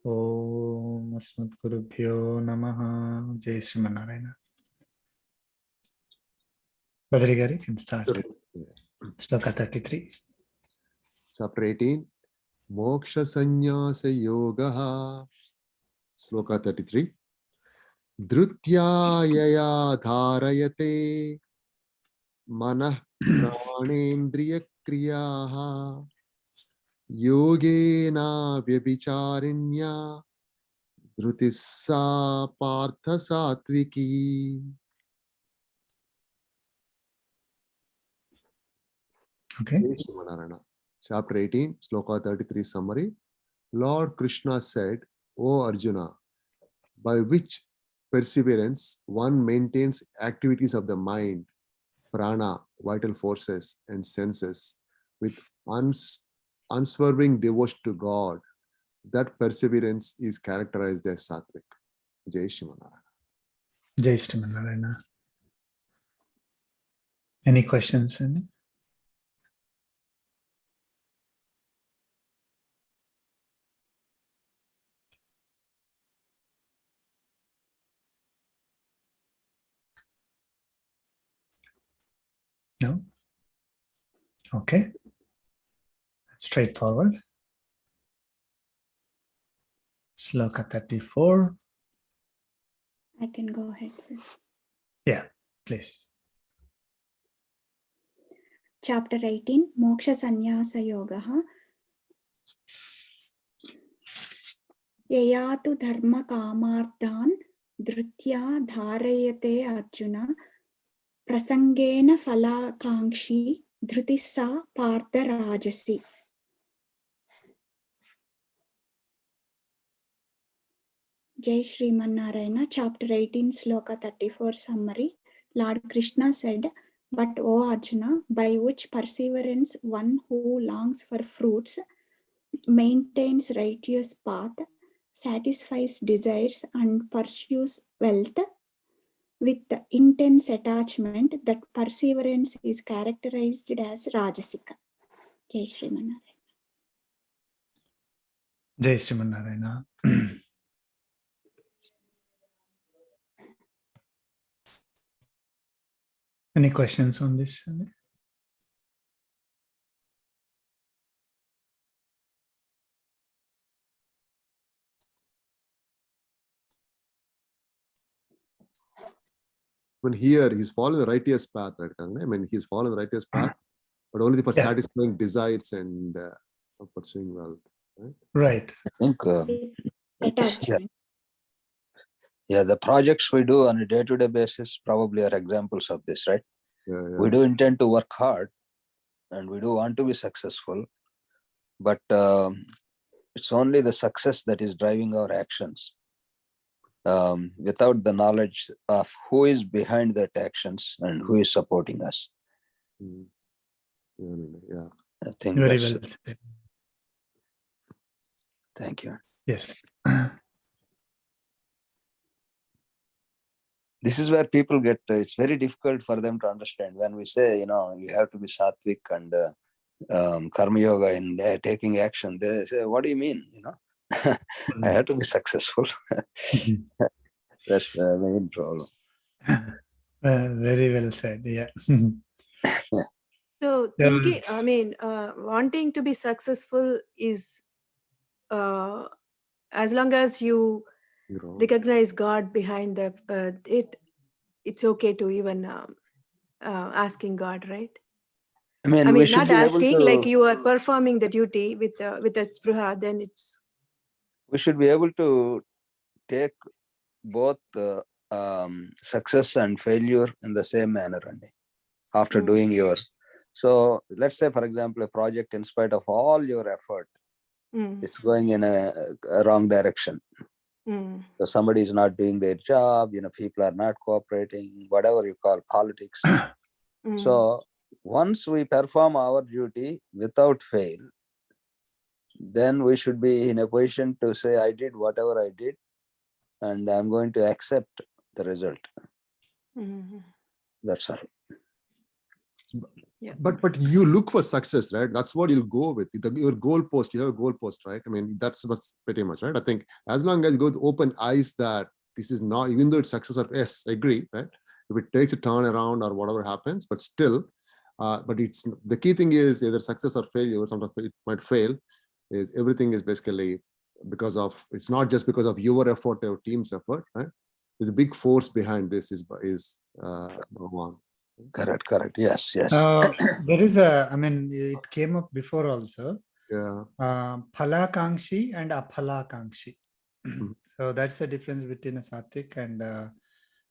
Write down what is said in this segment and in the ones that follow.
Om Asmatgurubhyo Namaha. Jai Srimanarayana. Badri Gari can start. Shloka 33. Chapter 18. Moksha Sannyasa Yogaha. Sloka 33. Drutya yaya dharayate manah pranendriya kriyaha yogena vyabhicharinya dhrutissa partha satviki. Okay. Chapter 18, Sloka 33 summary. Lord Krishna said, O Arjuna, by which perseverance one maintains activities of the mind, prana, vital forces, and senses with unswerving devotion to God, that perseverance is characterized as sattvic. Jai Shrimanarayana. Jai Srimanarayana. Any questions? Any? No? Okay. Straightforward. Sloka 34. I can go ahead, sir. Yeah, please. Chapter 18, Moksha Sannyasa Yogaha. Yayatu dharma kamarthan dhrutya dharayate Arjuna prasangena falakankshi dhrutissa partha rajasi. Jai Srimanarayana. Chapter 18, Sloka 34 summary. Lord Krishna said, but O Arjuna, by which perseverance one who longs for fruits maintains righteous path, satisfies desires and pursues wealth with intense attachment, that perseverance is characterized as Rajasika. Jai Srimanarayana. Jai Srimanarayana. Any questions on this? When here he's following the righteous path, right? I mean, he's following the righteous path, but only for satisfying desires and pursuing wealth. Right. I think Attachment. yeah, the projects we do on a day-to-day basis probably are examples of this, right? Yeah. We do intend to work hard and we do want to be successful, but it's only the success that is driving our actions. Without the knowledge of who is behind that actions and who is supporting us. Yeah. I think Very that's well. Thank you. Yes. This is where people get, it's very difficult for them to understand when we say, you have to be sattvic and karma yoga in taking action. They say, what do you mean? I have to be successful. That's the main problem. Very well said. Yeah. So thinking, wanting to be successful is as long as you recognize God behind it's okay to even asking God, right? I mean, we should not be asking, able to, like you are performing the duty with a spruha, then it's. we should be able to take both success and failure in the same manner after doing yours. So let's say, for example, a project, in spite of all your effort, it's going in a wrong direction. So somebody is not doing their job, people are not cooperating, whatever you call politics. So once we perform our duty without fail, then we should be in a position to say, I did whatever I did, and I'm going to accept the result. That's all. Yeah. But you look for success, right? That's what you'll go with. Your goal post, you have a goal post, right? I mean, that's pretty much, right? I think as long as you go with open eyes that this is not, even though it's success or yes, I agree, right? If it takes a turn around or whatever happens, but still, but it's the key thing is either success or failure. Sometimes it might fail. Is everything is basically because of, it's not just because of your effort or team's effort, right? There's a big force behind this is Bhagwan. Correct. Yes. There is I mean, it came up before also. Yeah. Phalakangshi and aphalakangshi. Mhm. So that's the difference between a sattvic and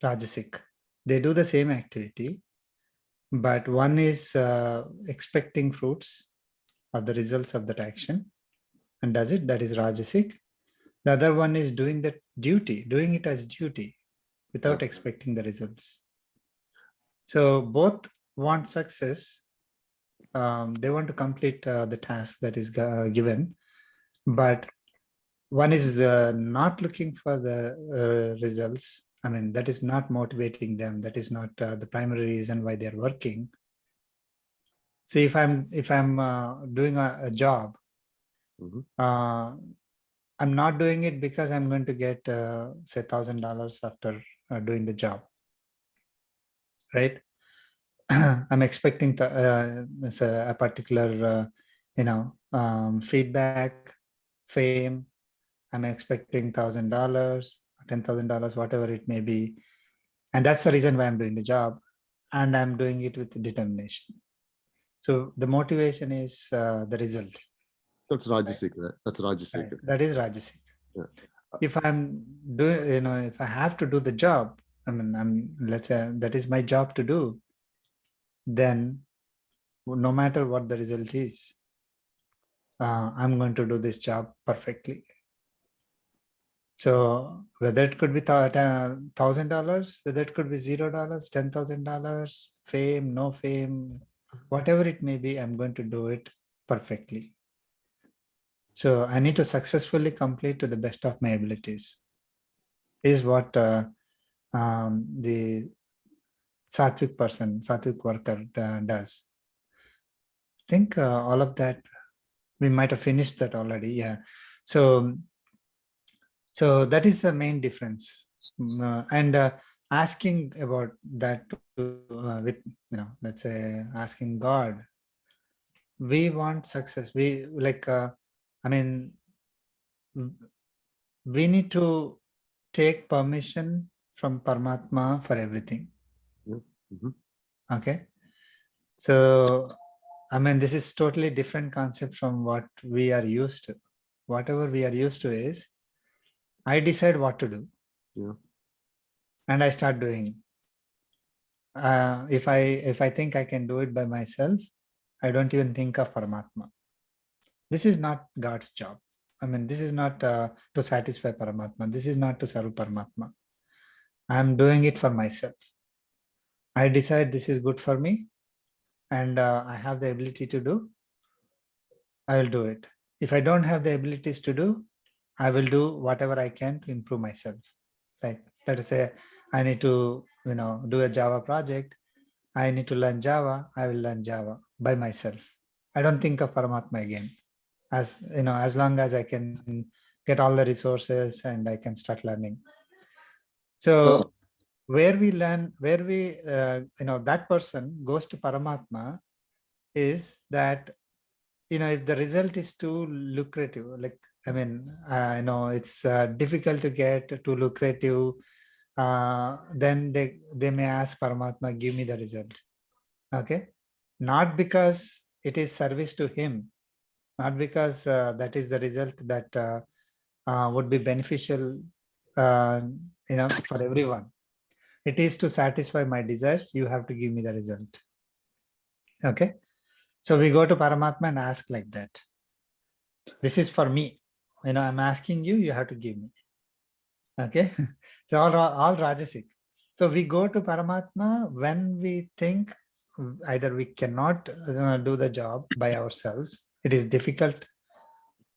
rajasic. They do the same activity, but one is expecting fruits or the results of that action and does it, that is rajasic. The other one is doing that duty, doing it as duty without expecting the results. So both want success. They want to complete the task that is given, but one is not looking for the results. I mean, that is not motivating them. That is not the primary reason why they're working. See, if I'm doing a job, Mhm. I'm not doing it because I'm going to get say $1,000 after doing the job, right? I'm expecting a particular feedback, fame. I'm expecting $1,000, $10,000, whatever it may be, and that's the reason why I'm doing the job, and I'm doing it with determination. So the motivation is the result. That's Rajasic, right? That's Rajasic. Right. That is Rajasic. Yeah. If I'm doing, if I have to do the job, I mean, let's say that is my job to do, then no matter what the result is, I'm going to do this job perfectly. So whether it could be $1,000, whether it could be $0, $10,000, fame, no fame, whatever it may be, I'm going to do it perfectly. So I need to successfully complete to the best of my abilities. Is what the sattvic worker does. I think all of that, we might have finished that already. Yeah. So that is the main difference. And asking about that with, let's say asking God, we want success. We we need to take permission from Paramatma for everything. Mhm. Okay. So, this is totally different concept from what we are used to. Whatever we are used to is, I decide what to do. Yeah. And I start doing. If I think I can do it by myself, I don't even think of Paramatma. This is not God's job. This is not to satisfy Paramatma. This is not to serve Paramatma. I'm doing it for myself. I decide this is good for me, and I have the ability to do, I will do it. If I don't have the abilities to do, I will do whatever I can to improve myself. Like, let us say I need to, do a Java project. I need to learn Java. I will learn Java by myself. I don't think of Paramatma again. As long as I can get all the resources and I can start learning. So where that person goes to Paramatma is that, if the result is too lucrative, it's difficult to get too lucrative, then they may ask Paramatma, give me the result. Okay. Not because it is service to him, not because that is the result that would be beneficial, for everyone. It is to satisfy my desires. You have to give me the result. Okay. So we go to Paramatma and ask like that. This is for me. I'm asking you, you have to give me. Okay. So all Rajasic. So we go to Paramatma when we think either we cannot do the job by ourselves. It is difficult,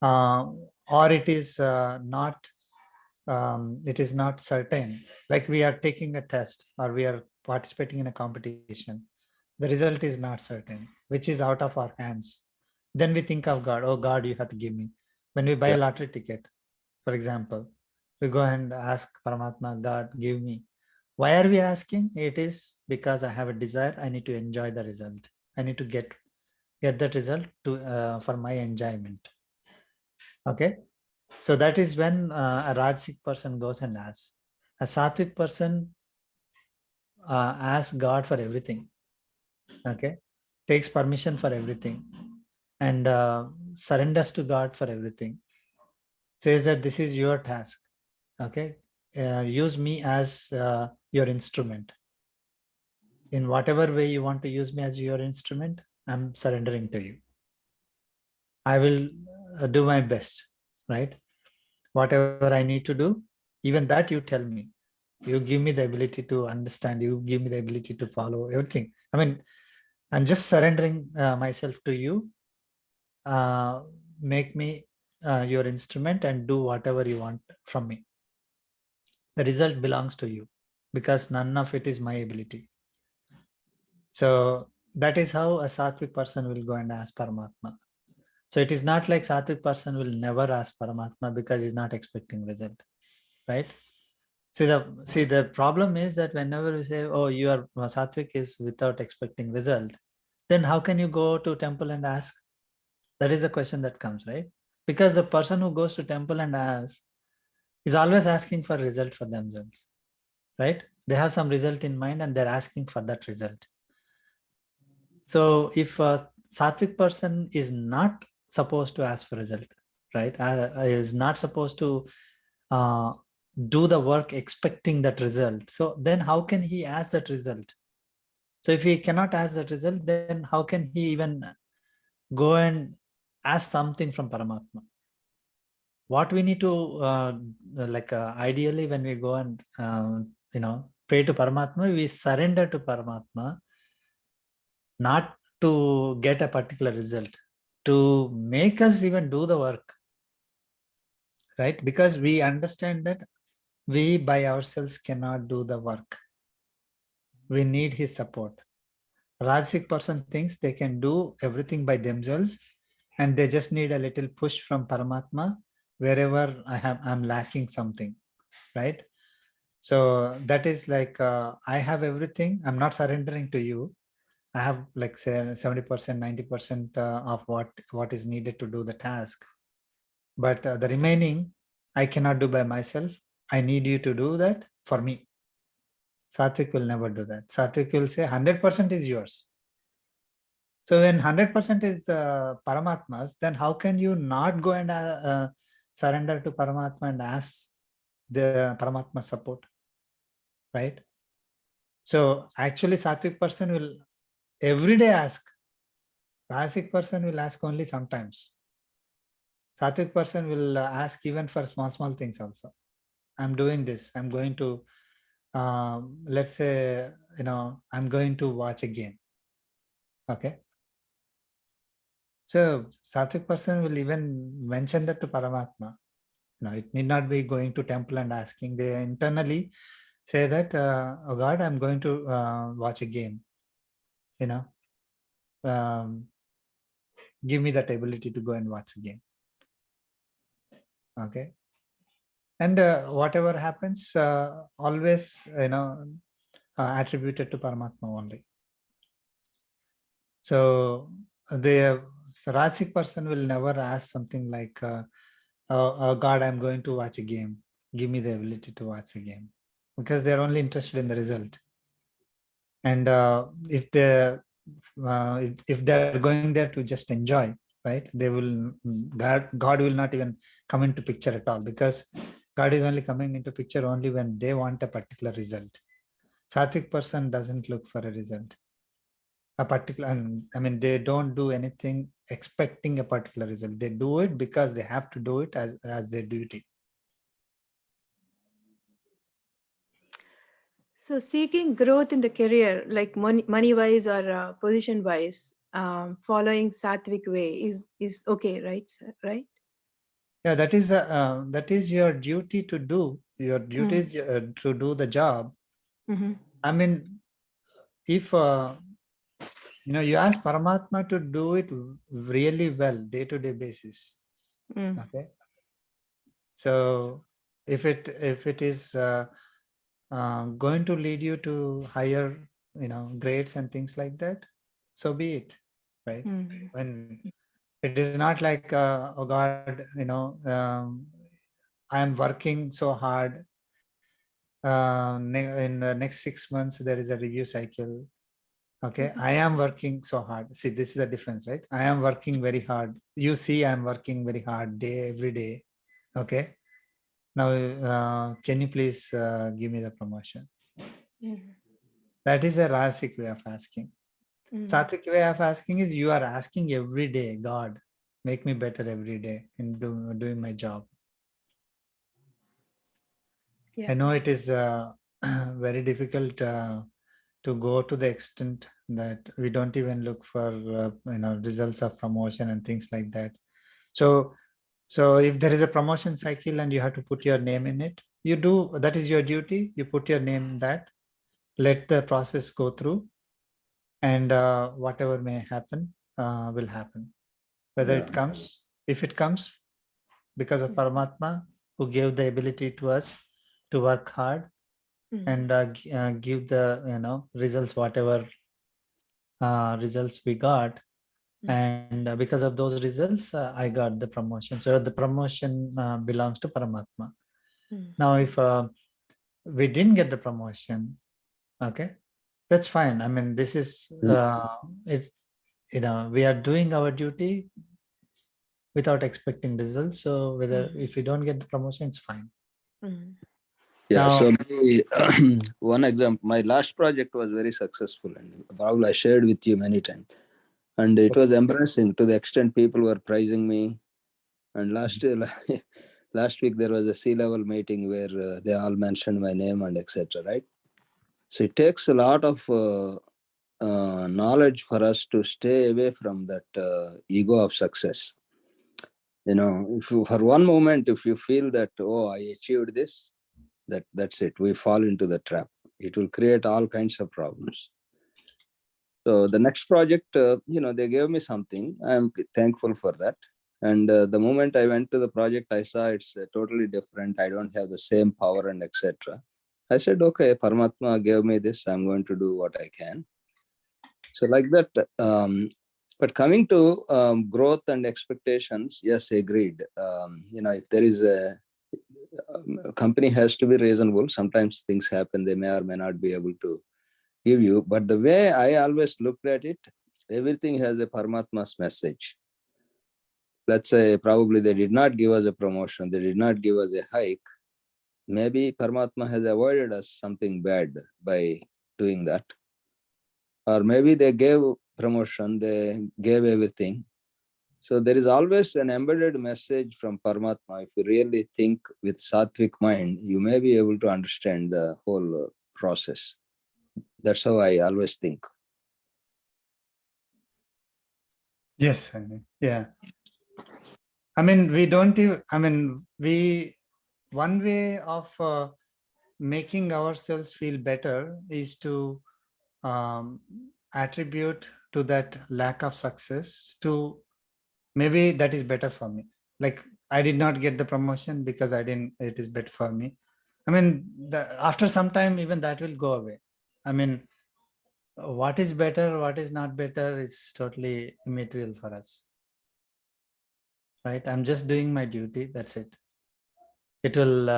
or it is not certain. Like we are taking a test or we are participating in a competition. the result is not certain, which is out of our hands. Then we think of God. Oh God, you have to give me. When we buy a lottery ticket, for example, we go and ask Paramatma, God, give me. Why are we asking? It is because I have a desire. I need to enjoy the result. I need to get that result to for my enjoyment. Okay, so that is when a Rajasic person goes and asks. A Sattvic person asks God for everything. Okay, takes permission for everything and surrenders to God for everything. Says that this is your task. Okay, use me as your instrument. In whatever way you want to use me as your instrument, I'm surrendering to you. I will do my best, right? Whatever I need to do, even that you tell me. You give me the ability to understand. You give me the ability to follow everything. I mean, I'm just surrendering myself to you. Make me your instrument and do whatever you want from me. The result belongs to you because none of it is my ability. So that is how a Sattvic person will go and ask Paramatma. So it is not like Sattvic person will never ask Paramatma because he's not expecting result, right? See the problem is that whenever we say, oh, you are Sattvic is without expecting result, then how can you go to temple and ask? That is the question that comes, right? Because the person who goes to temple and asks is always asking for result for themselves, right? They have some result in mind and they're asking for that result. So if a Sattvic person is not supposed to ask for result, right? Is not supposed to do the work expecting that result. So then how can he ask that result? So if he cannot ask that result, then how can he even go and ask something from Paramatma? What we need to ideally when we go and pray to Paramatma, we surrender to Paramatma, not to get a particular result, to make us even do the work, right? Because we understand that we by ourselves cannot do the work. We need his support. Rajasic person thinks they can do everything by themselves and they just need a little push from Paramatma wherever I'm lacking something, right? So that is like I have everything. I'm not surrendering to you. I have like say 70%, 90% of what is needed to do the task. But the remaining, I cannot do by myself. I need you to do that for me. Sattvic will never do that. Sattvic will say 100% is yours. So when 100% is Paramatma's, then how can you not go and surrender to Paramatma and ask the Paramatma support, right? So actually Sattvic person will every day ask. Rajasic person will ask only sometimes. Sattvic person will ask even for small things also. I'm doing this. I'm going to, let's say, I'm going to watch a game. Okay. So Sattvic person will even mention that to Paramatma. It need not be going to temple and asking. They internally say that, oh God, I'm going to watch a game. Give me that ability to go and watch a game. Okay. And whatever happens, always, attributed to Paramatma only. So the Rajasic person will never ask something like, oh, God, I'm going to watch a game. Give me the ability to watch a game. Because they're only interested in the result. And if they're going there to just enjoy, right? God will not even come into picture at all, because God is only coming into picture only when they want a particular result. Sattvic person doesn't look for a result. They don't do anything expecting a particular result. They do it because they have to do it as their duty. So seeking growth in the career, like money wise or position wise, following Sattvic way is okay, right? Right? Yeah, that is your duty to do. Your duty is to do the job. Mm-hmm. I mean, if you ask Paramatma to do it really well, day-to-day basis. Mm. Okay. So if it is going to lead you to higher, grades and things like that, so be it, right? Mm. When it is not like, oh God, I am working so hard. In the next 6 months, there is a review cycle. Okay, I am working so hard. See, this is the difference, right? I am working very hard. You see, I am working very hard every day. Okay. Now, can you please give me the promotion? Mm. That is a Rasic way of asking. Mm. Sattvic way of asking is you are asking every day, God, make me better every day in doing my job. Yeah. I know it is very difficult to go to the extent that we don't even look for results of promotion and things like that. So if there is a promotion cycle and you have to put your name in it, you do, that is your duty. You put your name in that, let the process go through, and whatever may happen will happen. Whether Yeah. it comes, if it comes because of Paramatma, who gave the ability to us to work hard and give the results, whatever results we got. And because of those results, I got the promotion. So the promotion belongs to Paramatma. Now, if we didn't get the promotion, okay, that's fine. I mean, this is it. We are doing our duty without expecting results. So whether if we don't get the promotion, it's fine. Yeah. Now, So one example, my last project was very successful, and probably I shared with you many times. And it was embarrassing to the extent people were praising me. And last week there was a C-level meeting where they all mentioned my name and etc. Right. So it takes a lot of knowledge for us to stay away from that ego of success. If you, for one moment, if you feel that, oh, I achieved this, that's it. We fall into the trap. It will create all kinds of problems. So the next project, they gave me something. I'm thankful for that. And the moment I went to the project, I saw it's totally different. I don't have the same power and etc. I said, okay, Paramatma gave me this. I'm going to do what I can. So like that. But coming to growth and expectations, yes, agreed. If there is a company has to be reasonable. Sometimes things happen. They may or may not be able to give you. But the way I always looked at it, everything has a Paramatma's message. Let's say probably they did not give us a promotion. They did not give us a hike. Maybe Paramatma has avoided us something bad by doing that. Or maybe they gave promotion, they gave everything. So there is always an embedded message from Paramatma. If you really think with Sattvic mind, you may be able to understand the whole process. That's how I always think. yes, yeah. I mean, we don't even, one way of making ourselves feel better is to attribute to that lack of success to maybe that is better for me. Like, I did not get the promotion because it is better for me. I mean, after some time, even that will go away. I mean, what is better, what is not better is totally immaterial for us. Right? I'm just doing my duty. That's it. It will,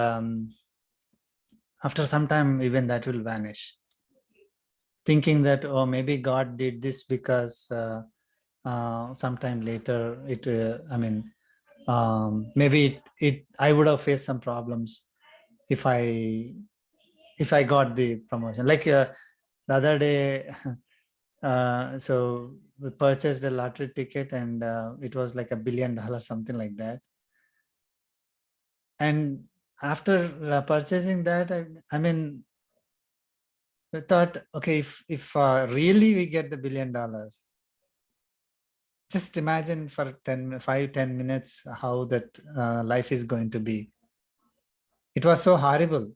after some time, even that will vanish. Thinking that, oh, maybe God did this because sometime later, maybe I would have faced some problems if I got the promotion. Like the other day, so we purchased a lottery ticket and it was like $1 billion, something like that. And after purchasing that, I thought, okay, if really we get the $1 billion, just imagine for 5-10 minutes how that life is going to be. It was so horrible.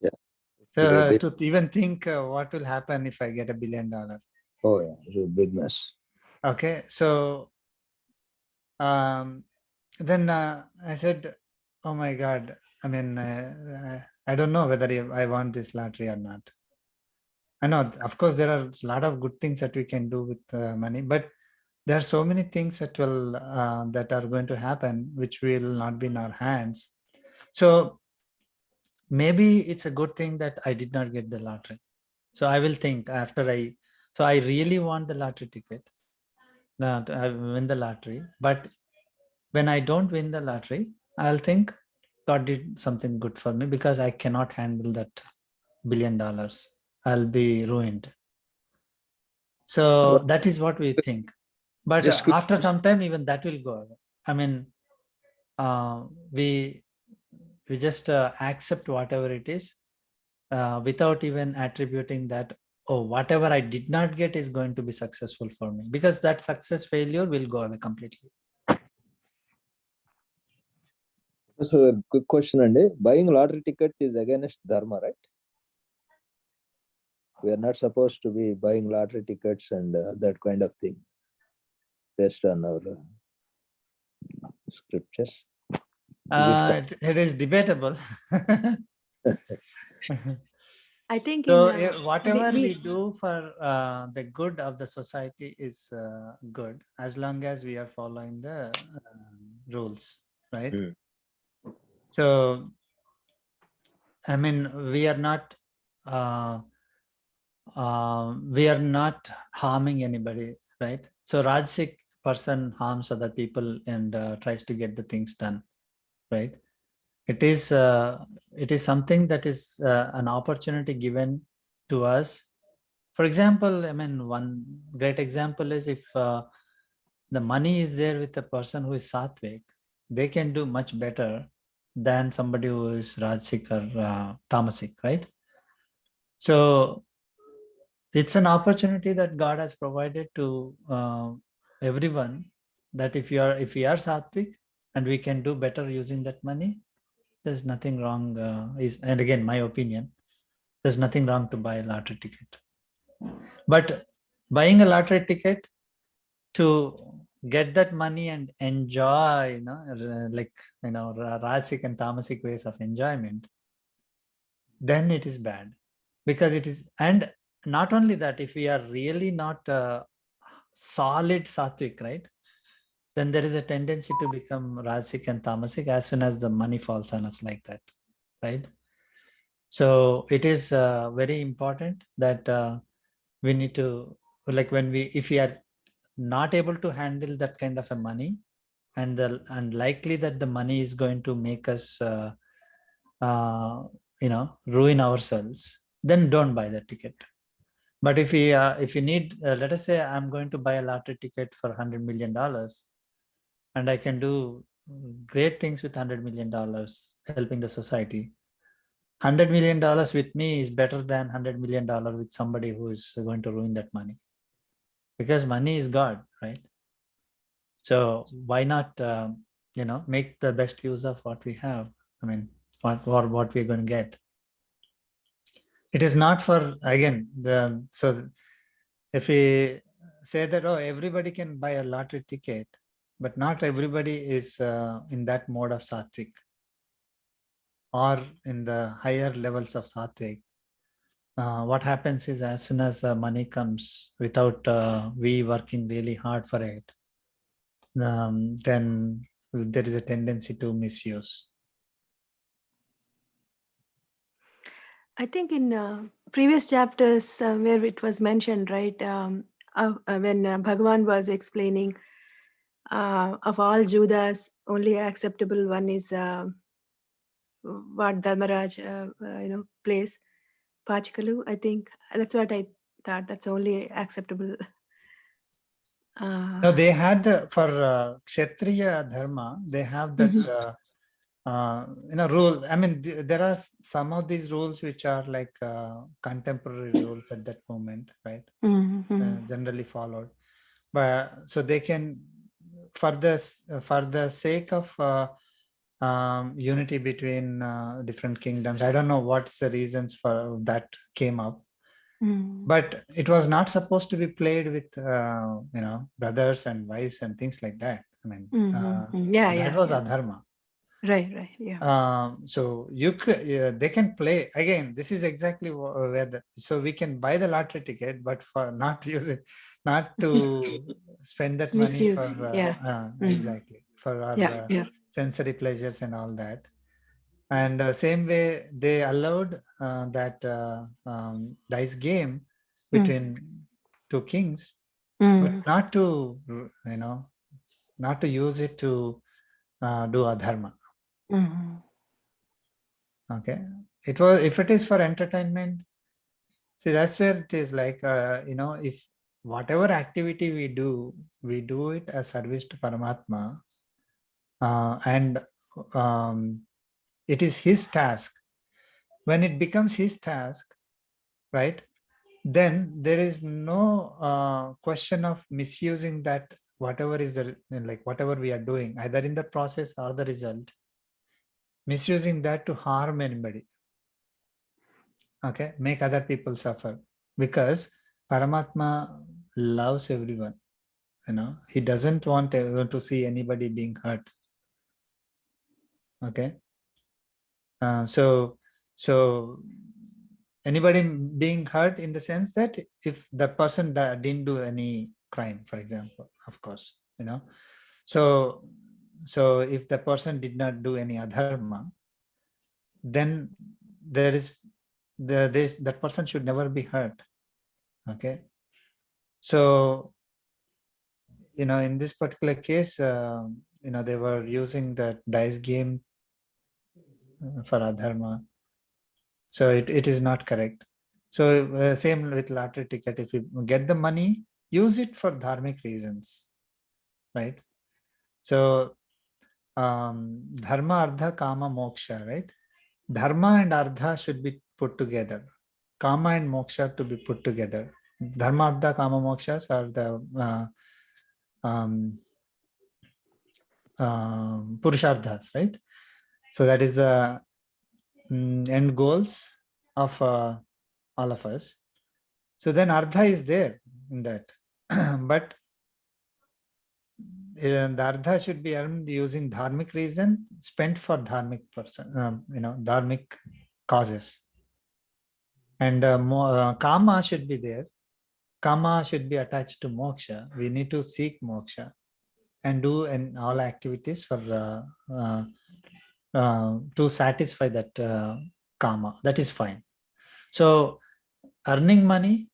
Yeah. So to even think what will happen if I get $1 billion. Oh yeah, it's a big mess. Okay, so then I said, oh my God, I mean, I don't know whether I want this lottery or not. I know, of course, there are a lot of good things that we can do with money, but there are so many things that will that are going to happen, which will not be in our hands. So maybe it's a good thing that I did not get the lottery. So I will think after I really want the lottery ticket. I win the lottery, but when I don't win the lottery, I'll think God did something good for me because I cannot handle that $1 billion. I'll be ruined. So that is what we think. But Just quick, after some time, even that will go away. I mean, we just accept whatever it is without even attributing that, oh, whatever I did not get is going to be successful for me, because that success failure will go away completely. so a quick question, and buying lottery ticket is against dharma, right? We are not supposed to be buying lottery tickets and that kind of thing based on our scriptures. It is debatable. I think So in whatever we do for the good of the society is good, as long as we are following the rules, right? Mm. So I mean, we are not harming anybody, right? So Rajasic person harms other people and tries to get the things done, right? It is something that is an opportunity given to us. For example, I mean, one great example is if the money is there with a person who is Sattvic, they can do much better than somebody who is Rajasic or Tamasic, right? So it's an opportunity that God has provided to everyone, that if we are Sattvic and we can do better using that money, there's nothing wrong. And again, my opinion, there's nothing wrong to buy a lottery ticket. But buying a lottery ticket to get that money and enjoy, Rajasic and Tamasic ways of enjoyment, then it is bad. Because it is, and not only that, if we are really not solid Sattvic, right, then there is a tendency to become Rajasic and Tamasic as soon as the money falls on us like that, right? So it is very important that we need to, like, if we are not able to handle that kind of a money, and likely that the money is going to make us ruin ourselves, then don't buy the ticket. But if you need, let us say I'm going to buy a lottery ticket for $100 million, and I can do great things with $100 million helping the society. $100 million with me is better than $100 million with somebody who is going to ruin that money, because money is God, right? So why not make the best use of what we have? I mean, what we're going to get. It is not for, again, so if we say that, oh, everybody can buy a lottery ticket, but not everybody is in that mode of Sattvic or in the higher levels of Sattvic. What happens is, as soon as the money comes without we working really hard for it, then there is a tendency to misuse. I think in previous chapters where it was mentioned, right, when Bhagavan was explaining of all Judas, only acceptable one is what Dharmaraj, plays, Pachikalu. I think that's what I thought. That's only acceptable. No, they had for Kshatriya Dharma, they have that rule. I mean, there are some of these rules which are like contemporary rules at that moment, right? Generally followed, but so they can, for the sake of unity between different kingdoms. I don't know what's the reasons for that came up, But it was not supposed to be played with brothers and wives and things like that. I mean, that was adharma. Right. Yeah. So you could, they can play again. This is exactly where so we can buy the lottery ticket, but for not to use it, not to spend that money Misuse, for yeah. exactly for our sensory pleasures and all that. And same way they allowed that dice game between two kings, but not to not to use it to do adharma. Okay, it was, if it is for entertainment, see, that's where it is like if whatever activity we do it as service to Paramatma, and it is his task. When it becomes his task, right, then there is no question of misusing that, whatever is the, like whatever we are doing, either in the process or the result, misusing that to harm anybody. Okay, make other people suffer, because Paramatma loves everyone. He doesn't want to see anybody being hurt. Okay, so anybody being hurt in the sense that if the person didn't do any crime, for example, of course, so if the person did not do any adharma, then there is that person should never be hurt. Okay, so in this particular case, they were using that dice game for adharma, so it is not correct. So same with lottery ticket, if you get the money, use it for dharmic reasons, right? So dharma, artha, kama, moksha, right? Dharma and artha should be put together. Kama and moksha to be put together. Dharma, artha, kama, mokshas are the purusharthas, right? So that is the end goals of all of us. So then artha is there in that, but the artha should be earned using dharmic reason, spent for dharmic dharmic causes. And kama should be there. Kama should be attached to moksha. We need to seek moksha and do all activities for to satisfy that kama. That is fine. So earning money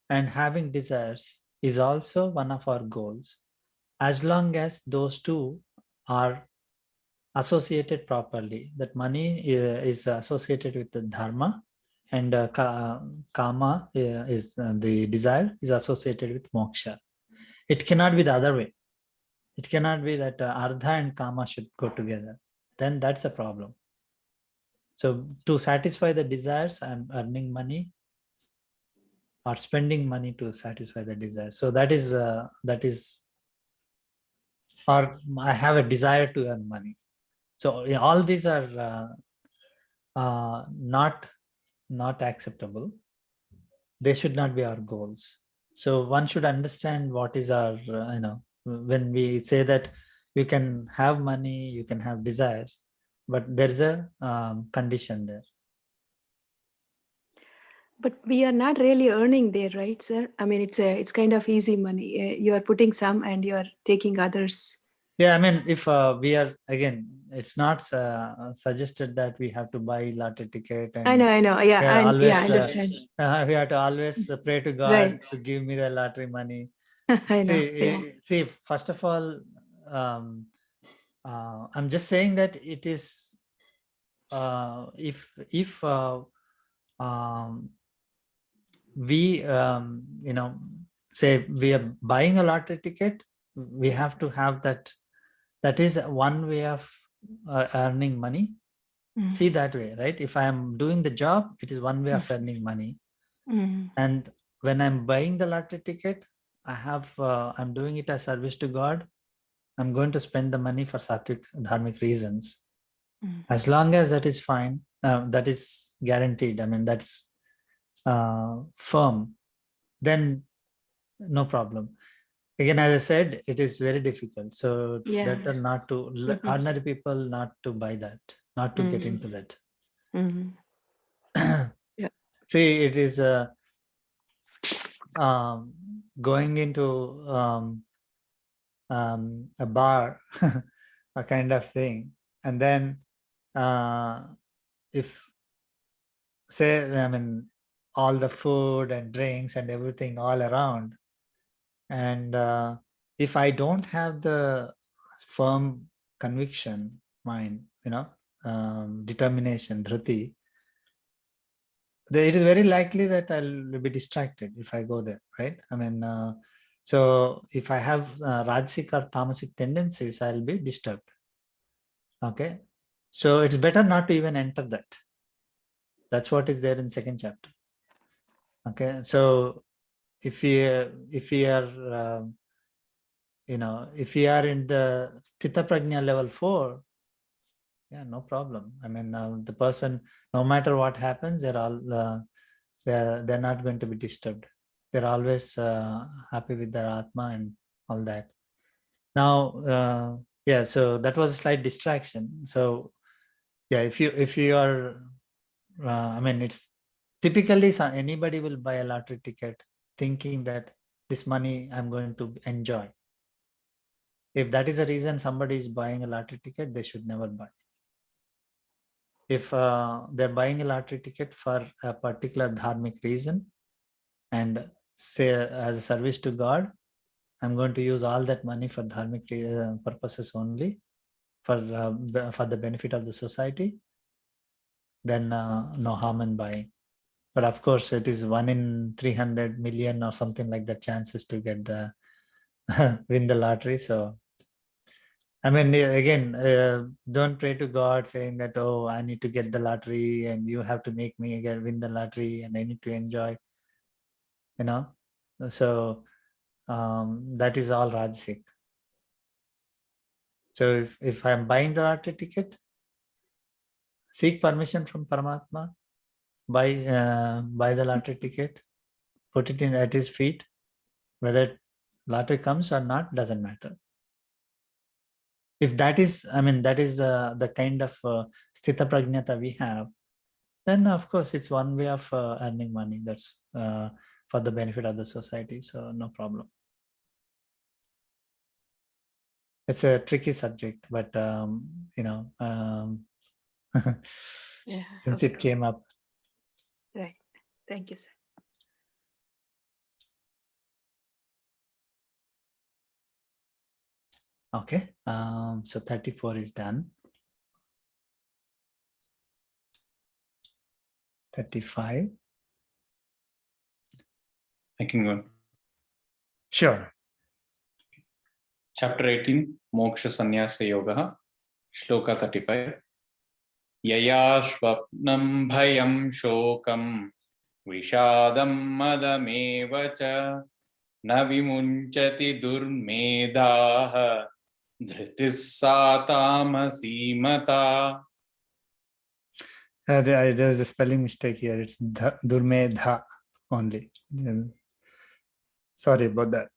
and having desires is also one of our goals, as long as those two are associated properly. That money is associated with the dharma, and kama is the desire is associated with moksha. It cannot be the other way. It cannot be that artha and kama should go together. Then that's a problem. So to satisfy the desires, I'm earning money or spending money to satisfy the desire. So that is, or I have a desire to earn money. So all these are not acceptable. They should not be our goals. So one should understand what is our, when we say that you can have money, you can have desires, but there's a condition there. But we are not really earning there, right, sir? I mean, it's kind of easy money. You are putting some and you are taking others. Yeah, I mean, if we are, again, it's not suggested that we have to buy lottery ticket. And I know. Yeah, always, I understand. We have to always pray to God to give me the lottery money. I know. See, first of all, I'm just saying that it is, if we say we are buying a lottery ticket, we have to have that. That is one way of earning money. See that way, right? If I am doing the job, it is one way of earning money. And when I'm buying the lottery ticket, I'm doing it as service to God. I'm going to spend the money for sattvic dharmic reasons. As long as that is fine, that is guaranteed. I mean, that's firm, then no problem. Again, as I said, it is very difficult. So it's Yeah. better not to, Mhm. ordinary people not to buy that, not to get Mhm. into that. Mhm. Yeah. See, it is going into a bar, a kind of thing. And then if, say, I mean, all the food and drinks and everything all around, and if I don't have the firm conviction, mind, determination, dhruti, then it is very likely that I'll be distracted if I go there, right? I mean, so if I have Rajasic or Tamasic tendencies, I'll be disturbed. Okay, so it's better not to even enter that. That's what is there in second chapter. Okay, so if we are, if we are in the Sthita Prajna level 4, yeah, no problem. I mean, the person, no matter what happens, they're all they're not going to be disturbed. They're always happy with their Atma and all that. Now, yeah, so that was a slight distraction. So, yeah, if you are, I mean, it's typically anybody will buy a lottery ticket thinking that this money I'm going to enjoy. If that is the reason somebody is buying a lottery ticket, they should never buy. If they're buying a lottery ticket for a particular dharmic reason and say as a service to God, I'm going to use all that money for dharmic purposes only, for the benefit of the society, then no harm in buying. But of course, it is 1 in 300 million or something like that chances to get the win the lottery. So, I mean, again, don't pray to God saying that, oh, I need to get the lottery and you have to make me again win the lottery and I need to enjoy, So that is all Rajasic. So if I'm buying the lottery ticket, seek permission from Paramatma, buy the lottery ticket, put it in at his feet. Whether lottery comes or not doesn't matter. If that is, I mean, that is the kind of sthita prajnata we have, then of course it's one way of earning money. That's for the benefit of the society. So no problem. It's a tricky subject, but Yeah. since Okay. it came up. Right. Thank you, sir. Okay, so 34 is done. 35. I can go. Sure. Chapter 18, Moksha Sannyasa Yoga, Shloka 35. Yaya Swapnam Bhayam Shokam Vishadam Madamevacha Na Vimunchati Durmedaha Dhritis Satamasīmata. There's a spelling mistake here. It's durmedha only. Sorry about that.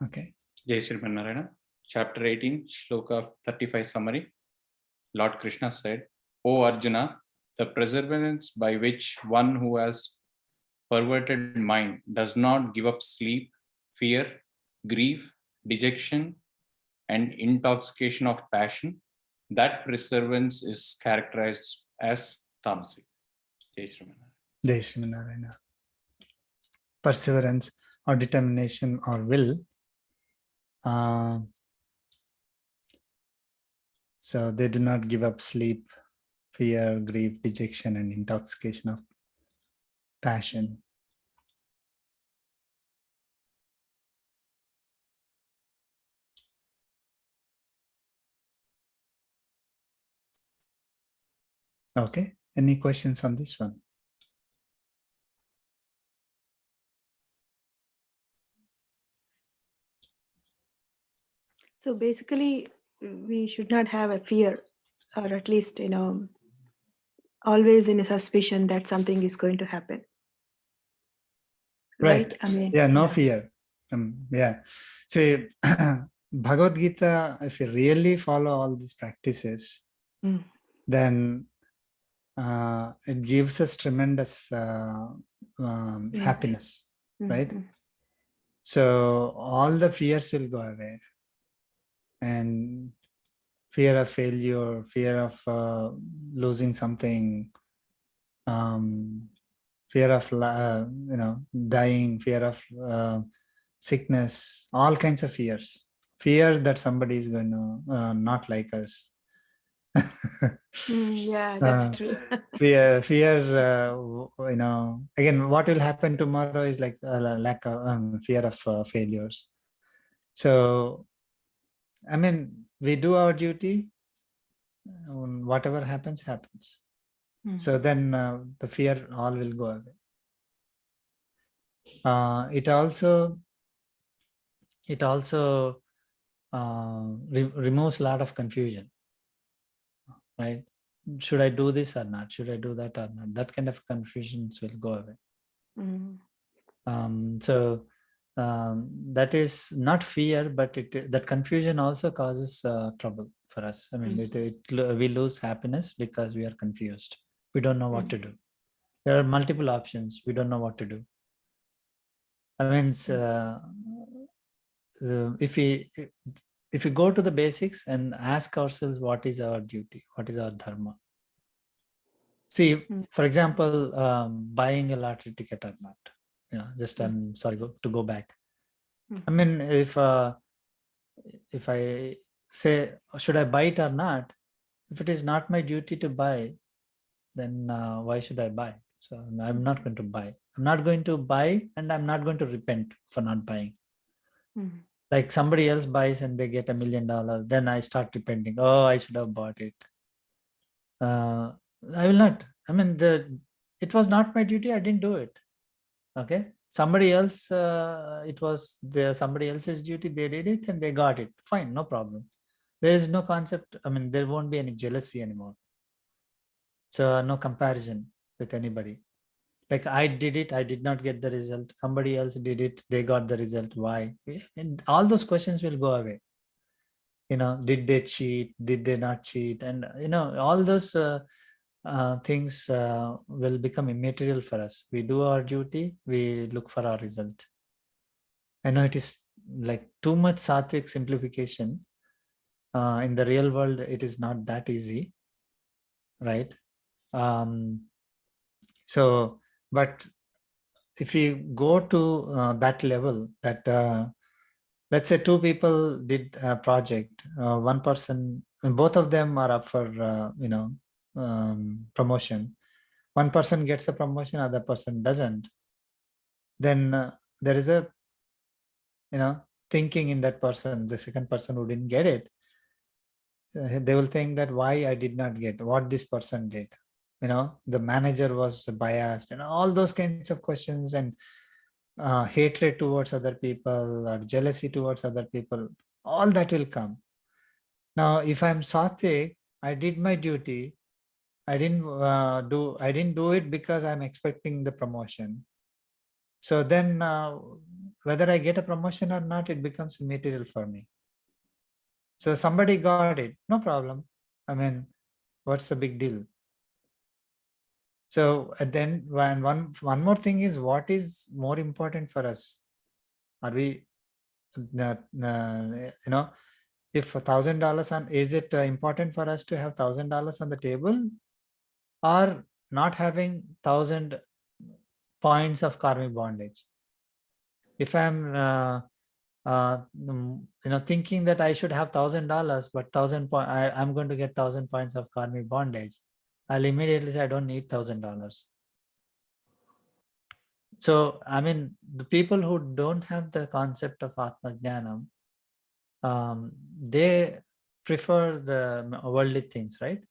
Okay. Jai Shri Narayana. Chapter 18, Shloka 35 summary. Lord Krishna said, O Arjuna, the perseverance by which one who has perverted mind does not give up sleep, fear, grief, dejection, and intoxication of passion, that perseverance is characterized as tamasic. Jai Shri Narayana. Perseverance or determination or will. So they do not give up sleep, fear, grief, dejection, and intoxication of passion. Okay. Any questions on this one? So basically, we should not have a fear, or at least, always in a suspicion that something is going to happen. Right? I mean, yeah, no yeah. fear. Yeah. So Bhagavad Gita, if you really follow all these practices, Mm. then it gives us tremendous happiness, right? Mhm. So all the fears will go away, and fear of failure, fear of losing something, fear of dying, fear of sickness, all kinds of fears. Fear that somebody is going to not like us. Yeah, that's true. Fear, again, what will happen tomorrow is like a lack of fear of failures. So, I mean, we do our duty. Whatever happens, happens. So then the fear all will go away. It also removes a lot of confusion, right? Should I do this or not? Should I do that or not? That kind of confusions will go away. So that is not fear, but that confusion also causes trouble for us. I mean, we lose happiness because we are confused. We don't know what to do. There are multiple options. We don't know what to do. I mean, if we go to the basics and ask ourselves, what is our duty? What is our dharma? See, for example, buying a lottery ticket or not. Just I'm sorry to go back. I mean, if I say, should I buy it or not? If it is not my duty to buy, then why should I buy? So I'm not going to buy. I'm not going to buy, and I'm not going to repent for not buying. Like somebody else buys and they get $1 million, then I start repenting. Oh, I should have bought it. I will not. I mean, it was not my duty. I didn't do it. Okay. Somebody else, it was somebody else's duty. They did it and they got it. Fine, no problem. There is no concept. I mean, there won't be any jealousy anymore. So no comparison with anybody. Like I did it, I did not get the result. Somebody else did it, they got the result. Why? And all those questions will go away. Did they cheat? Did they not cheat? And all those things will become immaterial for us. We do our duty, we look for our result. I know it is like too much sattvic simplification. In the real world, it is not that easy, right? So, but if you go to that level, that let's say two people did a project, one person, both of them are up for promotion. One person gets a promotion, other person doesn't. Then there is a thinking in that person, the second person who didn't get it. They will think that why I did not get what this person did. The manager was biased, and all those kinds of questions, and hatred towards other people or jealousy towards other people, all that will come. Now, if I'm sattvic, I did my duty. I didn't do it because I'm expecting the promotion. So then whether I get a promotion or not, it becomes immaterial for me. So somebody got it, no problem. I mean, what's the big deal? So then one more thing is, what is more important for us? Are we if $1,000 is it important for us to have $1,000 on the table, or not having 1,000 points of karmic bondage? If I'm thinking that I should have $1,000, but I'm going to get 1,000 points of karmic bondage, I'll immediately say I don't need $1,000. So I mean, the people who don't have the concept of Atma Jnanam, they prefer the worldly things, right?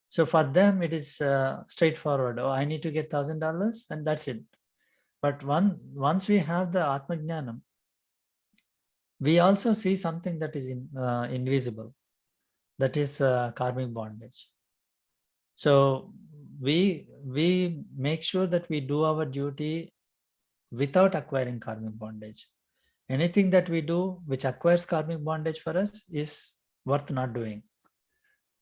So for them, it is straightforward. Oh, I need to get $1,000 and that's it. But once we have the Atma Jnanam, we also see something that is invisible, that is karmic bondage. So we make sure that we do our duty without acquiring karmic bondage. Anything that we do which acquires karmic bondage for us is worth not doing.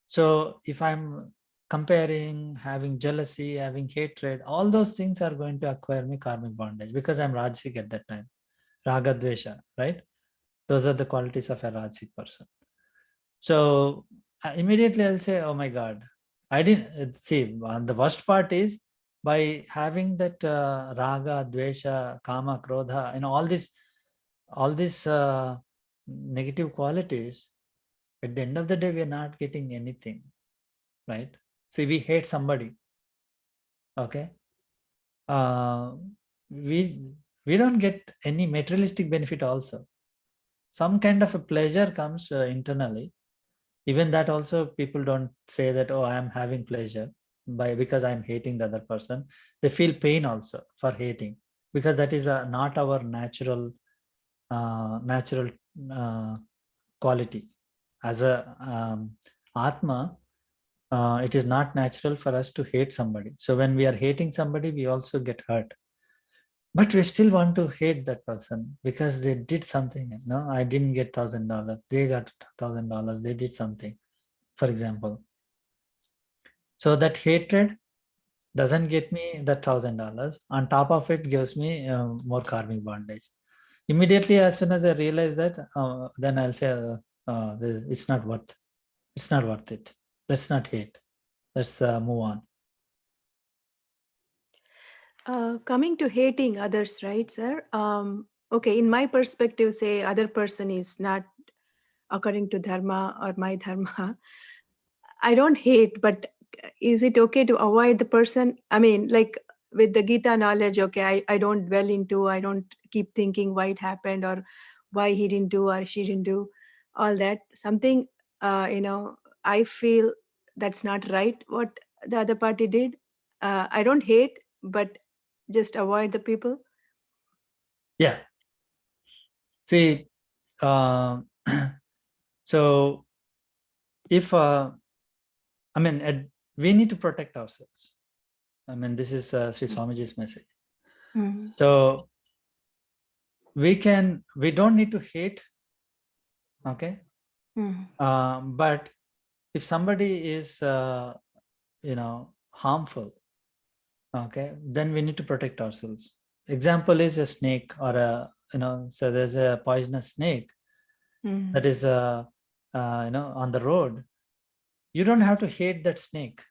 So if I'm comparing, having jealousy, having hatred, all those things are going to acquire me karmic bondage because I'm Rajasic at that time. Raga Dvesha, right? Those are the qualities of a Rajasic person. So immediately I'll say, oh my God, I didn't see. The worst part is by having that Raga, Dvesha, Kama, Krodha, all these negative qualities, at the end of the day, we are not getting anything, right? See, we hate somebody, okay? We don't get any materialistic benefit also. Some kind of a pleasure comes internally. Even that also, people don't say that, oh, I am having pleasure because I'm hating the other person. They feel pain also for hating, because that is not our natural quality. As a Atma, it is not natural for us to hate somebody. So when we are hating somebody, we also get hurt. But we still want to hate that person because they did something. No, I didn't get $1,000. They got $1,000. They did something, for example. So that hatred doesn't get me that $1,000. On top of it, gives me more karmic bondage. Immediately, as soon as I realize that, then I'll say, it's not worth. It's not worth it. Let's not hate. Let's move on. Coming to hating others, right, sir? Okay, in my perspective, say other person is not according to dharma or my dharma. I don't hate, but is it okay to avoid the person? I mean, like with the Gita knowledge, okay, I don't dwell into, I don't keep thinking why it happened or why he didn't do or she didn't do all that. Something, I feel that's not right what the other party did. I don't hate, but just avoid the people. Yeah. See, so if, we need to protect ourselves. This is Sri Swamiji's message. Mm. So we don't need to hate, okay? Mm. But if somebody is, harmful, okay, then we need to protect ourselves. Example is a snake or so there's a poisonous snake that is, on the road. You don't have to hate that snake,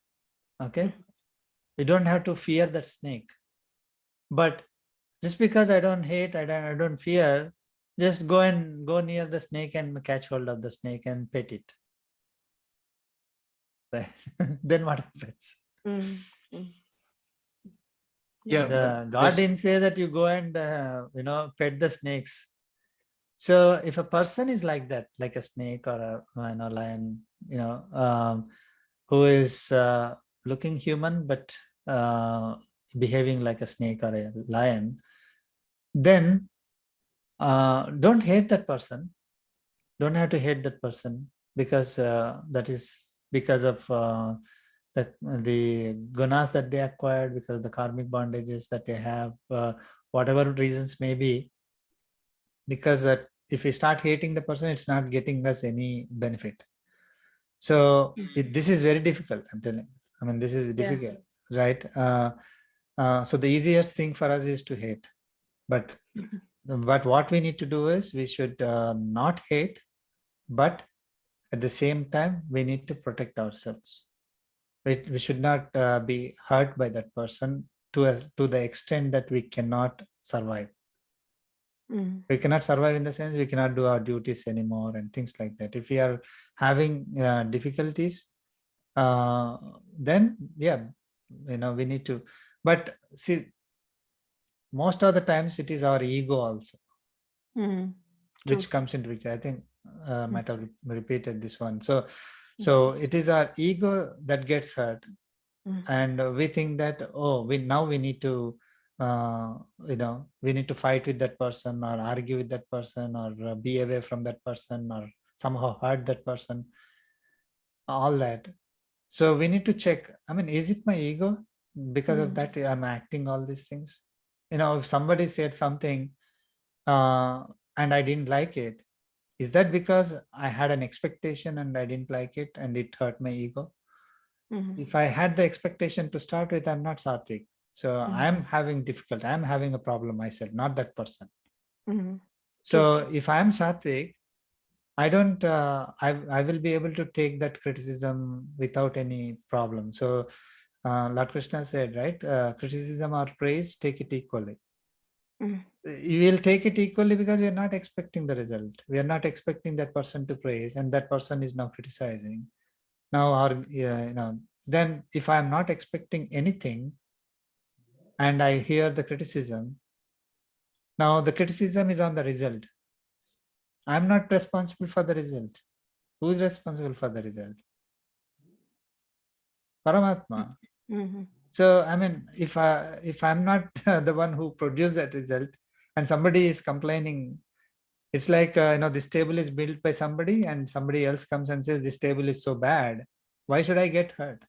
okay? You don't have to fear that snake. But just because I don't hate, I don't fear, just go near the snake and catch hold of the snake and pet it. Right? Then what happens? Yeah, God didn't say that you go and pet the snakes. So if a person is like that, like a snake or a lion, who is looking human but behaving like a snake or a lion, then don't hate that person. Don't have to hate that person because that is because of the gunas that they acquired, because of the karmic bondages that they have, whatever reasons may be. Because if we start hating the person, it's not getting us any benefit. So this is very difficult, I'm telling you. This is difficult, right? So the easiest thing for us is to hate. But what we need to do is we should not hate, but at the same time, we need to protect ourselves. We should not be hurt by that person to the extent that we cannot survive. We cannot survive in the sense we cannot do our duties anymore and things like that. If we are having difficulties, then we need to. But see, most of the times it is our ego also, which comes into picture. I think might have repeated this one. So it is our ego that gets hurt, and we think that, oh, we need to we need to fight with that person or argue with that person or be away from that person or somehow hurt that person, all that. So we need to check. I mean, is it my ego? Because of Mm. that, I'm acting all these things. If somebody said something and I didn't like it, is that because I had an expectation and I didn't like it and it hurt my ego? Mhm. If I had the expectation to start with, I'm not sattvic. So I'm having difficulty. I'm having a problem myself, not that person. Mhm. So if I'm sattvic, I don't. I will be able to take that criticism without any problem. So Lord Krishna said, right? Criticism or praise, take it equally. Mhm. You will take it equally because we are not expecting the result. We are not expecting that person to praise, and that person is now criticizing. Now, then if I am not expecting anything, and I hear the criticism, now the criticism is on the result. I'm not responsible for the result. Who is responsible for the result? Paramatma. Mhm. So I mean, if I'm not the one who produced that result, and somebody is complaining, it's like this table is built by somebody, and somebody else comes and says this table is so bad. Why should I get hurt?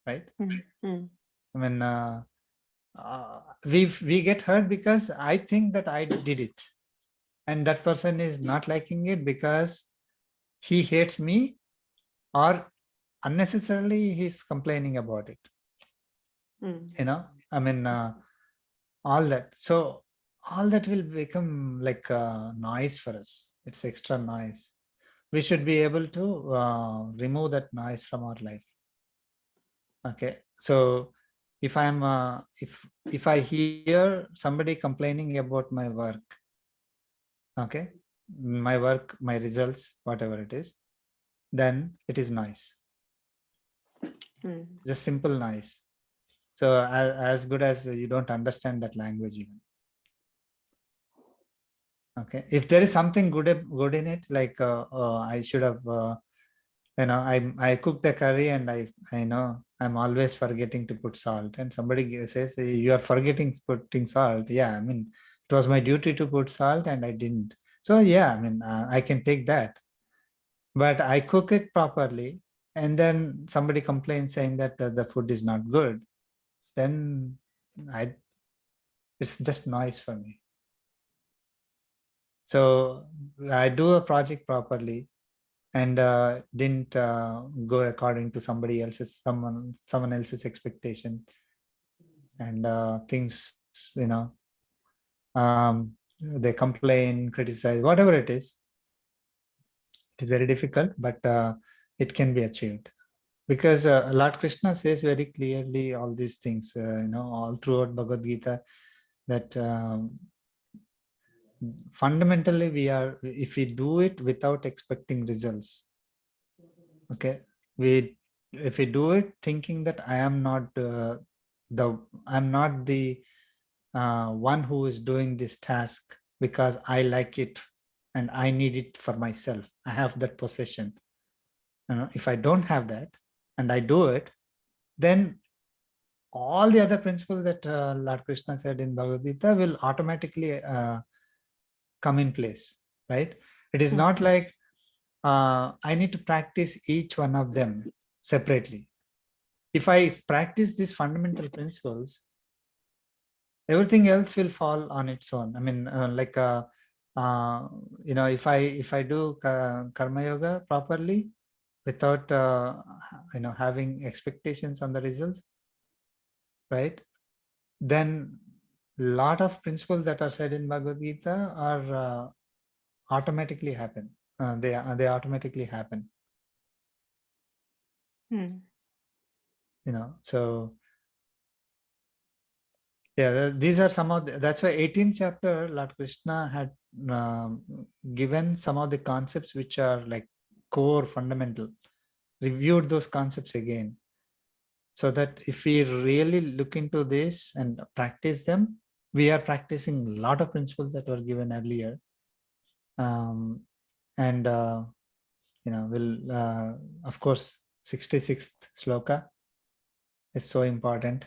Right? Mhm. I mean, we get hurt because I think that I did it, and that person is not liking it because he hates me, or unnecessarily he's complaining about it. Mhm. I mean, all that. So all that will become like noise for us. It's extra noise. We should be able to remove that noise from our life. Okay. So if I'm if I hear somebody complaining about my work, okay, my work, my results, whatever it is, then it is noise. Mhm. Just simple noise. So as good as you don't understand that language even. Okay, if there is something good in it, like I should have I cooked a curry and I know I'm always forgetting to put salt, and somebody says you are forgetting putting salt. Yeah, I mean, it was my duty to put salt and I didn't. So yeah, I mean, I can take that, but I cook it properly, and then somebody complains saying that the food is not good. Then I it's just noise for me. So I do a project properly and didn't go according to someone else's expectation, and things, they complain, criticize, whatever it is very difficult, but it can be achieved, because Lord Krishna says very clearly all these things, all throughout Bhagavad Gita, that fundamentally if we do it without expecting results, okay, if we do it thinking that I'm not the one who is doing this task because I like it and I need it for myself, I have that possession. If I don't have that and I do it, then all the other principles that Lord Krishna said in Bhagavad Gita will automatically come in place, right? It is not like I need to practice each one of them separately. If I practice these fundamental principles, everything else will fall on its own. I mean, if I do karma yoga properly without having expectations on the results, right? Then lot of principles that are said in Bhagavad Gita are automatically happen. They automatically happen. Mhm. So yeah, these are some of that's why 18th chapter Lord Krishna had given some of the concepts which are like core fundamental, reviewed those concepts again, so that if we really look into this and practice them, we are practicing a lot of principles that were given earlier. And we'll of course 66th sloka is so important.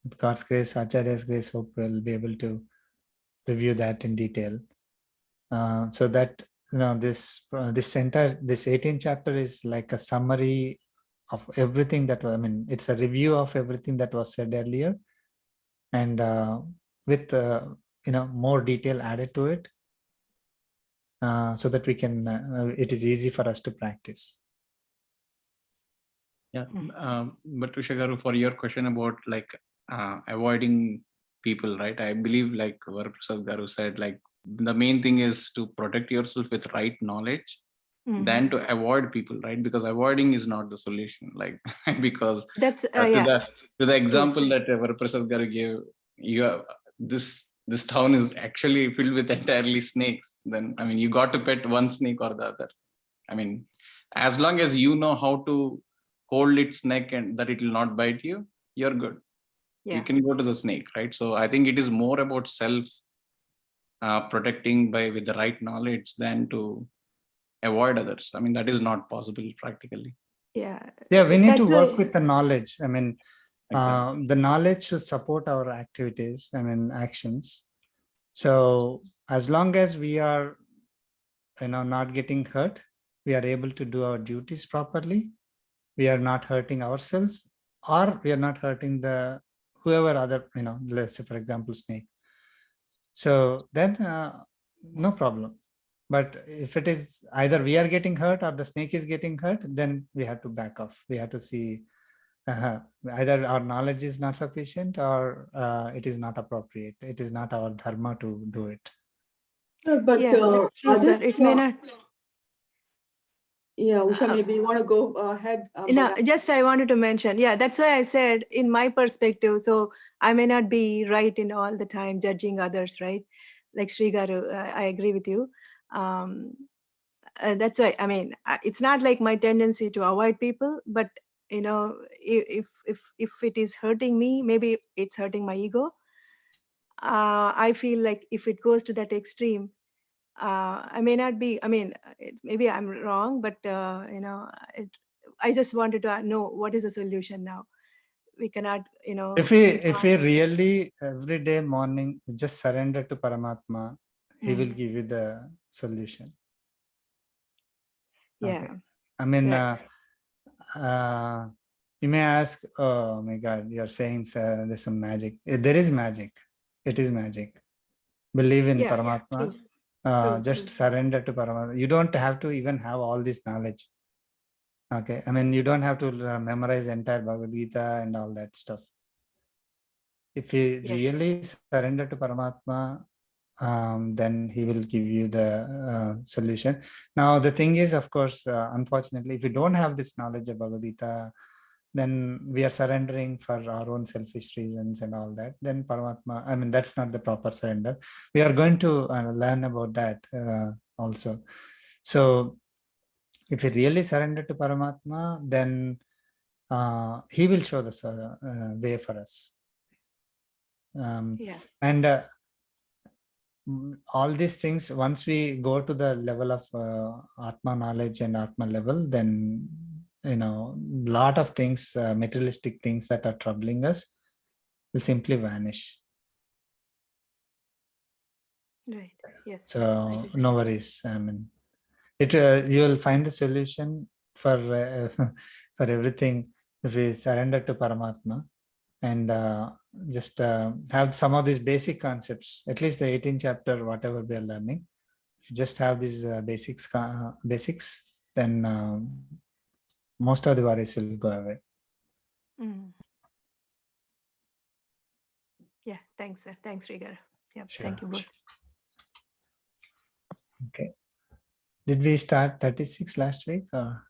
With God's grace, Acharya's grace, hope we'll be able to review that in detail, so that this 18th chapter is like a summary of everything that I mean, it's a review of everything that was said earlier, and with more detail added to it, so that we can. It is easy for us to practice. Yeah, but Tushagaru, for your question about like avoiding people, right? I believe like Varaprasad Garu said, like the main thing is to protect yourself with right knowledge than to avoid people, right? Because avoiding is not the solution. Like because That's to the example that Varaprasad Garu gave, you have this town is actually filled with entirely snakes. Then I mean, you got to pet one snake or the other. I mean, as long as you know how to hold its neck and that it will not bite you, you're good. You can go to the snake, right? So I think it is more about self protecting with the right knowledge than to avoid others. I mean, that is not possible practically. Yeah, we need to work with the knowledge. I mean, Exactly. the knowledge should support our activities, I mean, actions. So as long as we are not getting hurt, we are able to do our duties properly, we are not hurting ourselves, or we are not hurting the whoever other, let's say for example snake. So then no problem. But if it is either we are getting hurt or the snake is getting hurt, then we have to back off. We have to see either our knowledge is not sufficient or it is not appropriate. It is not our dharma to do it. But that's true, others, sir. It may not. Yeah, Usha, maybe you want to go ahead. No, just I wanted to mention, that's why I said in my perspective, so I may not be right in all the time judging others, right? Like Sri Garu, I agree with you. That's why, I mean, it's not like my tendency to avoid people, but if it is hurting me, maybe it's hurting my ego. I feel like if it goes to that extreme, I may not be, I mean, maybe I'm wrong, but I just wanted to know what is the solution now. We cannot, If we really every day morning just surrender to Paramatma, he will give you the solution. Yeah. Okay. I mean, Right. You may ask, oh my God, you're saying there's some magic. There is magic. It is magic. Believe in Paramatma. True. Just surrender to Paramatma. You don't have to even have all this knowledge. Okay. I mean, you don't have to memorize entire Bhagavad Gita and all that stuff. If you really surrender to Paramatma, then he will give you the solution. Now, the thing is, of course, unfortunately, if you don't have this knowledge of Bhagavad Gita, then we are surrendering for our own selfish reasons and all that. Then Paramatma, I mean, that's not the proper surrender. We are going to learn about that also. So if we really surrender to Paramatma, then he will show the way for us. And all these things, once we go to the level of Atma knowledge and Atma level, then lot of things, materialistic things that are troubling us will simply vanish. Right. Yes. So no worries. I mean, you will find the solution for for everything if we surrender to Paramatma and just have some of these basic concepts, at least the 18th chapter, whatever we are learning. If you just have these basics, then most of the worries will go away. Yeah, thanks, sir. Thanks, Srigar. Yeah, Sure. Thank you both. Okay. Did we start 36 last week? Or?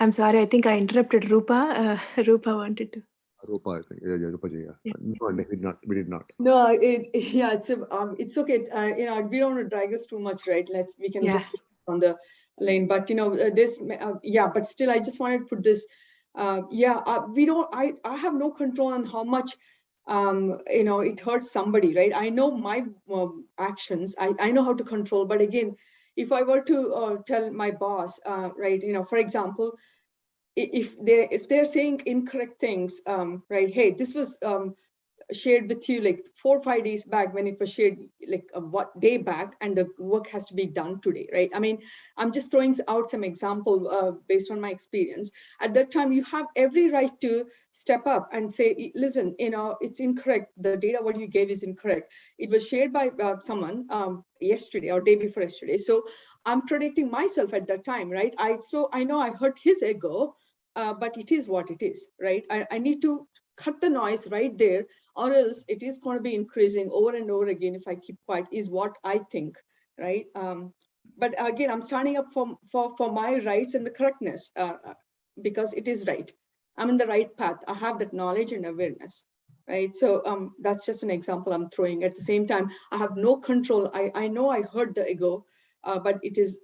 I'm sorry, I think I interrupted Rupa. Rupa wanted to. Rupa, I think. Yeah, Rupa ji, yeah. No, we did not. No, it's okay. We don't want to drag us too much, right? We can just on the lane. But but still, I just wanted to put this. I have no control on how much it hurts somebody, right? I know my actions. I know how to control. But again, if I were to tell my boss, right, for example, if they're saying incorrect things, right? Hey, this was shared with you like 4 or 5 days back, when it was shared like a day back, and the work has to be done today, right? I mean, I'm just throwing out some example based on my experience. At that time, you have every right to step up and say, listen, it's incorrect. The data what you gave is incorrect. It was shared by someone yesterday or day before yesterday. So I'm protecting myself at that time, right? I know I hurt his ego, but it is what it is, right? I need to cut the noise right there, or else it is going to be increasing over and over again if I keep quiet, is what I think, right? But again, I'm standing up for my rights and the correctness, because it is right. I'm in the right path. I have that knowledge and awareness, right? So that's just an example I'm throwing. At the same time, I have no control. I know I hurt the ego, but it is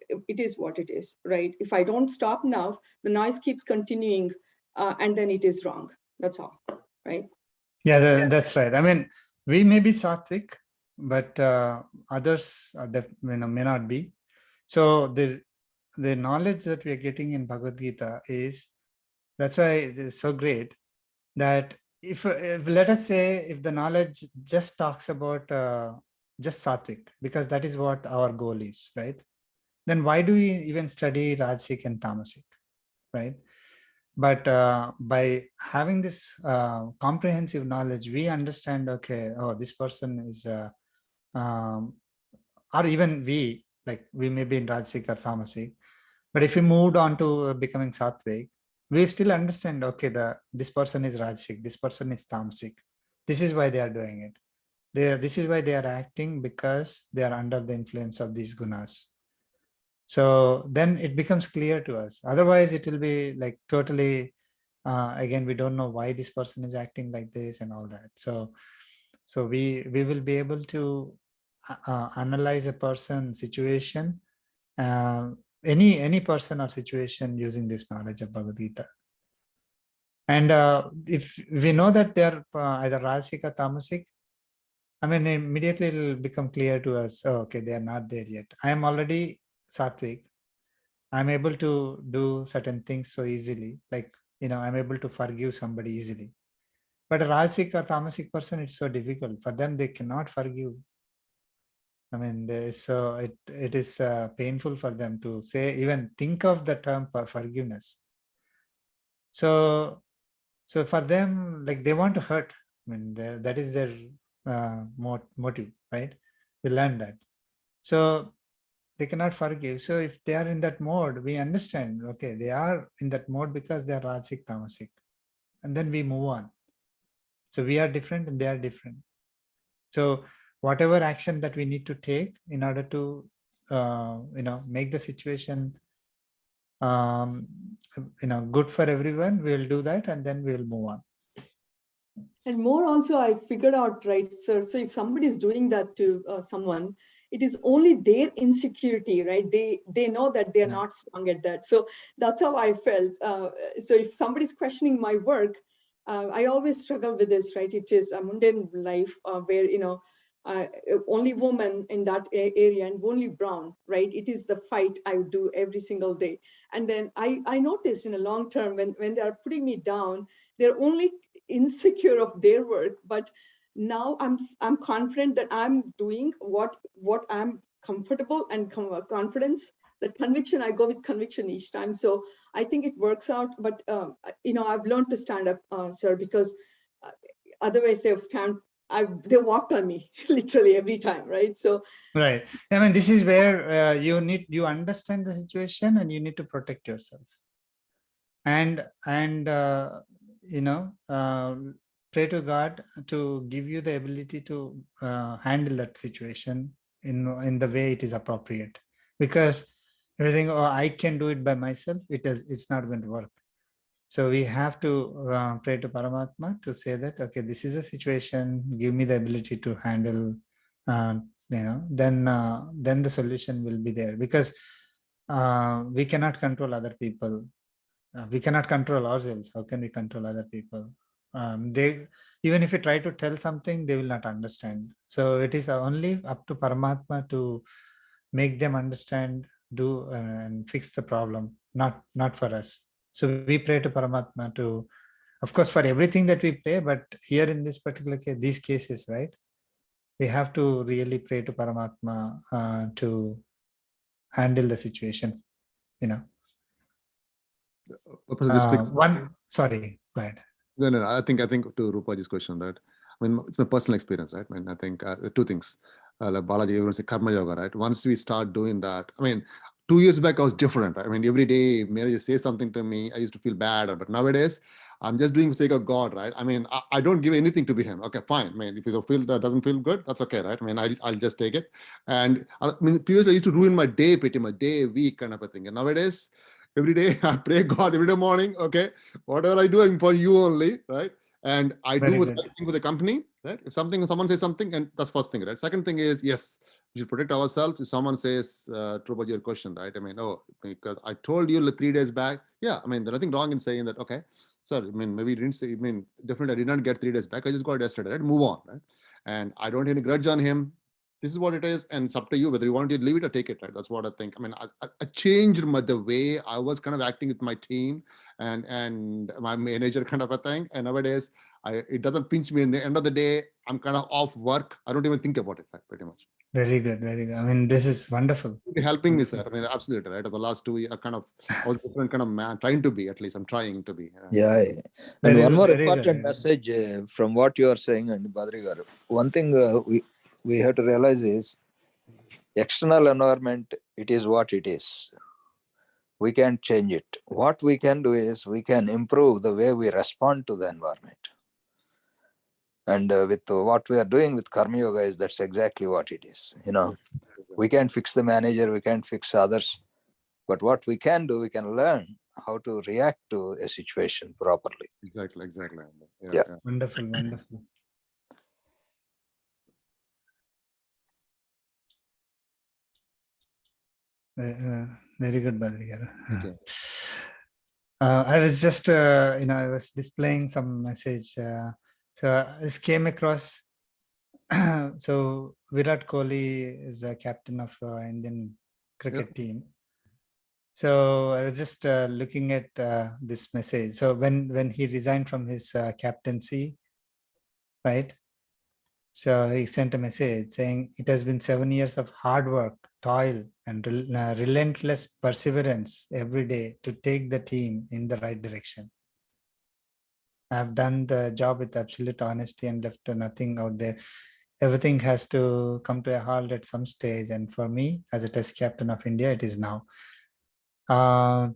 what it is, right? If I don't stop now, the noise keeps continuing, and then it is wrong. That's all, right? Yeah, that's right. I mean, we may be sattvic, but others are may not be. So the knowledge that we are getting in Bhagavad Gita is, that's why it is so great that if let us say if the knowledge just talks about just sattvic, because that is what our goal is, right? Then why do we even study Rajasic and Tamasic, right? But by having this comprehensive knowledge, we understand, okay, oh, this person is, or even we, like we may be in Rajasic or Tamasic, but if we moved on to becoming Sattvic, we still understand, okay, this person is Rajasic, this person is Tamasic. This is why they are doing it. This is why they are acting, because they are under the influence of these gunas. So then it becomes clear to us. Otherwise, it will be like totally, again, we don't know why this person is acting like this and all that. So we will be able to analyze a person, situation, any person or situation using this knowledge of Bhagavad Gita. And if we know that they are either Rajasic or Tamasic, I mean, immediately it will become clear to us, oh, okay, they are not there yet. I am already Sattvic. I'm able to do certain things so easily, like, I'm able to forgive somebody easily. But a Rajasic or Tamasic person, it's so difficult. For them, they cannot forgive. I mean, it is painful for them to say, even think of the term forgiveness. So for them, like, they want to hurt. I mean, that is their motive, right? We learn that. So they cannot forgive. So if they are in that mode, we understand, okay, they are in that mode because they are Rajasic, Tamasic. And then we move on. So we are different and they are different. So whatever action that we need to take in order to, make the situation, good for everyone, we'll do that, and then we'll move on. And more also, I figured out, right, sir, so if somebody is doing that to someone, it is only their insecurity, right? They know that they're not strong at that. So that's how I felt. So if somebody's questioning my work, I always struggle with this, right? It is a mundane life where, only woman in that area and only brown, right? It is the fight I do every single day. And then I noticed in a long term, when they are putting me down, they're only insecure of their work, but now I'm confident that I'm doing what I'm comfortable and confidence, that conviction, I go with conviction each time. So I think it works out. But I've learned to stand up, sir, because otherwise they walked on me literally every time, right? So right. I mean, this is where you understand the situation and you need to protect yourself. And pray to God to give you the ability to handle that situation in the way it is appropriate. Because if you think, oh, I can do it by myself, it's not going to work. So we have to pray to Paramatma to say that, okay, this is a situation, give me the ability to handle, then the solution will be there. Because we cannot control other people. We cannot control ourselves. How can we control other people? They, even if we try to tell something, they will not understand. So it is only up to Paramatma to make them understand, do and fix the problem, not for us. So we pray to Paramatma to Of course, for everything that we pray, but here in this particular case, these cases, right? We have to really pray to Paramatma to handle the situation, you know. Sorry, go ahead. No, I think to Rupaji's question, right? I mean, it's my personal experience, right? I mean, I think two things. Like Balaji, everyone say karma yoga, right? Once we start doing that, I mean, 2 years back I was different. Right? I mean, every day Mary say something to me, I used to feel bad. But nowadays, I'm just doing for the sake of God, right? I mean, I don't give anything to be him. Okay, fine. I mean, if you feel that doesn't feel good, that's okay, right? I mean, I'll just take it. And I mean, previously I used to ruin my day, pretty much day, week kind of a thing. And nowadays, every day I pray God every day morning. Okay, whatever I do, I'm for you only, right? And I Very do good. everything for the company, right? If someone says something, and that's first thing, right? Second thing is, yes, we should protect ourselves. If someone says, true about your question, right? I mean, oh, because I told you 3 days back. Yeah, I mean, there's nothing wrong in saying that. Okay, sir, I mean, maybe you didn't say. I mean, definitely, I did not get 3 days back. I just got it yesterday. Right? Move on, right? And I don't have any grudge on him. This is what it is, and it's up to you whether you want to leave it or take it, right? That's what I think. I mean, I changed the way I was kind of acting with my team and my manager kind of a thing. And nowadays, it doesn't pinch me. In the end of the day, I'm kind of off work. I don't even think about it, right? Pretty much. Very good, very good. I mean, this is wonderful. Helping me, sir. I mean, absolutely, right? Over the last 2 years, I was a different kind of man, trying to be, at least I'm trying to be. Yeah. And Very one good, more very important good. message from what you are saying, and Badri garu. One thing we have to realize is external environment, it is what it is. We can't change it. What we can do is we can improve the way we respond to the environment. And with what we are doing with Karma Yoga is that's exactly what it is. You know, we can't fix the manager, we can't fix others. But what we can do, we can learn how to react to a situation properly. Exactly. Yeah. Wonderful, wonderful. Very good, Badri. Okay. I was just, I was displaying some message. So this came across. So Virat Kohli is the captain of Indian cricket team. So I was just looking at this message. So when he resigned from his captaincy, right? So he sent a message saying, it has been 7 years of hard work, toil, and relentless perseverance every day to take the team in the right direction. I have done the job with absolute honesty and left nothing out there. Everything has to come to a halt at some stage. And for me, as a test captain of India, it is now. So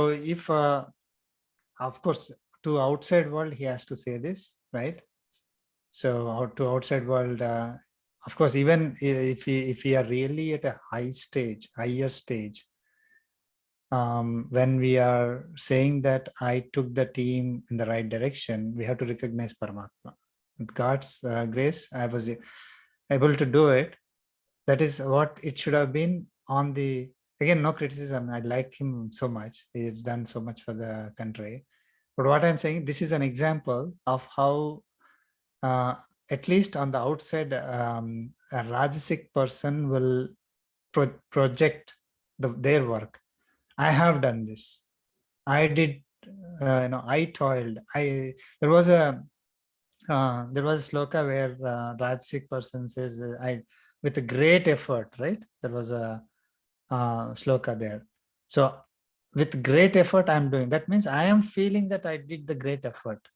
if, of course, to outside world, he has to say this, right? So to outside world, of course, even if we are really at a higher stage, when we are saying that I took the team in the right direction, we have to recognize Paramatma. With God's grace, I was able to do it. That is what it should have been on the, again, no criticism. I like him so much. He has done so much for the country. But what I'm saying, this is an example of how, at least on the outside, a Rajasic person will project their work. I have done this. I did, I toiled. There was a sloka where Rajasic person says, with a great effort, right? There was a sloka there. So with great effort, I'm doing. That means I am feeling that I did the great effort.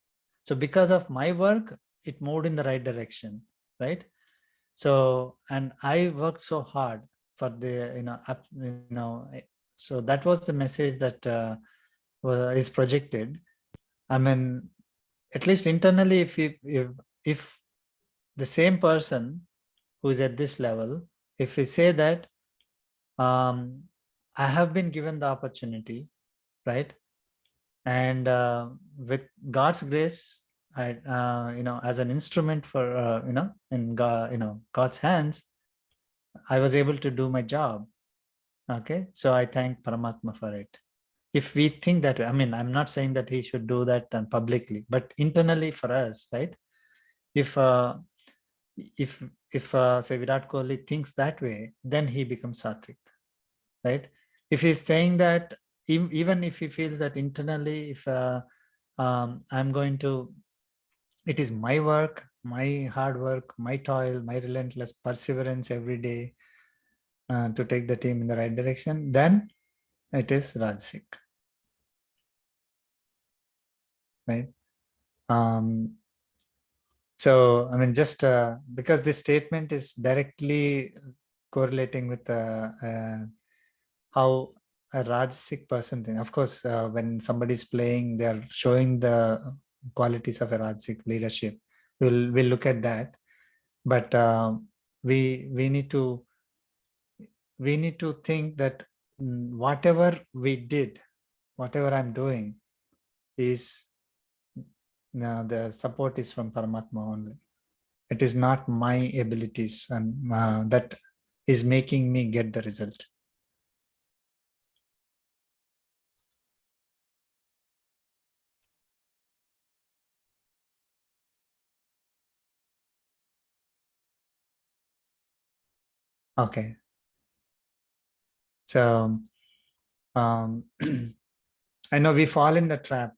So because of my work, it moved in the right direction, right? So, and I worked so hard for the, so that was the message that is projected. I mean, at least internally, if the same person who is at this level, if we say that I have been given the opportunity, right? And with God's grace, I, as an instrument for, in God's hands, I was able to do my job. Okay. So I thank Paramatma for it. If we think that way, I mean, I'm not saying that he should do that publicly, but internally for us, right? If say Virat Kohli thinks that way, then he becomes Sattvic. right? If he's saying that, even if he feels that internally, if I'm going to, it is my work, my hard work, my toil, my relentless perseverance every day to take the team in the right direction, then it is Rajasic, right? So, I mean, just because this statement is directly correlating with how a Rajasic person thinks. Of course, when somebody is playing, they are showing the qualities of a Rajasic leadership. We'll look at that, but we need to think that whatever we did, whatever I'm doing, is the support is from Paramatma only. It is not my abilities and that is making me get the result. Okay. So I know we fall in the trap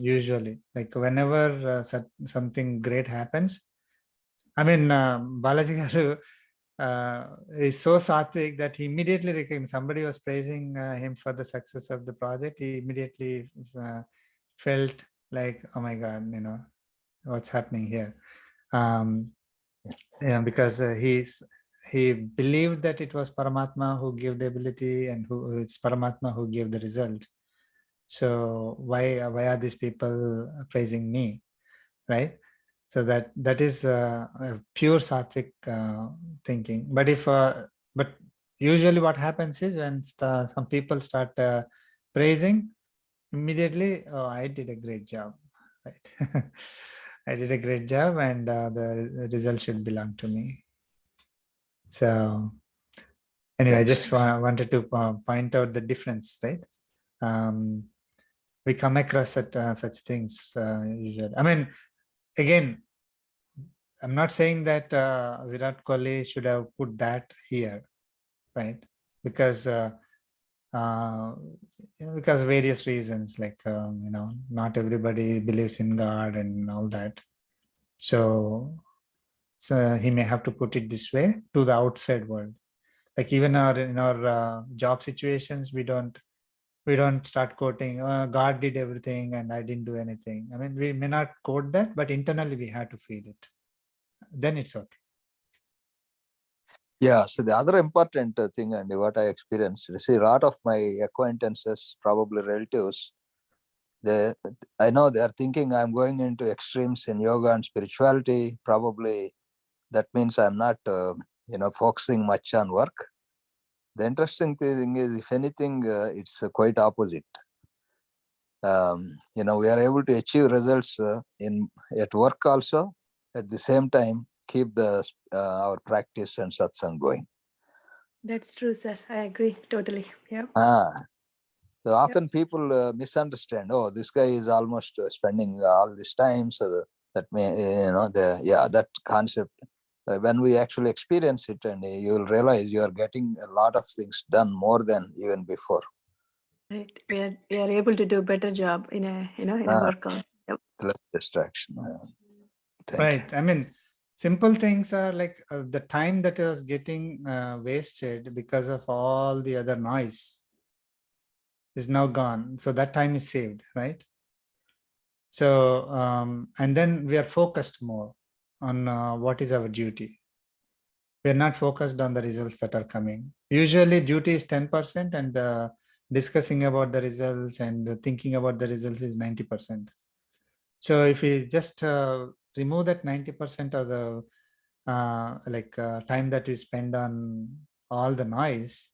usually, like whenever something great happens. I mean, Balaji Garu is so sattvic that he immediately recognized somebody was praising him for the success of the project. He immediately felt like, oh my God, what's happening here? Because he believed that it was Paramatma who gave the ability and who it's Paramatma who gave the result. So why are these people praising me, right? So that is a pure sattvic thinking. But but usually what happens is when some people start praising, immediately, oh, I did a great job, right? I did a great job, and the result should belong to me. So anyway, I just wanted to point out the difference, right? We come across such things usually. I mean, again, I'm not saying that Virat Kohli should have put that here, right? Because because various reasons, like not everybody believes in God and all that. So he may have to put it this way to the outside world. Like even in our job situations, we don't start quoting God did everything and I didn't do anything. I mean, we may not quote that, but internally we have to feel it. Then it's okay. Yeah, so the other important thing and what I experienced, you see, a lot of my acquaintances, probably relatives, I know they are thinking I'm going into extremes in yoga and spirituality. Probably that means I'm not, focusing much on work. The interesting thing is, if anything, it's quite opposite. We are able to achieve results at work also. At the same time, keep our practice and satsang going. That's true, sir. I agree totally. Yeah. So often people misunderstand. Oh, this guy is almost spending all this time. So that may, that concept. When we actually experience it, and you will realize you are getting a lot of things done more than even before. Right. We are able to do a better job in a work on. Yep. Less distraction. Right. I mean, simple things are like the time that is getting wasted because of all the other noise is now gone. So that time is saved, right? So, and then we are focused more on what is our duty. We are not focused on the results that are coming. Usually duty is 10% and discussing about the results and thinking about the results is 90%. So if we just remove that 90% of the time that we spend on all the noise,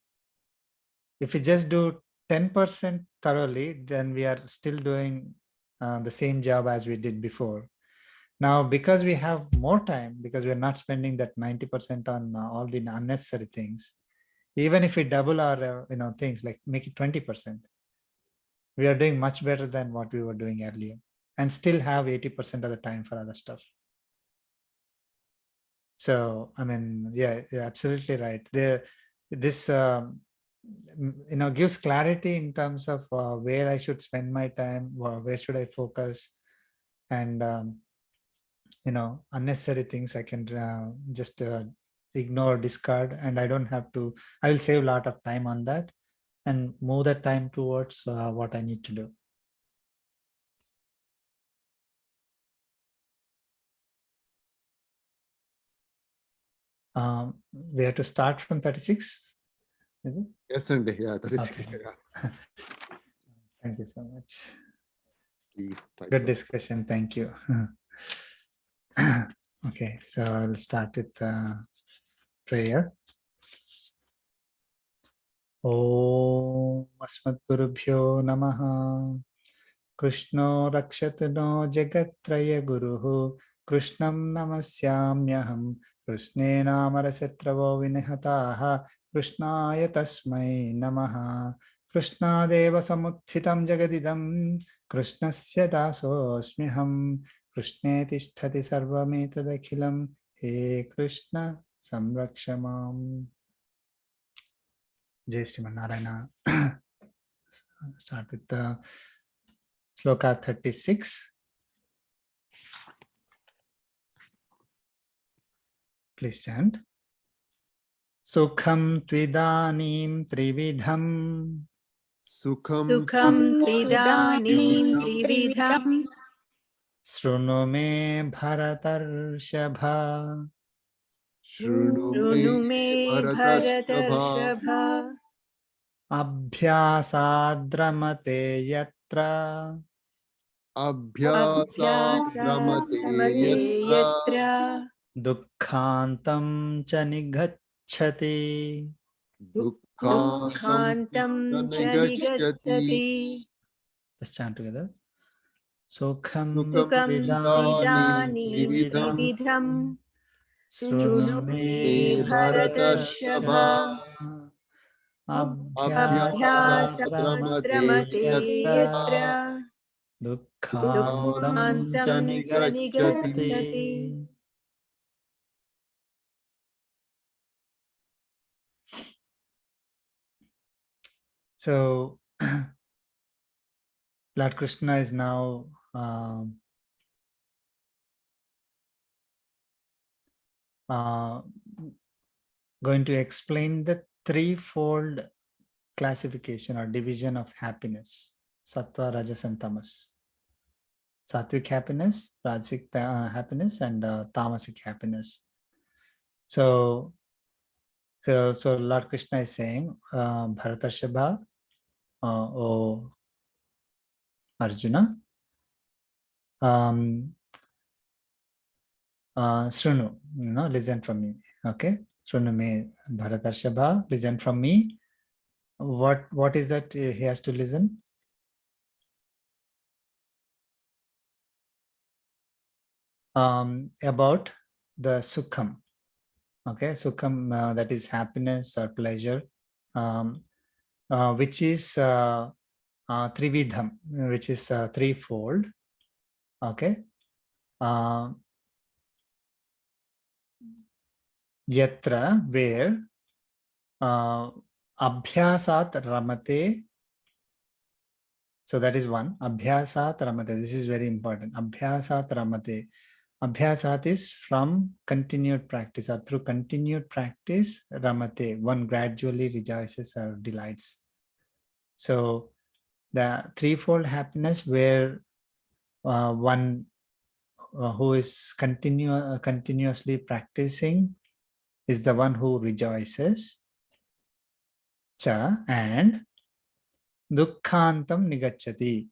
if we just do 10% thoroughly, then we are still doing the same job as we did before. Now, because we have more time, because we're not spending that 90% on all the unnecessary things, even if we double our things, like make it 20%, we are doing much better than what we were doing earlier, and still have 80% of the time for other stuff. So, I mean, yeah, you're absolutely right. This gives clarity in terms of where I should spend my time, where should I focus, and unnecessary things I can just ignore, discard, and I don't have to. I will save a lot of time on that and move that time towards what I need to do. We have to start from 36. Is it? Yes, and yeah, 36. Okay. Yeah. Thank you so much. Please type Good some. discussion. Thank you. Okay, so I'll start with prayer. Om Asmadgurubhyo Namaha. Krishno Rakshatu no Jagatraya Guruhu. Krishnam Namasyamyaham. Krishne Namarasatravo Vinihataha. Krishnaya Tasmai Namaha. Krishna Deva Samuthitam Jagadidam. Krishnasya Dasosmiham. Krishne Tishtati Sarvametadakhilam. He Krishna Samrakshamam. Jai Sriman Narayana. Start with the Sloka 36. Please chant. Sukham tvidanim trividham. Sukham Sukham tvidanim trividham Shrunu me bharatarshabha. Shrunu me Bharatarshava Bharatarshava Abhyasadramate yatra. Abhyasadramate Abhyasadramate yatra yatra Dukkhantam cha nigacchati. Dukkhantam Dukhantam cha nigacchati nigacchati Let's chant together. Sukham Sukham Tvidanim tvidanim trividham trividham Shrunu Shrunu me me Bharatarshava Bharatarshava Abhyasadramate Abhyasadramate yatra. yatra Dukkhantam cha Dukhantam cha nigacchati. nigacchati. So, Lord Krishna is now going to explain the threefold classification or division of happiness: Sattva, Rajas, and Tamas. Sattvic happiness, Rajasic happiness, and Tamasic happiness. So Lord Krishna is saying, Bharatarshava, O Arjuna, Shrunu, listen from me. Okay, Shrunu me Bharatarshava, listen from me. What is that he has to listen? About the Sukham. Okay, Sukham, that is happiness or pleasure, which is Trividham, which is threefold. Okay. Yatra, where Abhyasat Ramate. So that is one. Abhyasat Ramate. This is very important. Abhyasat Ramate. Abhyasat is from continued practice, or through continued practice, Ramate, one gradually rejoices or delights. So the threefold happiness, where one who is continuously practicing is the one who rejoices. Cha, and Dukkhantam nigacchati,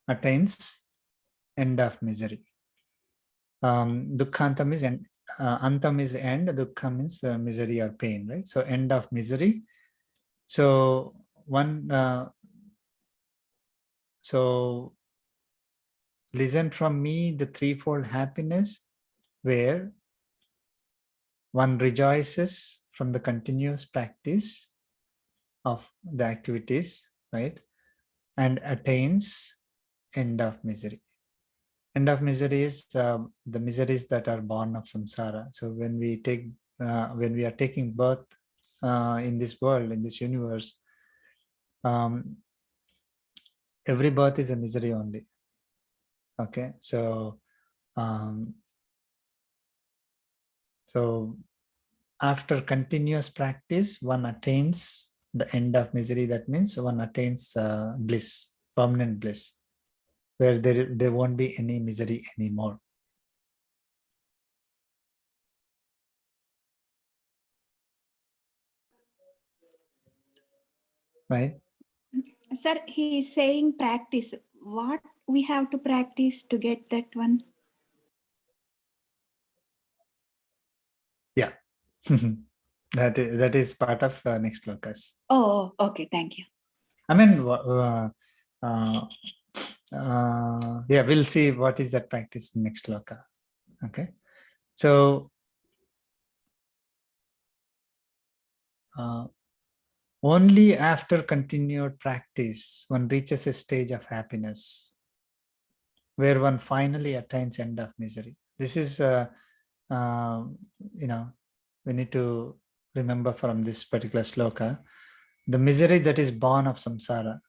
attains end of misery. Dukkhantam is end, antam is end, dukkham is misery or pain, right? So end of misery. So one, so listen from me the threefold happiness, where one rejoices from the continuous practice of the activities, right? And attains end of misery. End of misery is the miseries that are born of samsara. So when we are taking birth in this world, in this universe, every birth is a misery only. Okay, so after continuous practice, one attains the end of misery. That means one attains bliss, permanent bliss, where there won't be any misery anymore. Right? Sir, he is saying practice. What we have to practice to get that one? Yeah. that is part of next lokas. Oh, okay. Thank you. I mean, yeah, we'll see what is that practice in next loka. Okay, so only after continued practice one reaches a stage of happiness where one finally attains end of misery. This is we need to remember from this particular sloka the misery that is born of samsara.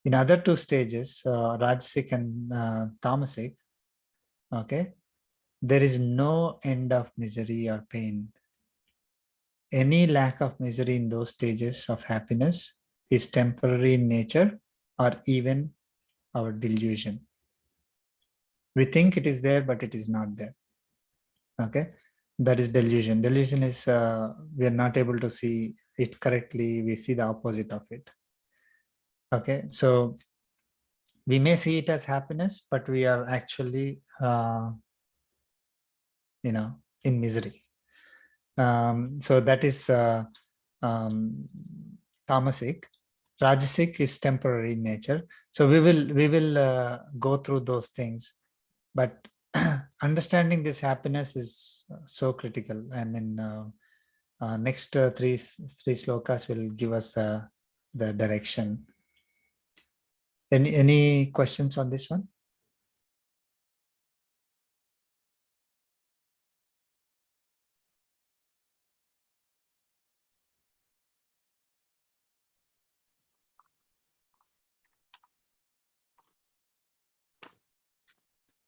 In other two stages, rajasic and tamasic, okay, there is no end of misery or pain. Any lack of misery in those stages of happiness is temporary in nature or even our delusion. We think it is there, but it is not there. Okay, that is delusion. Delusion is we are not able to see it correctly. We see the opposite of it. Okay, so we may see it as happiness, but we are actually in misery. So that is tamasic. Rajasic is temporary in nature. So we will go through those things, but understanding this happiness is so critical. I mean, next three slokas will give us the direction. Any questions on this one?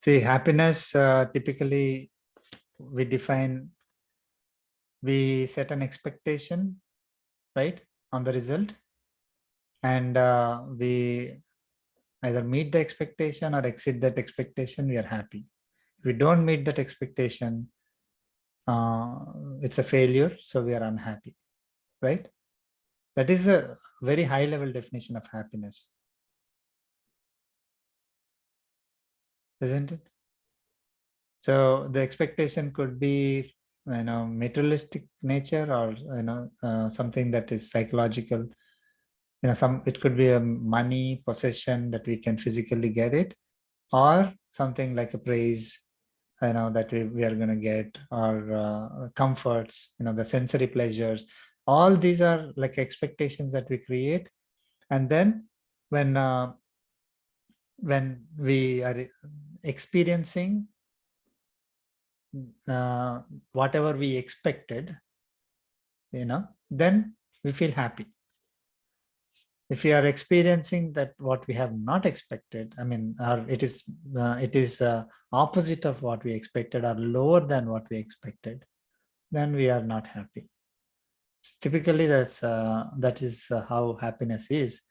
See, happiness typically we set an expectation, right, on the result, and we either meet the expectation or exceed that expectation, we are happy. If we don't meet that expectation, it's a failure, so we are unhappy, right? That is a very high level definition of happiness, isn't it? So the expectation could be materialistic nature, or something that is psychological. It could be a money, possession that we can physically get it, or something like a praise that we are going to get, or comforts, the sensory pleasures. All these are like expectations that we create, and then when we are experiencing whatever we expected, then we feel happy. If we are experiencing that what we have not expected, I mean, or it is opposite of what we expected or lower than what we expected, then we are not happy. Typically, that is how happiness is.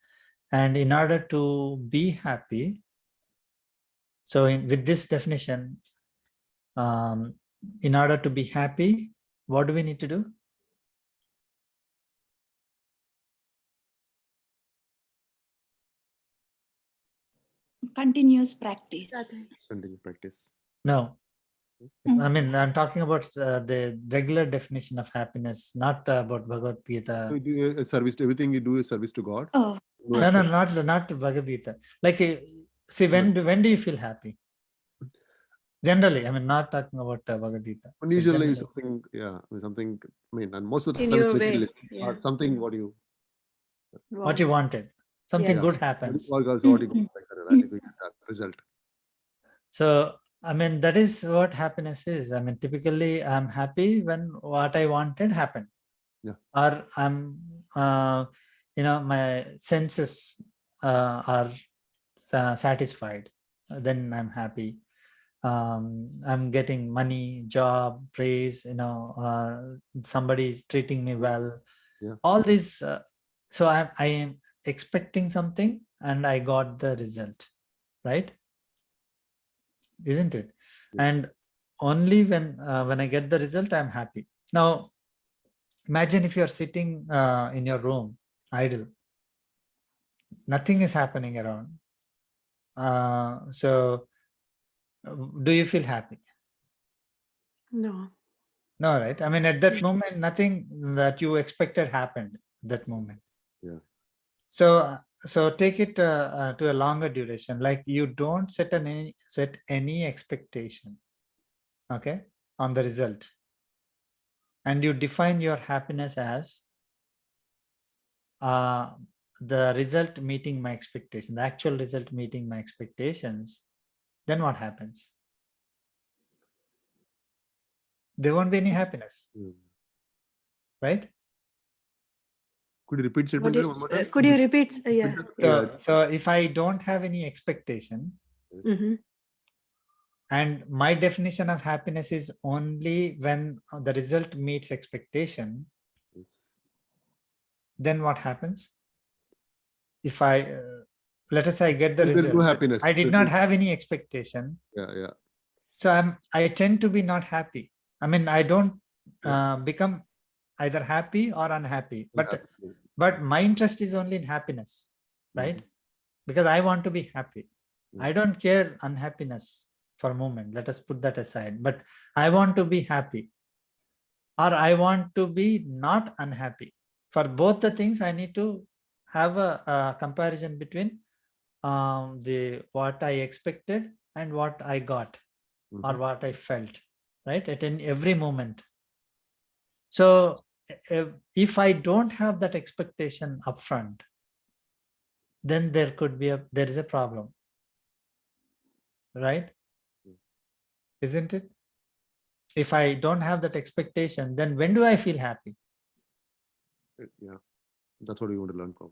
And in order to be happy, so with this definition, in order to be happy, what do we need to do? Continuous practice. Continue practice. No, I mean, I'm talking about the regular definition of happiness, not about Bhagavad Gita. So you do a service. Everything you do is service to God. Oh, No, not Bhagavad Gita. Like, see, when do you feel happy? Generally, I mean, not talking about Bhagavad Gita. So Unusually, generally, something. I mean, and most of the In time it's your way, materialistic, yeah. or something what you what you wanted, something Yes. good happens. what you got, like that, right? You get that result. So, I mean, that is what happiness is. I mean, typically, I'm happy when what I wanted happened. Yeah. or I'm, my senses are satisfied, then I'm happy. I'm getting money, job, praise, somebody is treating me well. Yeah. All these, so I am expecting something and I got the result, right? Isn't it? Yes. And only when I get the result, I'm happy. Now, imagine if you're sitting in your room, idle, nothing is happening around. So, do you feel happy? No. No, right? I mean, at that moment, nothing that you expected happened that moment. Yeah. So take it to a longer duration. Like you don't set any expectation, okay, on the result, and you define your happiness as the result meeting my expectation, the actual result meeting my expectations. Then what happens? There won't be any happiness, Mm. right? Could you repeat statement one more time? Could you repeat? Yeah. So if I don't have any expectation, Yes. Mhm. and my definition of happiness is only when the result meets expectation, Yes. then what happens? If I, let us say I get the Then there's no result, happiness. I did not have any expectation. Yeah. So I tend to be not happy. I mean, I don't Yeah. become either happy or unhappy, Unhappy. but my interest is only in happiness, right? Because I want to be happy. Yeah. I don't care unhappiness for a moment. Let us put that aside. But I want to be happy, or I want to be not unhappy. For both the things, I need to have a comparison between the what I expected and what I got, or what I felt, right? At every moment. So if I don't have that expectation upfront, then there is a problem, right? Isn't it? If I don't have that expectation, then when do I feel happy? Yeah. That's what we want to learn from.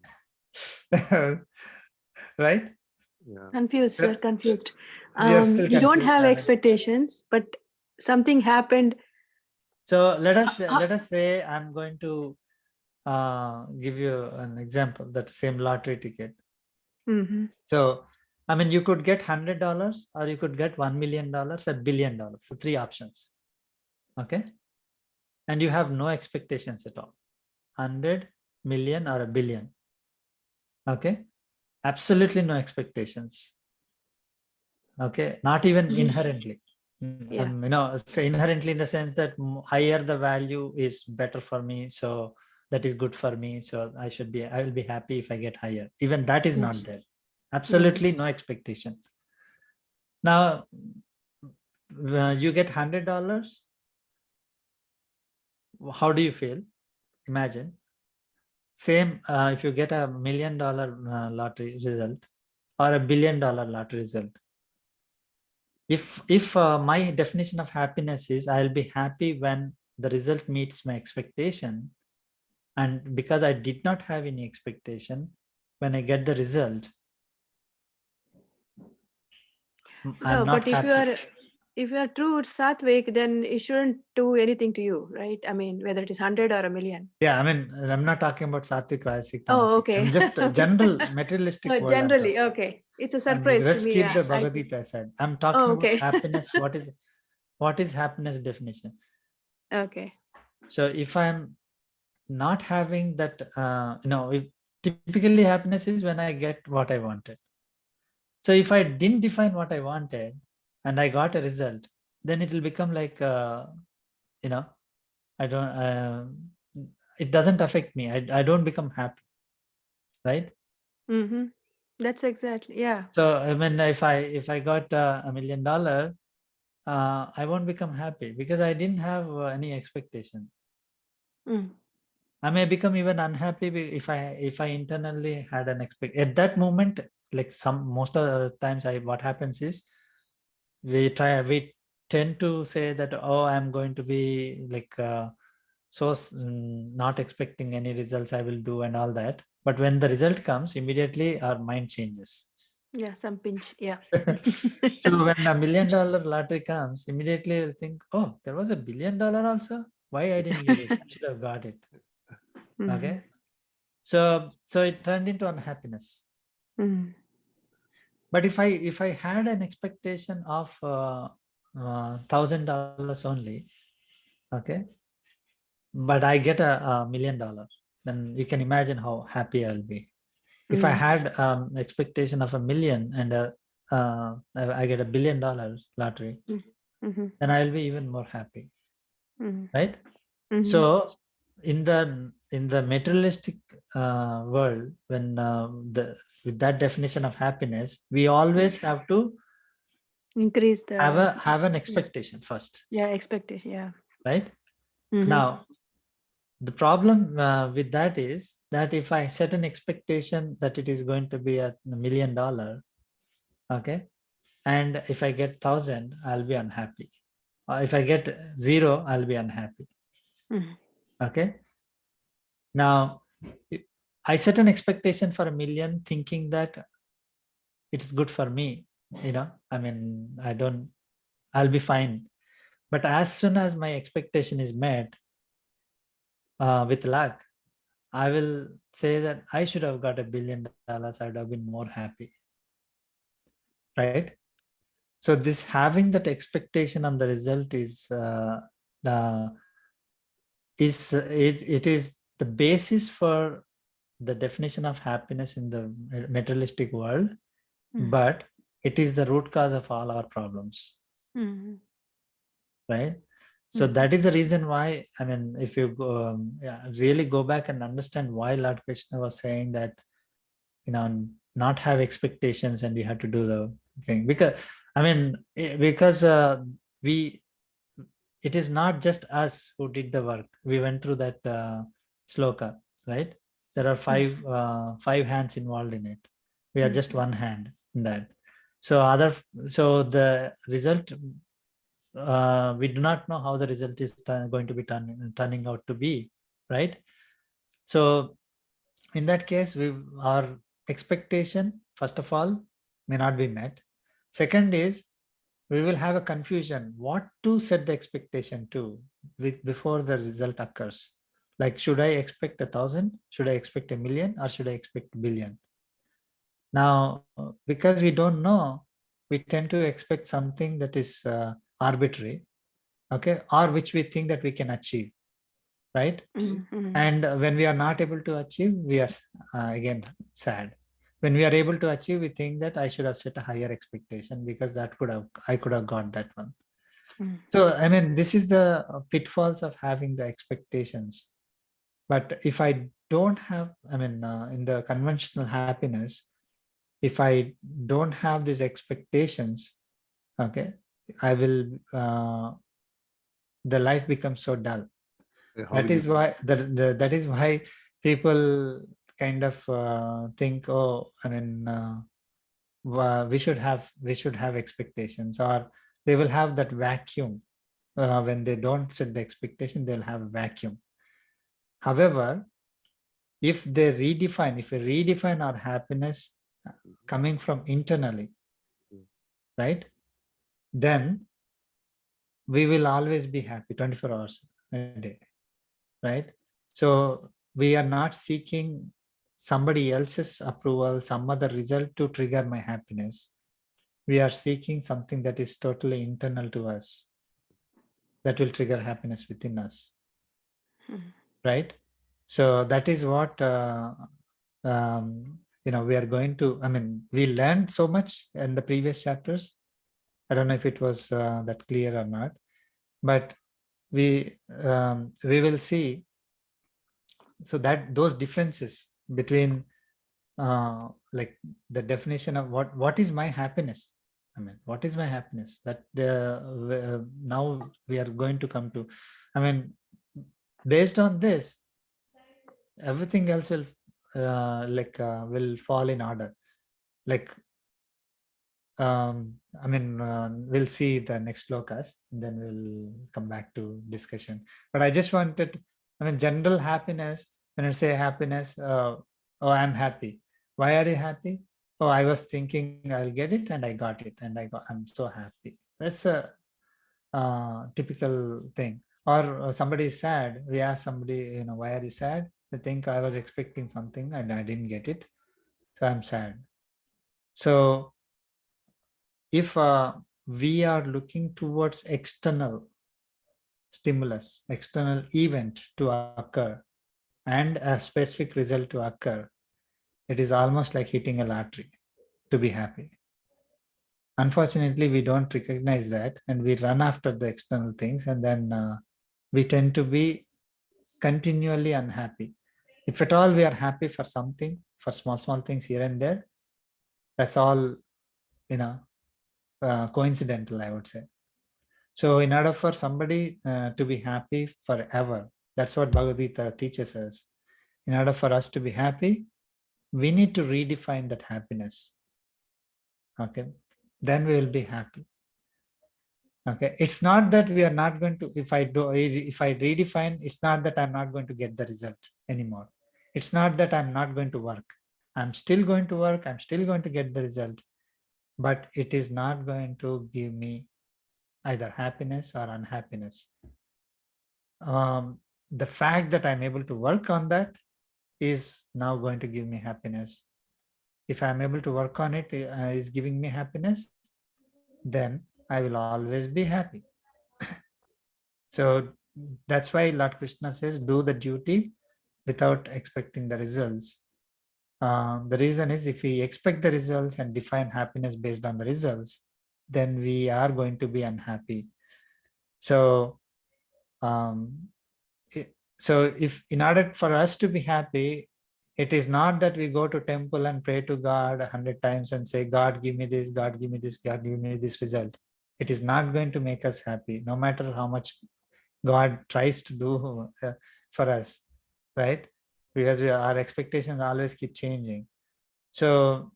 Right? Yeah. Confused, sir. Confused. We are still You don't confused, have Anand. expectations, but something happened. So let us say I'm going to give you an example, that same lottery ticket. Mhm. So, I mean, you could get $100 or you could get $1 million, $1 billion. So 3 options. Okay. And you have no expectations at all. 100 million or a billion. Okay. Absolutely no expectations. Okay. Not even inherently. Yeah. Say inherently in the sense that higher the value is better for me. So that is good for me. So I will be happy if I get higher. Even that is not there. Absolutely no expectation. Now, you get $100. How do you feel? Imagine. Same if you get $1 million lottery result or $1 billion lottery result. If my definition of happiness is I'll be happy when the result meets my expectation, and because I did not have any expectation, when I get the result, I'm No, not but happy. if you are true Satvik, then it shouldn't do anything to you, right? I mean, whether it is 100 or a million. Yeah, I mean, I'm not talking about Satvik, Rajasic, Oh, Tamasic. okay. I'm just general materialistic world. Generally, okay. It's a surprise to Let's me. keep Yeah, the Bhagavad Gita aside. I'm talking Oh, okay. about happiness. What is happiness definition? Okay. So if I'm not having that, typically happiness is when I get what I wanted. So if I didn't define what I wanted and I got a result, then it will become like, I don't, it doesn't affect me. I don't become happy, right? Mm-hmm. That's exactly, yeah. So I mean, if I got $1 million, I won't become happy because I didn't have any expectation. Mm. I may become even unhappy if I internally had an expect at that moment. Like most of the times, what happens is we tend to say that, oh, I'm going to be like so not expecting any results, I will do and all that. But when the result comes, immediately our mind changes. Yeah, some pinch. Yeah. So when $1 million lottery comes, immediately you'll think, oh, there was $1 billion also. Why I didn't get it? I should have got it. Okay. So it turned into unhappiness. Mhm. But if I had an expectation of $1,000 only, okay, but I get $1 million, then you can imagine how happy I'll be. If I had expectation of 1 million and I get $1 billion lottery, Mhm. then I'll be even more happy, Mhm. right? Mhm. So in the materialistic world, when with that definition of happiness, we always have to Increase the have an expectation first, expectation. Yeah. right? Mhm. Now the problem with that is that if I set an expectation that it is going to be $1 million, okay, and if I get 1,000, I'll be unhappy. If I get 0, I'll be unhappy. Mhm. Okay. Now I set an expectation for 1 million, thinking that it's good for me. I mean, I'll be fine. But as soon as my expectation is met, with luck, I will say that I should have got $1 billion. I would have been more happy. Right. So this having that expectation on the result is it is the basis for the definition of happiness in the materialistic world, but it is the root cause of all our problems. Mhm. Right. So that is the reason why, I mean, if you really go back and understand why Lord Krishna was saying that, not have expectations and you have to do the thing, because it is not just us who did the work. We went through that sloka, right? There are five hands involved in it. We are just one hand in that. So the result, we do not know how the result is going to be turning out to be, right? So in that case, our expectation, first of all, may not be met. Second is, we will have a confusion what to set the expectation to before the result occurs. Like, should I expect 1,000? Should I expect 1 million? Or should I expect 1 billion? Now, because we don't know, we tend to expect something that is arbitrary, okay, or which we think that we can achieve, right? And when we are not able to achieve, we are again sad. When we are able to achieve, we think that I should have set a higher expectation because I could have got that one. So I mean, this is the pitfalls of having the expectations. But if I don't have, I mean, in the conventional happiness, if I don't have these expectations, okay, I will the life becomes so dull. That is why that is why people kind of think, oh, I mean, we should have expectations, or they will have that vacuum. When they don't set the expectation, they'll have a vacuum. However, if we redefine our happiness coming from internally, right, then we will always be happy 24 hours a day, right? So we are not seeking somebody else's approval, some other result to trigger my happiness. We are seeking something that is totally internal to us, that will trigger happiness within us, right? So that is what we are going to, I mean, we learned so much in the previous chapters. I don't know if it was that clear or not, but we will see. So that those differences between like the definition of what is my happiness, I mean, what is my happiness, that now we are going to come to, I mean, based on this, everything else will will fall in order. Like, I mean, we'll see the next slokas and then we'll come back to discussion. But I just wanted I mean, general happiness, when I say happiness, oh, I'm happy. Why are you happy? Oh, I was thinking I'll get it and I got it and I'm so happy. That's a typical thing. Or somebody is sad. We ask somebody, why are you sad? They think I was expecting something and I didn't get it. So I'm sad. So if we are looking towards external stimulus, external event to occur, and a specific result to occur, it is almost like hitting a lottery to be happy. Unfortunately, we don't recognize that and we run after the external things, and then we tend to be continually unhappy. If at all we are happy for something, for small things here and there, that's all, coincidental, I would say. So in order for somebody to be happy forever, that's what Bhagavad Gita teaches us. In order for us to be happy, we need to redefine that happiness. Okay, then we will be happy. Okay, it's not that we are not going to, if I redefine, it's not that I'm not going to get the result anymore. It's not that I'm not going to work. I'm still going to work, I'm still going to get the result, but it is not going to give me either happiness or unhappiness. The fact that I'm able to work on that is now going to give me happiness. If I'm able to work on it, is giving me happiness, then I will always be happy. So that's why Lord Krishna says, do the duty without expecting the results. The reason is, if we expect the results and define happiness based on the results, then we are going to be unhappy. So, if in order for us to be happy, it is not that we go to temple and pray to God 100 times and say, God, give me this, God, give me this, God, give me this result. It is not going to make us happy, no matter how much God tries to do for us, right? Because our expectations always keep changing. So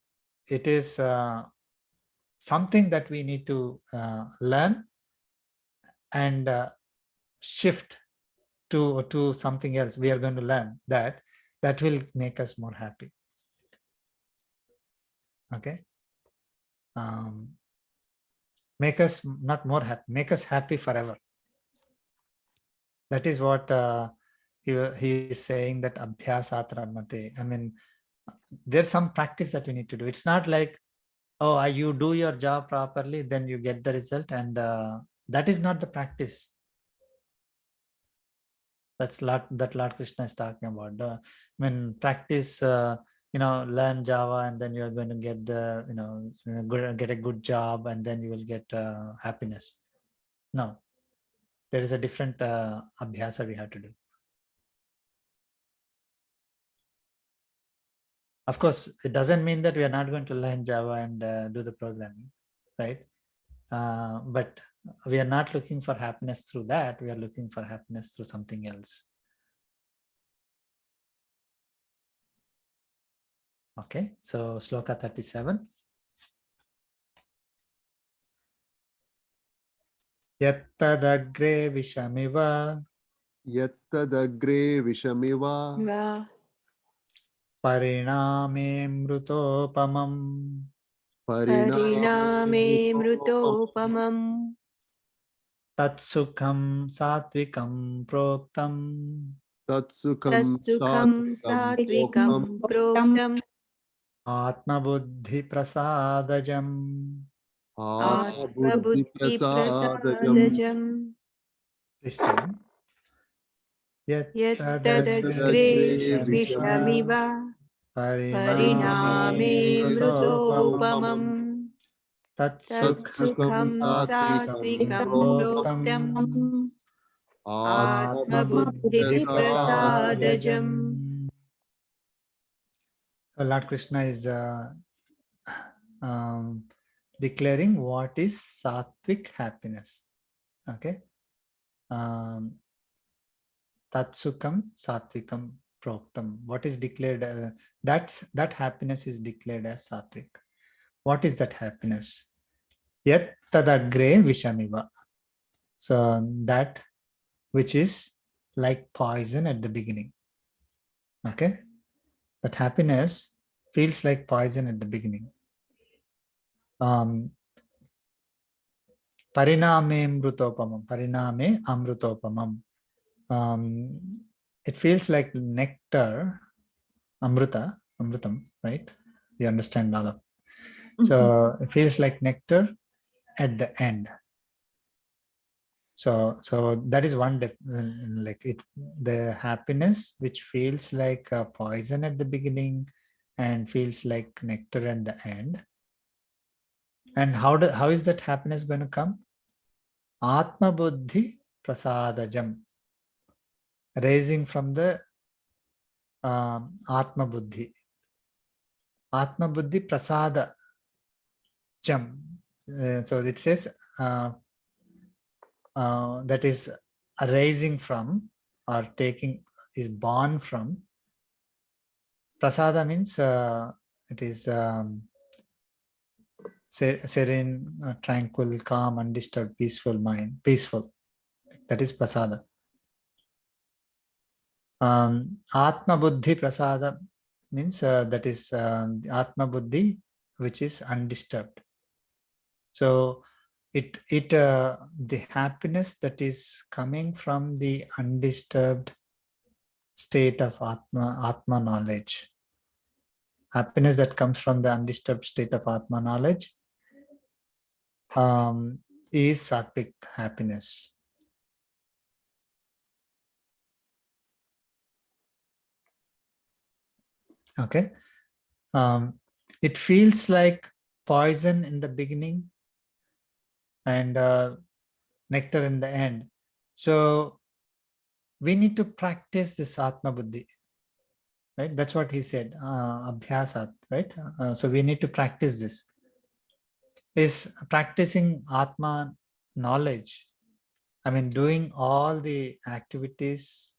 it is something that we need to learn and shift to something else. We are going to learn that will make us more happy. Okay. Make us not more happy, make us happy forever. That is what he is saying, that abhyasat ramate. I mean, there's some practice that we need to do. It's not like, oh, you do your job properly, then you get the result, and that is not the practice. That's that Lord Krishna is talking about. Practice, learn Java, and then you're going to get the, get a good job, and then you will get happiness. No, there is a different abhyasa we have to do. Of course, it doesn't mean that we are not going to learn Java and do the programming, right? But we are not looking for happiness through that. We are looking for happiness through something else. Okay, so Shloka 37. Yattadagre vishamiva Yattadagre vishamiva Va. pariname mrutopamam Pariname mrutopamam tatsukham satvikam proktam Tatsukham Tatsukham satvikam proktam atmabuddhi prasadajam. Atmabuddhi prasadajam Yattadagre vishamiva Pariname mrutopamam Tatsukham satvikam proktam Atmabuddhi prasadajam. Lord Krishna is declaring what is sattvic happiness. Okay. Tatsukam satvikam proktam. What is declared? That happiness is declared as sattvic. What is that happiness? Yat tadagre vishamiva. So that which is like poison at the beginning. Okay, that happiness feels like poison at the beginning. Pariname amrutopamam. It feels like nectar, amrutam, right? You understand, Nala? So it feels like nectar at the end. So that is one like it, the happiness which feels like a poison at the beginning and feels like nectar at the end. And how is that happiness going to come? Atma buddhi prasadajam, raising from the Atma buddhi. Atma buddhi prasada jam. So it says that is arising from or taking, is born from. Prasada means it is serene, tranquil, calm, undisturbed, peaceful mind, peaceful. That is prasada. Atma buddhi prasada means that is Atma buddhi which is undisturbed. So the happiness that is coming from the undisturbed state of Atma knowledge, happiness that comes from the undisturbed state of Atma knowledge is sattvic happiness. Okay, it feels like poison in the beginning and nectar in the end. So we need to practice this Atma buddhi, right? That's what he said, abhyasat, right? So we need to practice this. Is practicing Atma knowledge. I mean, doing all the activities,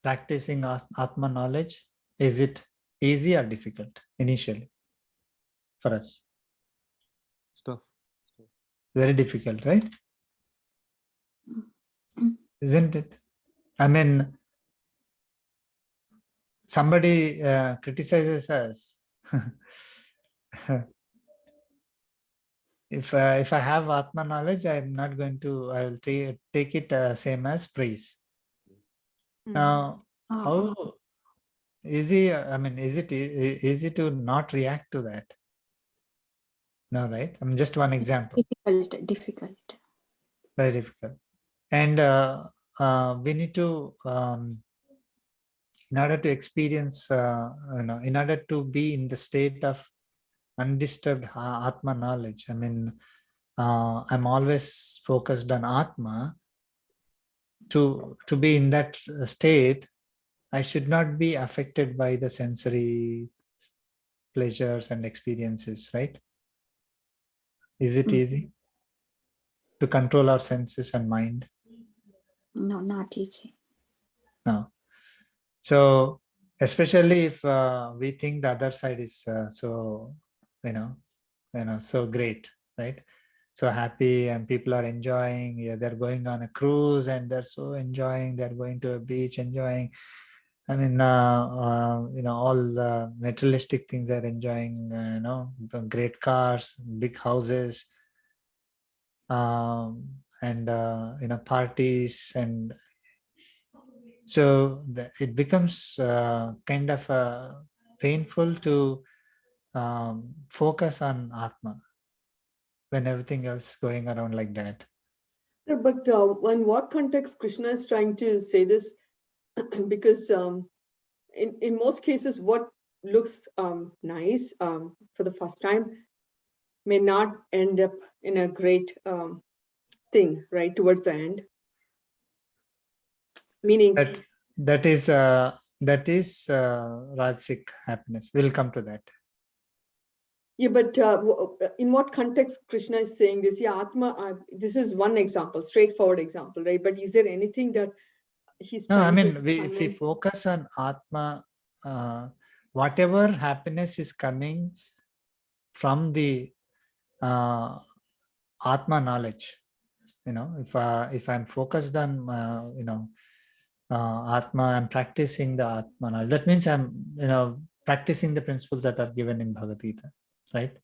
practicing Atma knowledge, is it easy or difficult initially for us? Stuff. Very difficult, right? Isn't it? I mean, somebody criticizes us. If I have Atma knowledge, I'm not going to, I will take it same as praise. Now, how easy, I mean, is it easy to not react to that? No, right? I mean, just one example. Difficult. Very difficult. And we need to, in order to experience, in order to be in the state of undisturbed Atma knowledge, I mean, I'm always focused on Atma. To be in that state, I should not be affected by the sensory pleasures and experiences, right? Is it easy to control our senses and mind? No, not easy. No. So especially if we think the other side is so, so great, right? So happy and people are enjoying. Yeah, they're going on a cruise and they're so enjoying. They're going to a beach, enjoying. I mean, all the materialistic things they're enjoying. Great cars, big houses, and parties, and so it becomes kind of painful to focus on Atma when everything else going around like that. But in what context Krishna is trying to say this? Because in most cases, what looks nice for the first time may not end up in a great thing, right, towards the end. Meaning that is Rajasic happiness. We'll come to that. Yeah, but in what context Krishna is saying this? Yeah, Atma, this is one example, straightforward example, right? But is there anything that he's No, I trying mean, to if we focus on Atma, whatever happiness is coming from the Atma knowledge, if I'm focused on Atma, I'm practicing the Atma knowledge. That means I'm practicing the principles that are given in Bhagavad Gita, right?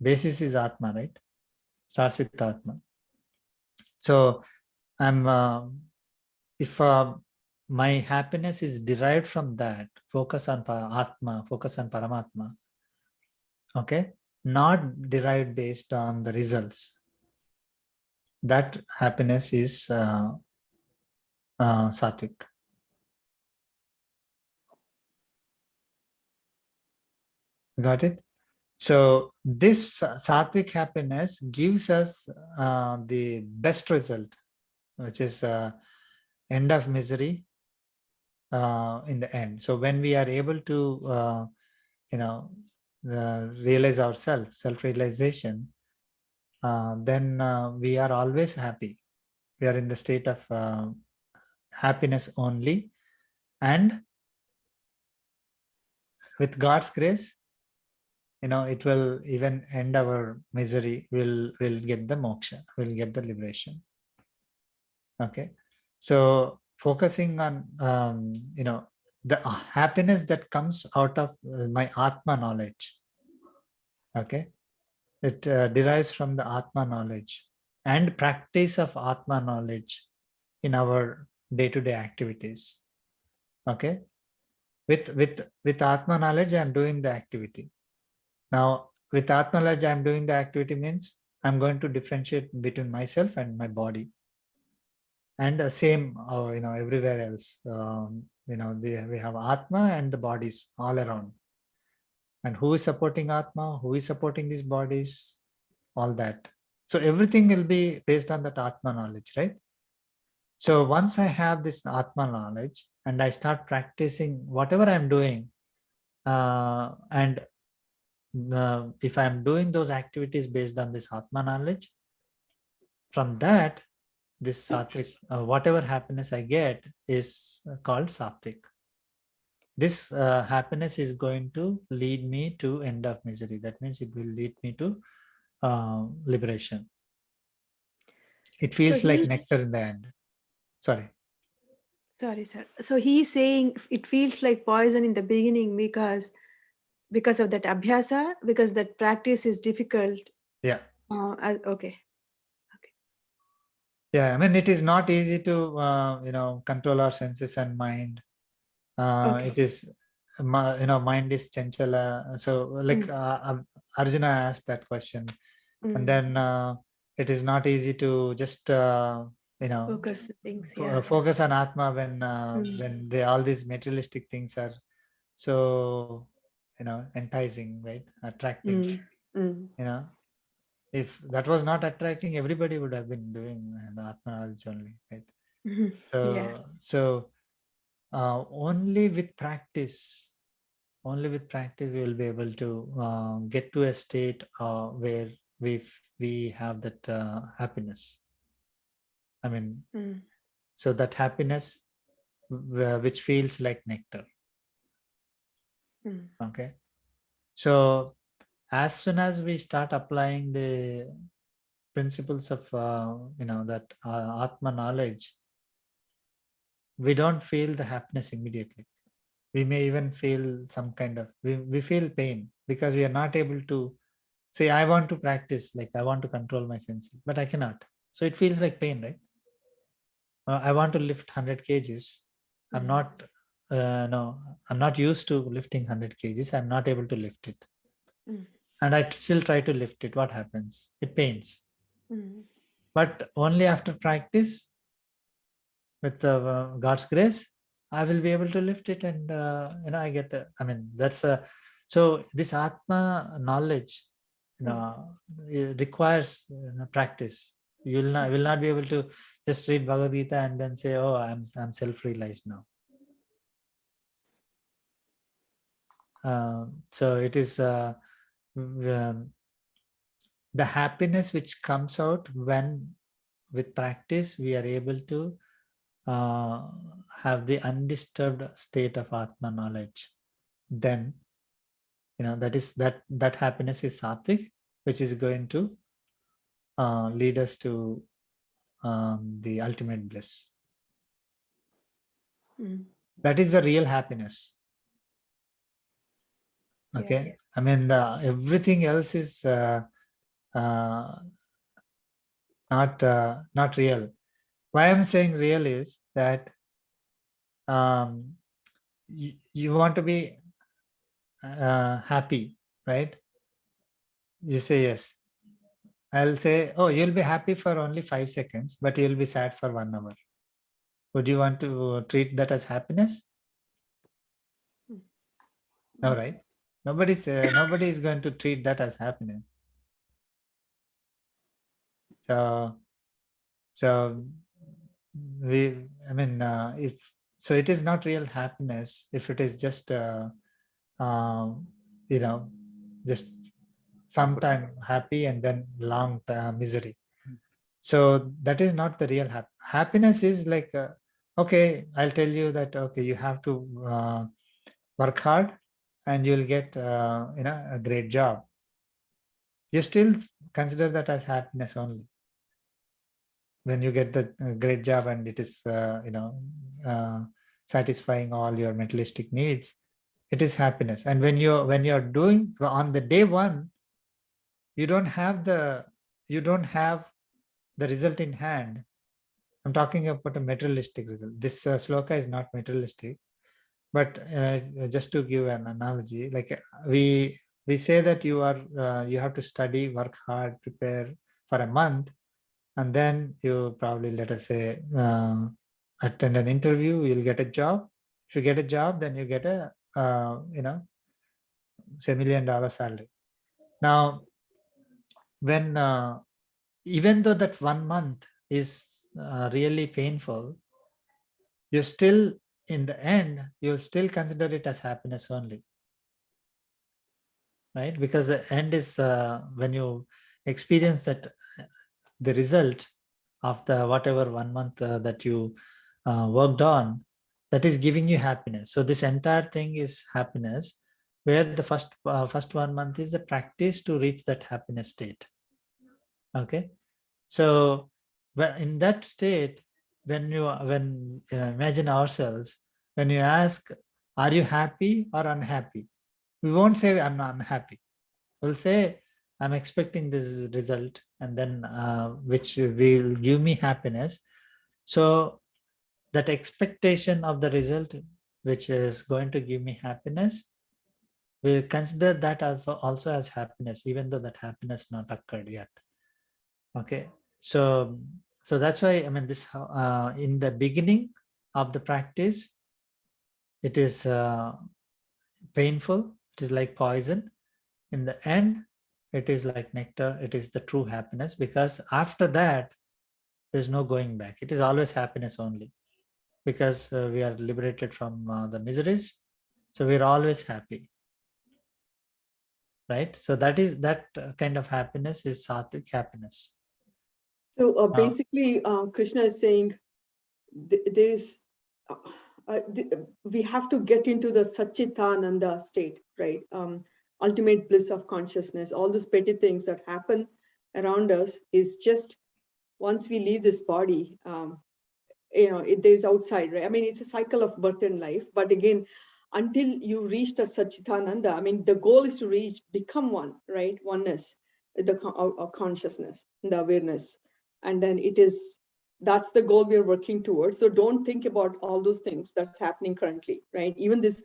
Basis is Atma, right? Starts with Atma. So I'm if my happiness is derived from that, focus on Atma, focus on Paramatma, okay, not derived based on the results, that happiness is sattvic. Got it? So this sattvic happiness gives us the best result, which is end of misery in the end. So when we are able to realize ourselves, self-realization, then we are always happy. We are in the state of happiness only, and with God's grace, it will even end our misery. We'll get the moksha, we'll get the liberation. Okay, so focusing on the happiness that comes out of my Atma knowledge. Okay, it derives from the Atma knowledge and practice of Atma knowledge in our day-to-day activities. Okay, with Atma knowledge, I'm doing the activity. Now, with Atma knowledge, I'm doing the activity means I'm going to differentiate between myself and my body. And the same, everywhere else. We have Atma and the bodies all around. And who is supporting Atma? Who is supporting these bodies? All that. So everything will be based on that Atma knowledge, right? So once I have this Atma knowledge and I start practicing whatever I'm doing, and if I'm doing those activities based on this Atma knowledge, from that, this sattvic, whatever happiness I get is called sattvic. This happiness is going to lead me to end of misery. That means it will lead me to liberation. It feels like nectar in the end. Sorry, sir. So he's saying it feels like poison in the beginning because of that abhyasa, because that practice is difficult. Yeah. Okay. Yeah, I mean, it is not easy to control our senses and mind. It is, mind is chanchala. So like Arjuna asked that question, and then it is not easy to just Focus things. focus on Atma when all these materialistic things are so enticing, right? Attracting. If that was not attracting, everybody would have been doing the Atma knowledge only, right? So only with practice, we will be able to get to a state where we have that happiness. I mean, so that happiness which feels like nectar. Okay, so as soon as we start applying the principles of that Atma knowledge, we don't feel the happiness immediately. We may even feel some kind of we feel pain because we are not able to say, I want to practice, like I want to control my senses, but I cannot. So it feels like pain, right? I want to lift 100 kgs. I'm not I'm not used to lifting 100 kgs. I'm not able to lift it. And I still try to lift it. What happens? It pains. But only after practice, with God's grace, I will be able to lift it, and I get. That's a. So this Atma knowledge, it requires practice. You will not be able to just read Bhagavad Gita and then say, "Oh, I'm self-realized now." So it is the happiness which comes out when, with practice, we are able to have the undisturbed state of Atma knowledge. Then that happiness is sattvic, which is going to lead us to the ultimate bliss. Mm. That is the real happiness. Yeah. Okay, I mean everything else is not real. Why I'm saying real is that you want to be happy, right? You say yes. I'll say, oh, you'll be happy for only 5 seconds, but you'll be sad for 1 hour. Would you want to treat that as happiness? No, right? Nobody is going to treat that as happiness. So if so, it is not real happiness if it is just just sometime happy and then long misery. So that is not the real happiness. Is like okay, I'll tell you that okay, you have to work hard and you'll get a great job. You still consider that as happiness only. When you get the great job and it is satisfying all your materialistic needs, it is happiness. And when you're doing on the day one, you don't have the result in hand. I'm talking about a materialistic result. This sloka is not materialistic, but just to give an analogy, like we say that you have to study, work hard, prepare for a month, and then you probably, let us say, attend an interview, you'll get a job. If you get a job, then you get a say $1 million salary. Now when even though that 1 month is really painful, you still, in the end, you'll still consider it as happiness only, right? Because the end is when you experience that the result of the whatever 1 month that you worked on, that is giving you happiness. So this entire thing is happiness, where the first 1 month is a practice to reach that happiness state. Okay, so in that state, when imagine ourselves, when you ask, are you happy or unhappy? We won't say I'm not unhappy. We'll say I'm expecting this result, and then which will give me happiness. So that expectation of the result, which is going to give me happiness, we'll consider that also as happiness, even though that happiness not occurred yet. Okay, so that's why, I mean, this in the beginning of the practice, it is painful. It is like poison. In the end, it is like nectar. It is the true happiness, because after that, there's no going back. It is always happiness only, because we are liberated from the miseries. So we're always happy, right? So that kind of happiness is sattvic happiness. So basically, Krishna is saying we have to get into the Satchitananda state, right? Ultimate bliss of consciousness. All those petty things that happen around us is just once we leave this body, there's outside, right? I mean, it's a cycle of birth and life. But again, until you reach that Satchitananda, I mean, the goal is to become one, right? Oneness, the consciousness, the awareness. And then that's the goal we're working towards. So don't think about all those things that's happening currently, right? Even this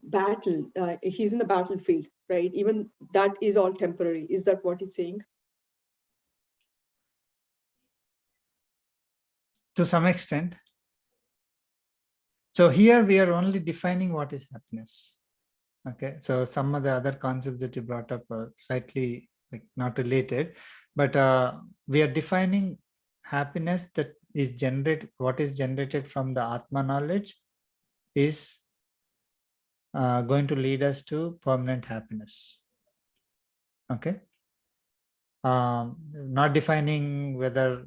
battle, he's in the battlefield, right? Even that is all temporary. Is that what he's saying? To some extent. So here we are only defining what is happiness. Okay, so some of the other concepts that you brought up are slightly not related, but we are defining happiness that is what is generated from the Atma knowledge is going to lead us to permanent happiness. Okay, not defining whether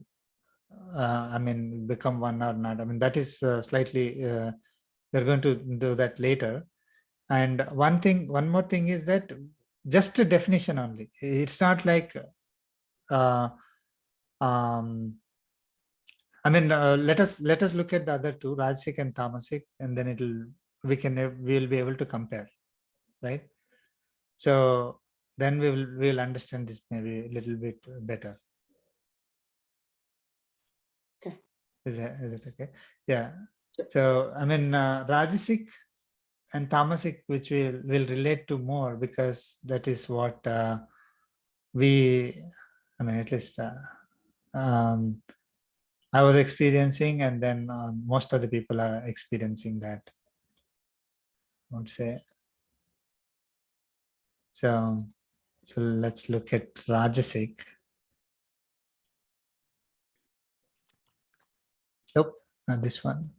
become one or not. I mean, that is slightly, we're going to do that later. And one more thing is that just a definition only. It's not like I mean, let us look at the other two, Rajasic and Tamasic, and then we'll be able to compare, right? So then we'll understand this maybe a little bit better. Okay. Is it okay? Yeah. Sure. So I mean, Rajasic and Tamasic, which will relate to more, because that is what I mean, at least I was experiencing, and then most of the people are experiencing that, I would say. So let's look at Rajasic. Nope, not this one.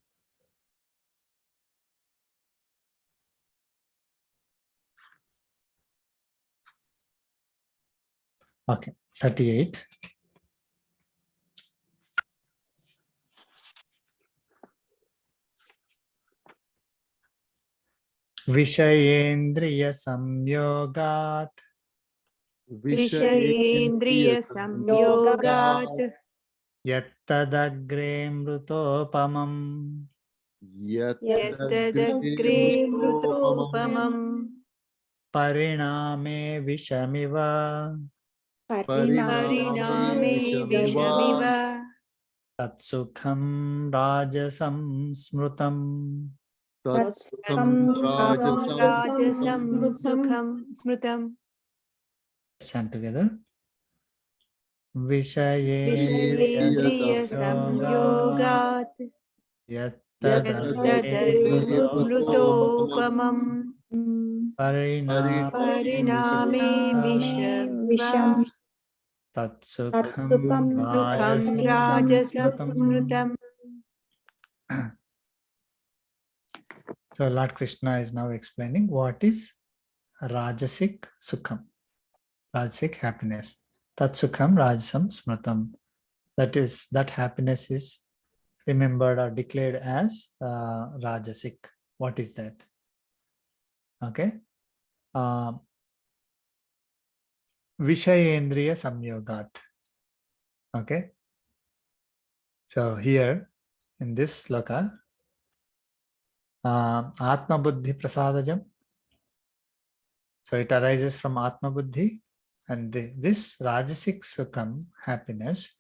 Okay, 38. Vishayendriya samyogat Vishayendriya samyogat yattadagre mrutopamam yattadagre mrutopamam pariname vishamiva pariname vishamiva tatsukham rajasam smrutam. Tatsukam rajasam sukham smrutam. Chant together. Vishayendriya samyogat yattadagre mrutopamam pariname vishamiva Tatsukham sukham rajasam smrutam. So Lord Krishna is now explaining what is Rajasic Sukham, Rajasic happiness. Tatsukham Rajasam Smritam. That happiness is remembered or declared as Rajasic. What is that? Okay. Vishayendriya Samyogat. Okay. So here in this sloka, Atma Buddhi Prasadajam. So it arises from Atma Buddhi, and this Rajasic Sukham, happiness,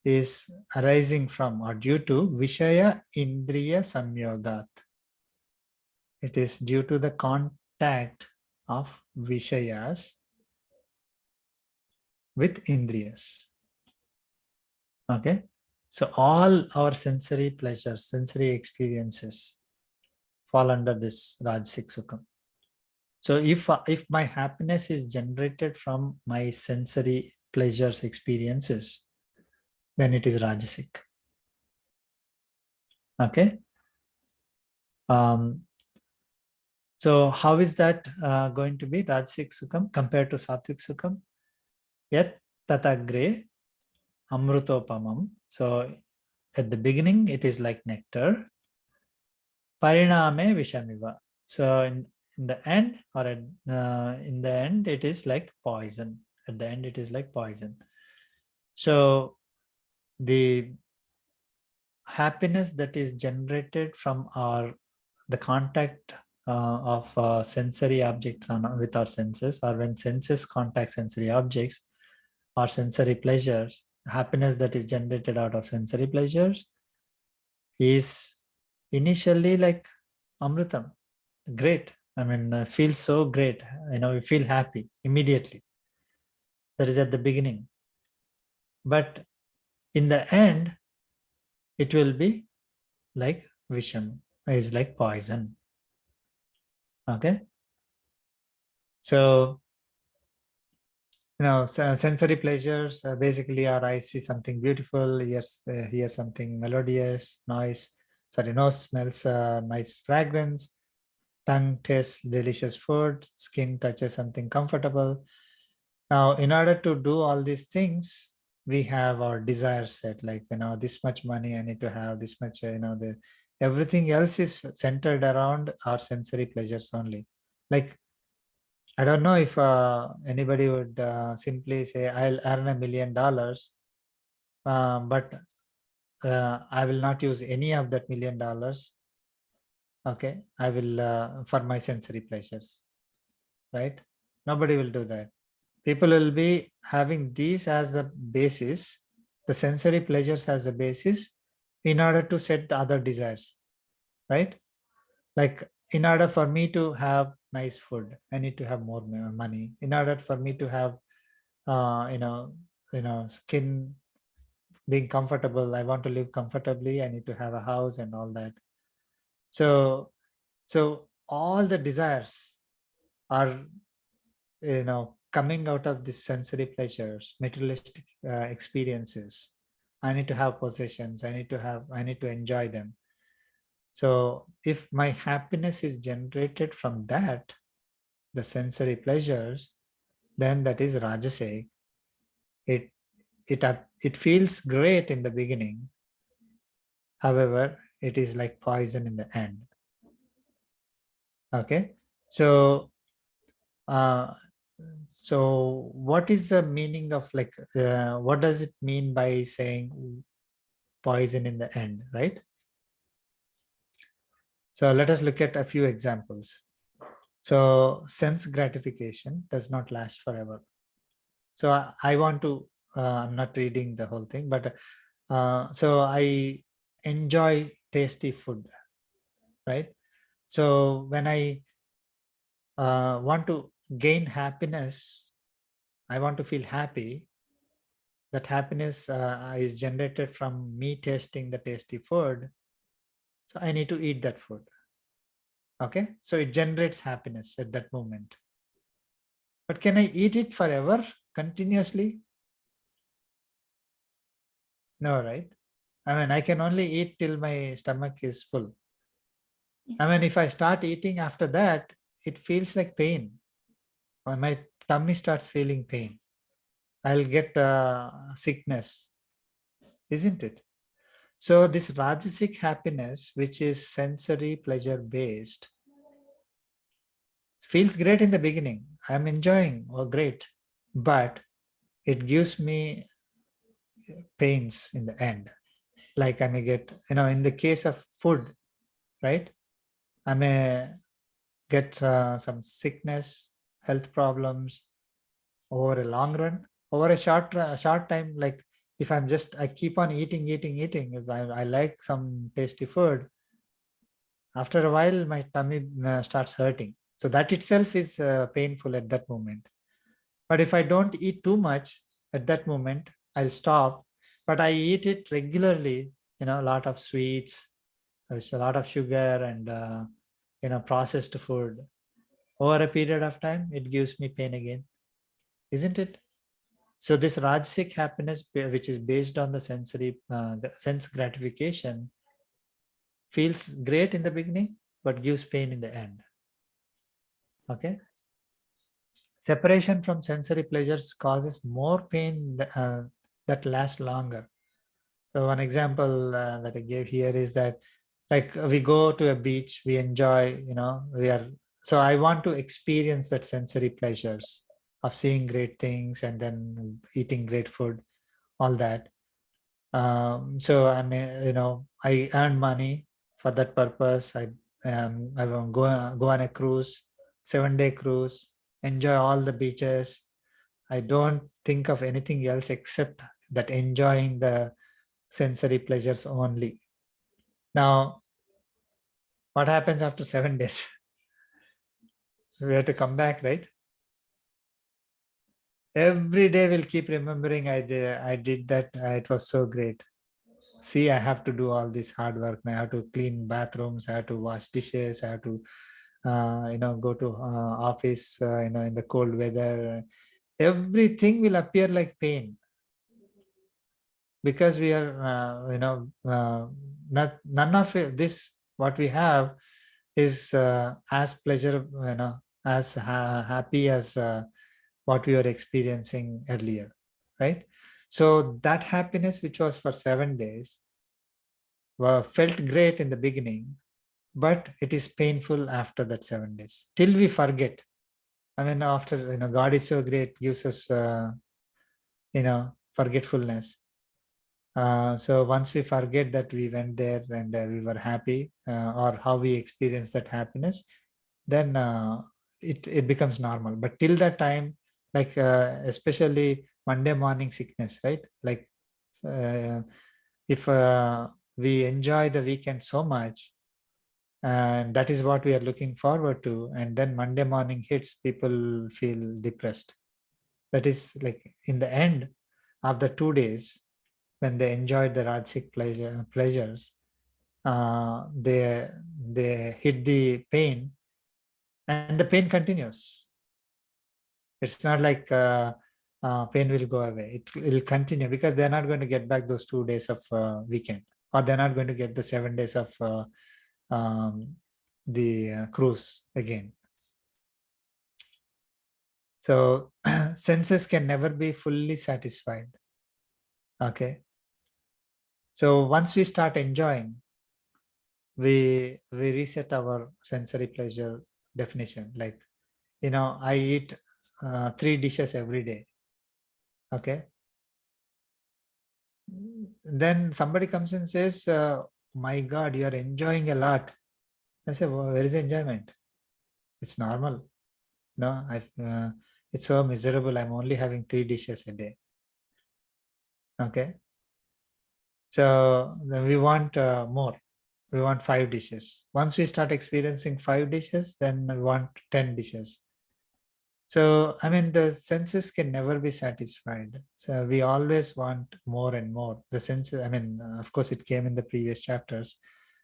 is arising from or due to Vishaya Indriya Samyogat. It is due to the contact of Vishayas with Indriyas. Okay. So all our sensory pleasures, sensory experiences fall under this Rajasic Sukham. So if my happiness is generated from my sensory pleasures, experiences, then it is Rajasic. Okay. So how is that going to be Rajasic Sukham compared to Sattvic Sukham? Yat tatagre amrutopamam. So at the beginning, it is like nectar. Pariname vishamiva. So in the end, or in the end, it is like poison. At the end, it is like poison. So the happiness that is generated from the contact of sensory objects with our senses, or when senses contact sensory objects or sensory pleasures, happiness that is generated out of sensory pleasures is initially like amritam, great. I mean, feels so great. We feel happy immediately. That is at the beginning. But in the end, it will be like visham, is like poison. Okay. So, sensory pleasures basically our eyes see something beautiful, ears hear something melodious, nose smells nice fragrance, tongue tastes delicious food, skin touches something comfortable. Now, in order to do all these things, we have our desire set, like, this much money I need to have, this much, everything else is centered around our sensory pleasures only. Like, I don't know if anybody would simply say, I'll earn $1 million, but I will not use any of that $1 million. Okay, I will for my sensory pleasures, right? Nobody will do that. People will be having these as the basis, the sensory pleasures as the basis, in order to set the other desires, right? Like, in order for me to have nice food, I need to have more money. In order for me to have, skin being comfortable, I want to live comfortably, I need to have a house and all that. So all the desires are, coming out of these sensory pleasures, materialistic experiences. I need to have possessions, I need to enjoy them. So if my happiness is generated from that, the sensory pleasures, then that is rajasic. It feels great in the beginning. However, it is like poison in the end. Okay, so what is the meaning of, like, what does it mean by saying poison in the end, right? So let us look at a few examples. So sense gratification does not last forever. So I want to, I'm not reading the whole thing, but so I enjoy tasty food, right? So when I want to gain happiness, I want to feel happy. That happiness is generated from me tasting the tasty food. So I need to eat that food. Okay, so it generates happiness at that moment. But can I eat it forever, continuously? No, right? I mean, I can only eat till my stomach is full. Yes. I mean, if I start eating after that, it feels like pain. Or my tummy starts feeling pain. I'll get sickness, isn't it? So this rajasic happiness, which is sensory pleasure based, feels great in the beginning. I'm enjoying, oh great, but it gives me pains in the end. Like I may get, in the case of food, right? I may get some sickness, health problems over a long run, over a short time. Like if I keep on eating, if I like some tasty food, after a while my tummy starts hurting. So that itself is painful at that moment. But if I don't eat too much at that moment, I'll stop. But I eat it regularly, a lot of sweets, there's a lot of sugar and processed food. Over a period of time, it gives me pain again, isn't it? So this rajasic happiness, which is based on the the sense gratification, feels great in the beginning, but gives pain in the end. Okay. Separation from sensory pleasures causes more pain that lasts longer. So one example that I gave here is that, like, we go to a beach, we enjoy, so I want to experience that sensory pleasures of seeing great things and then eating great food, all that. So I mean, I earn money for that purpose. I will go on a cruise, 7-day cruise, enjoy all the beaches. I don't think of anything else except that enjoying the sensory pleasures only. Now, what happens after 7 days? We have to come back, right? Every day we'll keep remembering I did that. It was so great. See, I have to do all this hard work. I have to clean bathrooms. I have to wash dishes. I have to, go to office, in the cold weather. Everything will appear like pain because we are, none of this, what we have is as pleasure, as happy as what we were experiencing earlier, right? So that happiness, which was for 7 days, felt great in the beginning, but it is painful after that 7 days till we forget. I mean, after, God is so great, gives us, forgetfulness. So once we forget that we went there and we were happy, or how we experienced that happiness, then it becomes normal. But till that time, like especially Monday morning sickness, right? Like if we enjoy the weekend so much, and that is what we are looking forward to, and then Monday morning hits, people feel depressed. That is like in the end of the 2 days, when they enjoyed the Rajasic pleasures, they hit the pain, and the pain continues. It's not like pain will go away. It will continue, because they're not going to get back those 2 days of weekend, or they're not going to get the 7 days of the cruise again. So senses can never be fully satisfied. Okay. So once we start enjoying, we reset our sensory pleasure definition. Like, I eat 3 dishes every day. Okay. Then somebody comes and says, my God, you are enjoying a lot. I say, well, where is the enjoyment? It's normal. No, it's so miserable. I'm only having 3 dishes a day. Okay. So then we want more. We want 5 dishes. Once we start experiencing 5 dishes, then we want 10 dishes. So, I mean, the senses can never be satisfied. So we always want more and more. The senses, I mean, of course, it came in the previous chapters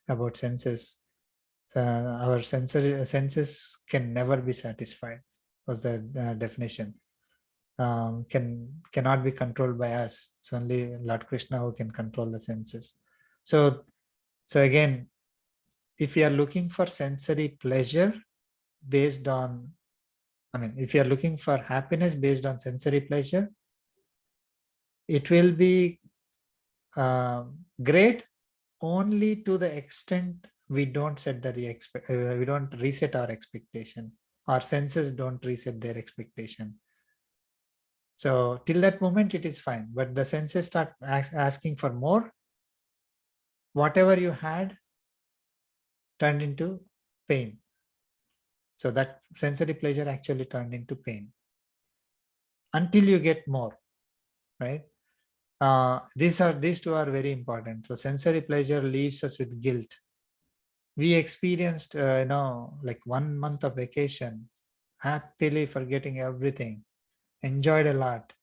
about senses. Our senses can never be satisfied, was the definition. Cannot be controlled by us. It's only Lord Krishna who can control the senses. So again, if you are looking for sensory pleasure based on, if you are looking for happiness based on sensory pleasure, it will be great only to the extent we don't we don't reset our expectation. Our senses don't reset their expectation. So till that moment, it is fine. But the senses start asking for more. Whatever you had turned into pain. So that sensory pleasure actually turned into pain until you get more, right? These two are very important. So sensory pleasure leaves us with guilt. We experienced, like 1 month of vacation, happily forgetting everything, enjoyed a lot.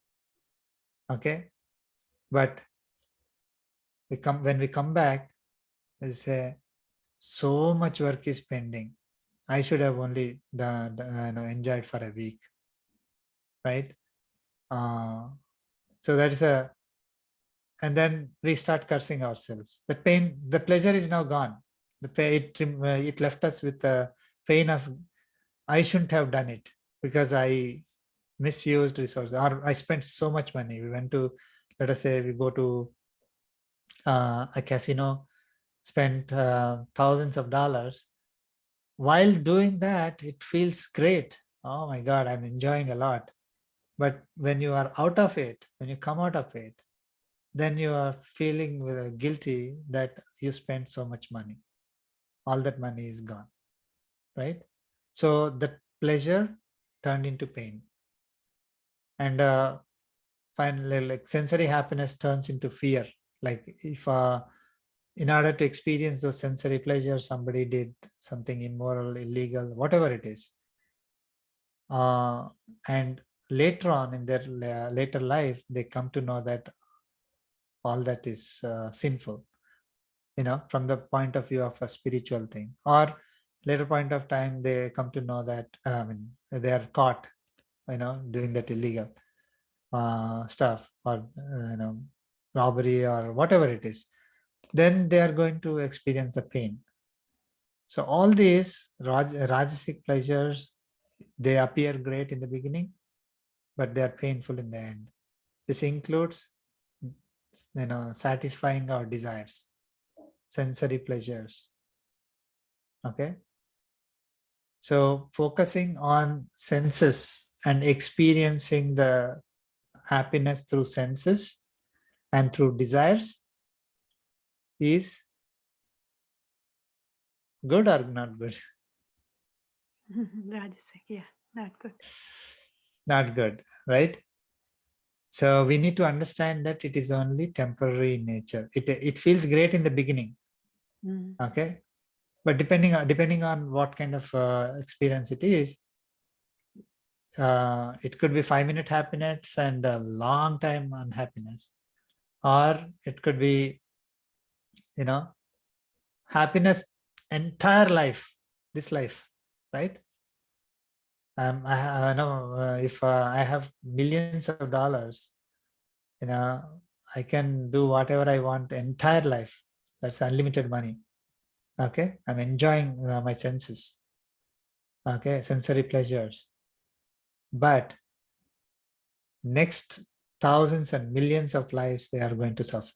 Okay, but when we come back, we say, so much work is pending. I should have only enjoyed for a week, right? So that is and then we start cursing ourselves. The pain, the pleasure is now gone. The pain, it left us with the pain of, I shouldn't have done it because I misused resources, or I spent so much money. We went to, let us say, we go to a casino, spent thousands of dollars. While doing that, it feels great. Oh my God, I'm enjoying a lot. But when you are out of it, when you come out of it, then you are feeling guilty that you spent so much money. All that money is gone, right? So the pleasure turned into pain. And finally, like sensory happiness turns into fear. Like if in order to experience those sensory pleasures, somebody did something immoral, illegal, whatever it is. And later on in their later life, they come to know that all that is sinful, from the point of view of a spiritual thing. Or later point of time, they come to know that they are caught, doing that illegal stuff, or robbery, or whatever it is. Then they are going to experience the pain. So all these Rajasic pleasures, they appear great in the beginning, but they are painful in the end. This includes, satisfying our desires, sensory pleasures. Okay. So focusing on senses and experiencing the happiness through senses and through desires is good or not good? Rajasic, yeah, not good. Not good, right? So we need to understand that it is only temporary in nature. It feels great in the beginning, okay? But depending on what kind of experience it is, it could be 5-minute happiness and a long time unhappiness, or it could be, happiness entire life, this life, right? I know if I have millions of dollars, I can do whatever I want the entire life. That's unlimited money. Okay, I'm enjoying my senses. Okay, sensory pleasures. But next thousands and millions of lives they are going to suffer.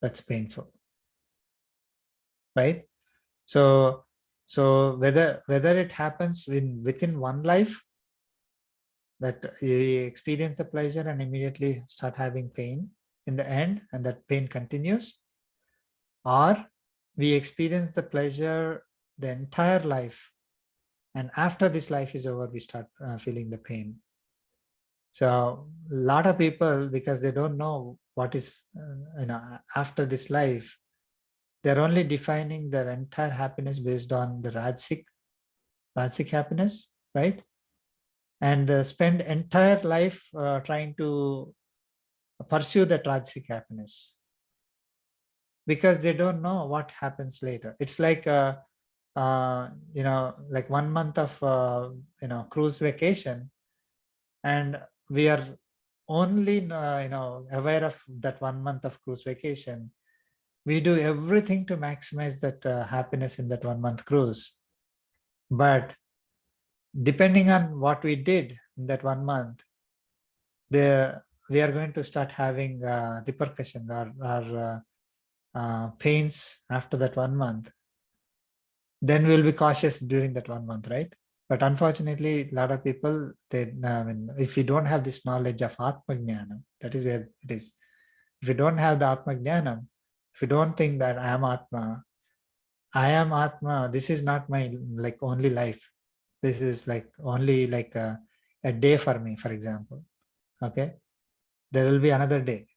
That's painful, right? So whether it happens within one life, that we experience the pleasure and immediately start having pain in the end, and that pain continues, or we experience the pleasure the entire life, and after this life is over we start feeling the pain. So a lot of people, because they don't know what is after this life, they're only defining their entire happiness based on the Rajasic happiness, right? And spend entire life trying to pursue that Rajasic happiness, because they don't know what happens later. It's like like 1 month of cruise vacation, and we are only aware of that 1 month of cruise vacation. We do everything to maximize that happiness in that 1 month cruise, but depending on what we did in that 1 month, we are going to start having repercussions or pains after that 1 month. Then we'll be cautious during that 1 month, right? But unfortunately, a lot of people, if you don't have this knowledge of Atma Jnana, that is where it is. If you don't have the Atma Jnana, if you don't think that I am Atma, this is not my only life. This is only a day for me, for example. Okay, there will be another day,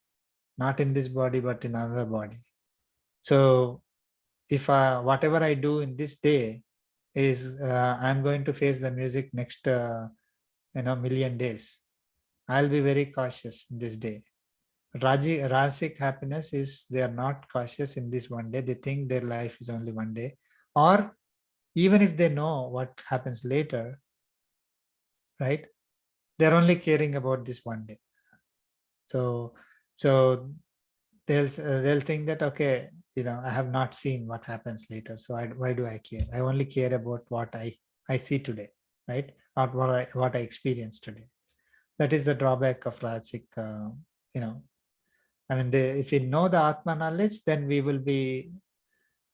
not in this body, but in another body. So if whatever I do in this day is I'm going to face the music next million days, I'll be very cautious in this day. Rajasic happiness is they are not cautious in this one day. They think their life is only one day, or even if they know what happens later, right? They're only caring about this one day. So they'll think that, okay, I have not seen what happens later, so why do I care? I only care about what I see today, right? Not what I experience today. That is the drawback of Rajasic. If we know the Atma knowledge, then we will be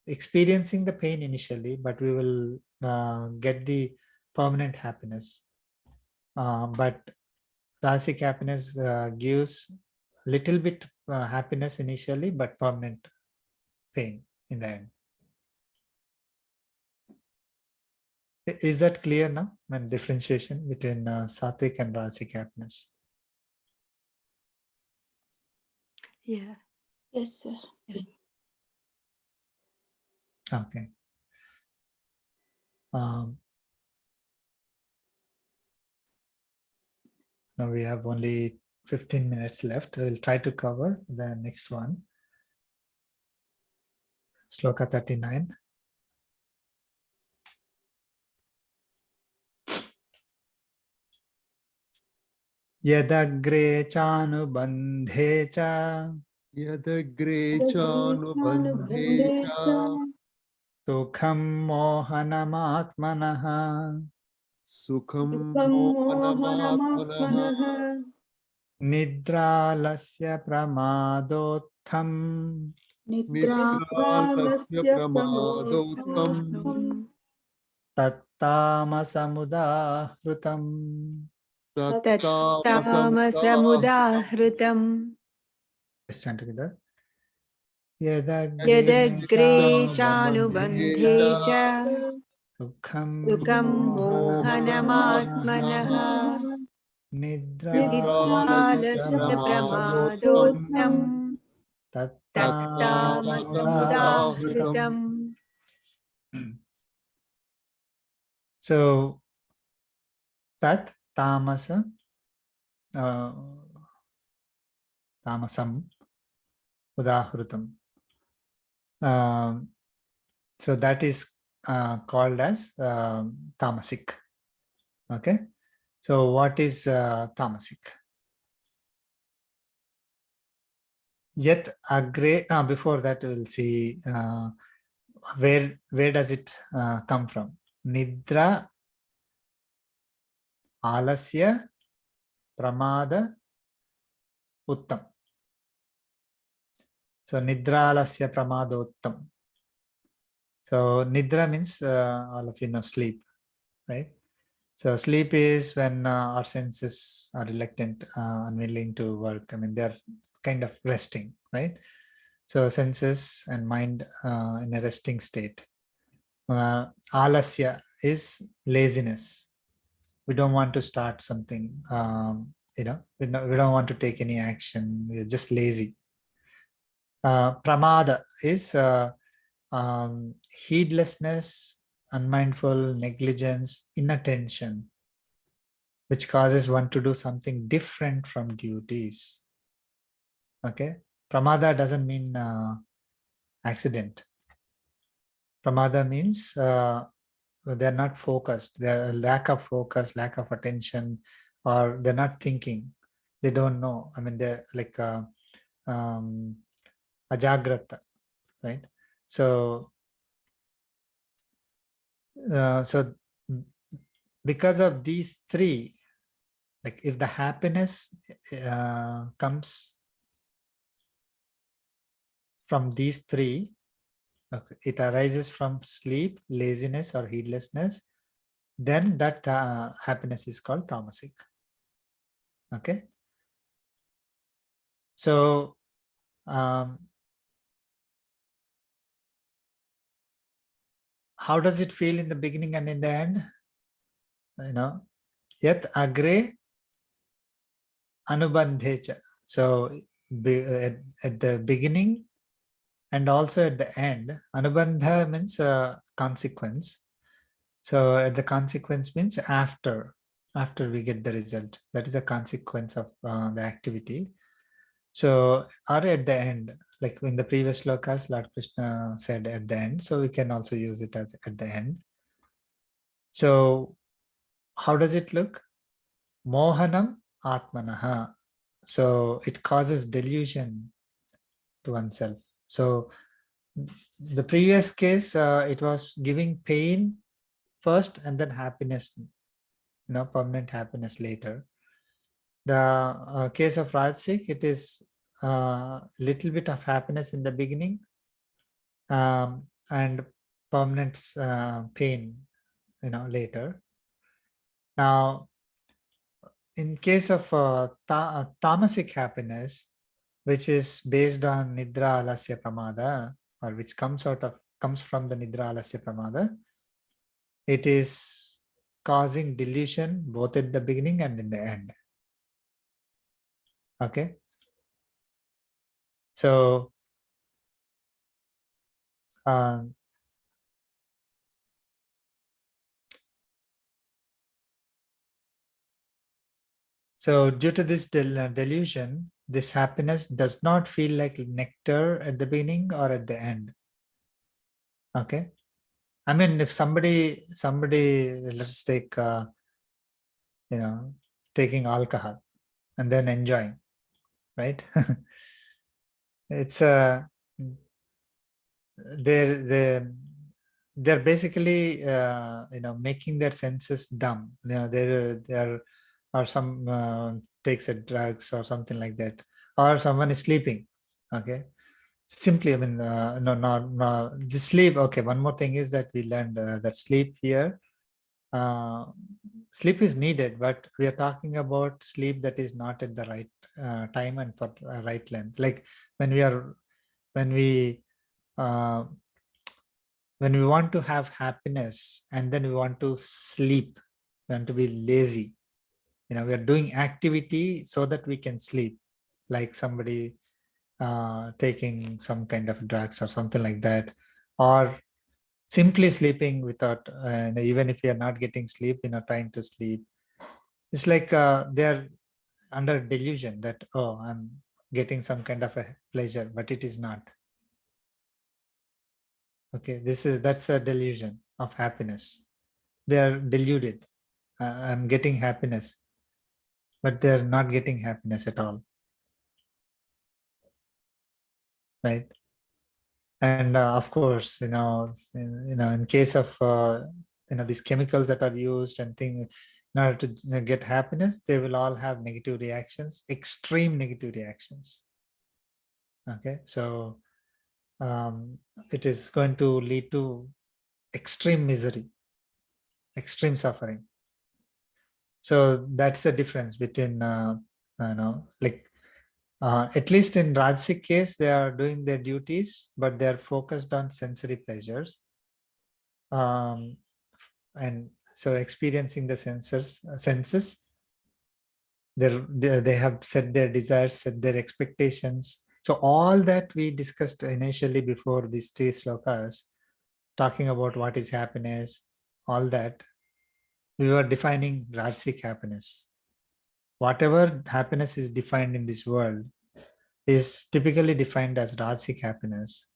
experiencing the pain initially, but we will get the permanent happiness. But Rajasic happiness gives little bit happiness initially, but permanent pain in the end. Is that clear now? Differentiation between Sattvic and Rajasic happiness. Yeah. Yes, sir. Okay. Now we have only 15 minutes left. We'll try to cover the next one. Sloka 39. Yadagre chanubandhe cha Yadagre chanubandhe cha sukham mohanamaatmanaha sukham mohanamaatmanaha nidralasya pramadotham nidralasya pramadottam tattamasamudahrutam. tattamasamudahrutam Tattamasamudahrutam Let's chant together. Yadagre Yadagre chanubandhe cha sukham sukham mohanamatmanaha nidralasya pramadottam tattamasudahritam. So tat tamasa tamasam udahrutam. So that is called as tamasic. Okay. So what is tamasic? Yet agre. Before that, we'll see where does it come from? Nidra, alasya, pramada, uttam. So nidra, alasya, pramada, uttam. So nidra means all of you know sleep, right? So sleep is when our senses are reluctant, unwilling to work. I mean, they're kind of resting, right? So senses and mind in a resting state. Alasya is laziness. We don't want to start something. We don't want to take any action. We're just lazy. Pramada is heedlessness, unmindful, negligence, inattention, which causes one to do something different from duties. Okay, pramada doesn't mean accident. Pramada means they're not focused. They're lack of focus, lack of attention, or they're not thinking. They don't know. I mean, they're like ajagrata, right? So because of these three, like if the happiness comes from these three, okay, it arises from sleep, laziness, or heedlessness, then that happiness is called tamasic. Okay. So how does it feel in the beginning and in the end? You know, yat agre anubandhecha. So at the beginning and also at the end, anubandha means consequence. So at the consequence means after we get the result. That is a consequence of the activity. So or at the end, like in the previous slokas, Lord Krishna said at the end. So we can also use it as at the end. So how does it look? Mohanam atmanaha. So it causes delusion to oneself. So the previous case, it was giving pain first and then happiness, permanent happiness later. The case of Rajasik, it is little bit of happiness in the beginning and permanent pain, later. Now, in case of tamasic happiness, which is based on nidra alasya pramada, or which comes from the nidra alasya pramada, it is causing delusion both at the beginning and in the end. Okay. So so due to this delusion, this happiness does not feel like nectar at the beginning or at the end. Okay. I mean, if somebody, let's take, taking alcohol and then enjoying, right? It's they're basically making their senses dumb. There are some takes a drugs or something like that, or someone is sleeping. Okay, simply, I mean, no, the sleep. Okay, one more thing is that we learned that sleep here. Sleep is needed, but we are talking about sleep that is not at the right time and for right length. Like when we are, when we want to have happiness and then we want to sleep, we want to be lazy. We are doing activity so that we can sleep, like somebody taking some kind of drugs or something like that, or simply sleeping without, even if we are not getting sleep, trying to sleep. It's like they're under delusion that, oh, I'm getting some kind of a pleasure, but it is not. Okay, that's a delusion of happiness. They are deluded. I'm getting happiness, but they're not getting happiness at all. Right? And of course, in case of these chemicals that are used and things in order to get happiness, they will all have negative reactions, extreme negative reactions. Okay, so it is going to lead to extreme misery, extreme suffering. So that's the difference between like at least in Rajasic case, they are doing their duties, but they're focused on sensory pleasures. And so experiencing the senses, they have set their desires, set their expectations. So all that we discussed initially before these 3 slokas, talking about what is happiness, all that, we were defining Rajasic happiness. Whatever happiness is defined in this world is typically defined as Rajasic happiness.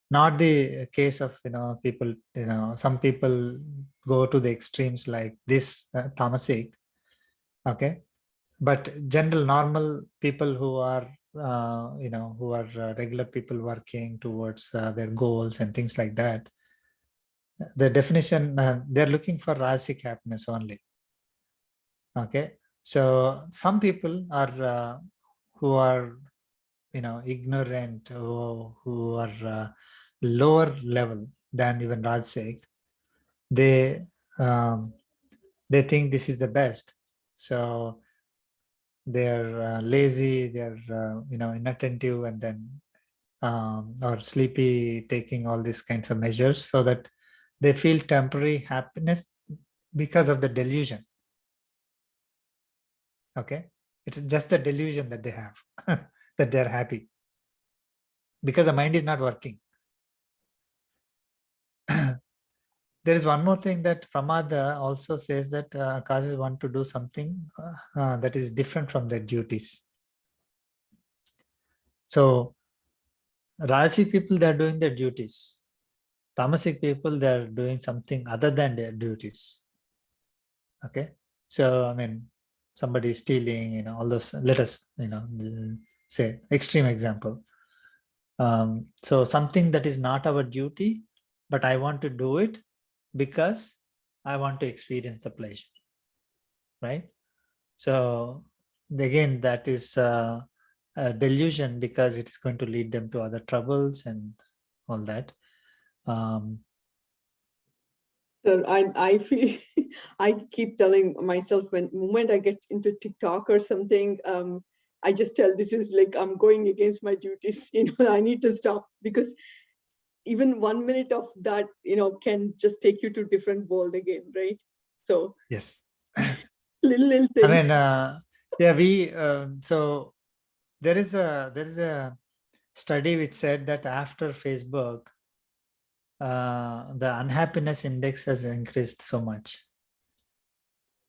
Not the case of, people, some people go to the extremes like this, tamasic. Okay. But general normal people who are, regular people working towards their goals and things like that, the definition, they're looking for Rajasic happiness only. Okay. So some people are, who are, ignorant, who are lower level than even Rajasic, they think this is the best. So they're lazy, they're inattentive, and then or sleepy, taking all these kinds of measures so that they feel temporary happiness because of the delusion. Okay, it's just the delusion that they have that they're happy because the mind is not working. There is one more thing that Pramada also says, that causes one to do something that is different from their duties. So Rajasic people, they are doing their duties. Tamasic people, they are doing something other than their duties. Okay. So, I mean, somebody is stealing, all those, let us, say extreme example. So something that is not our duty, but I want to do it because I want to experience the pleasure, right? So again, that is a delusion because it's going to lead them to other troubles and all that. So I feel I keep telling myself, when moment I get into TikTok or something, I just tell this is like I'm going against my duties. I need to stop, because even 1 minute of that, can just take you to different world again, right? So Yes. little things. I mean, yeah, so there is a study which said that after Facebook, the unhappiness index has increased so much,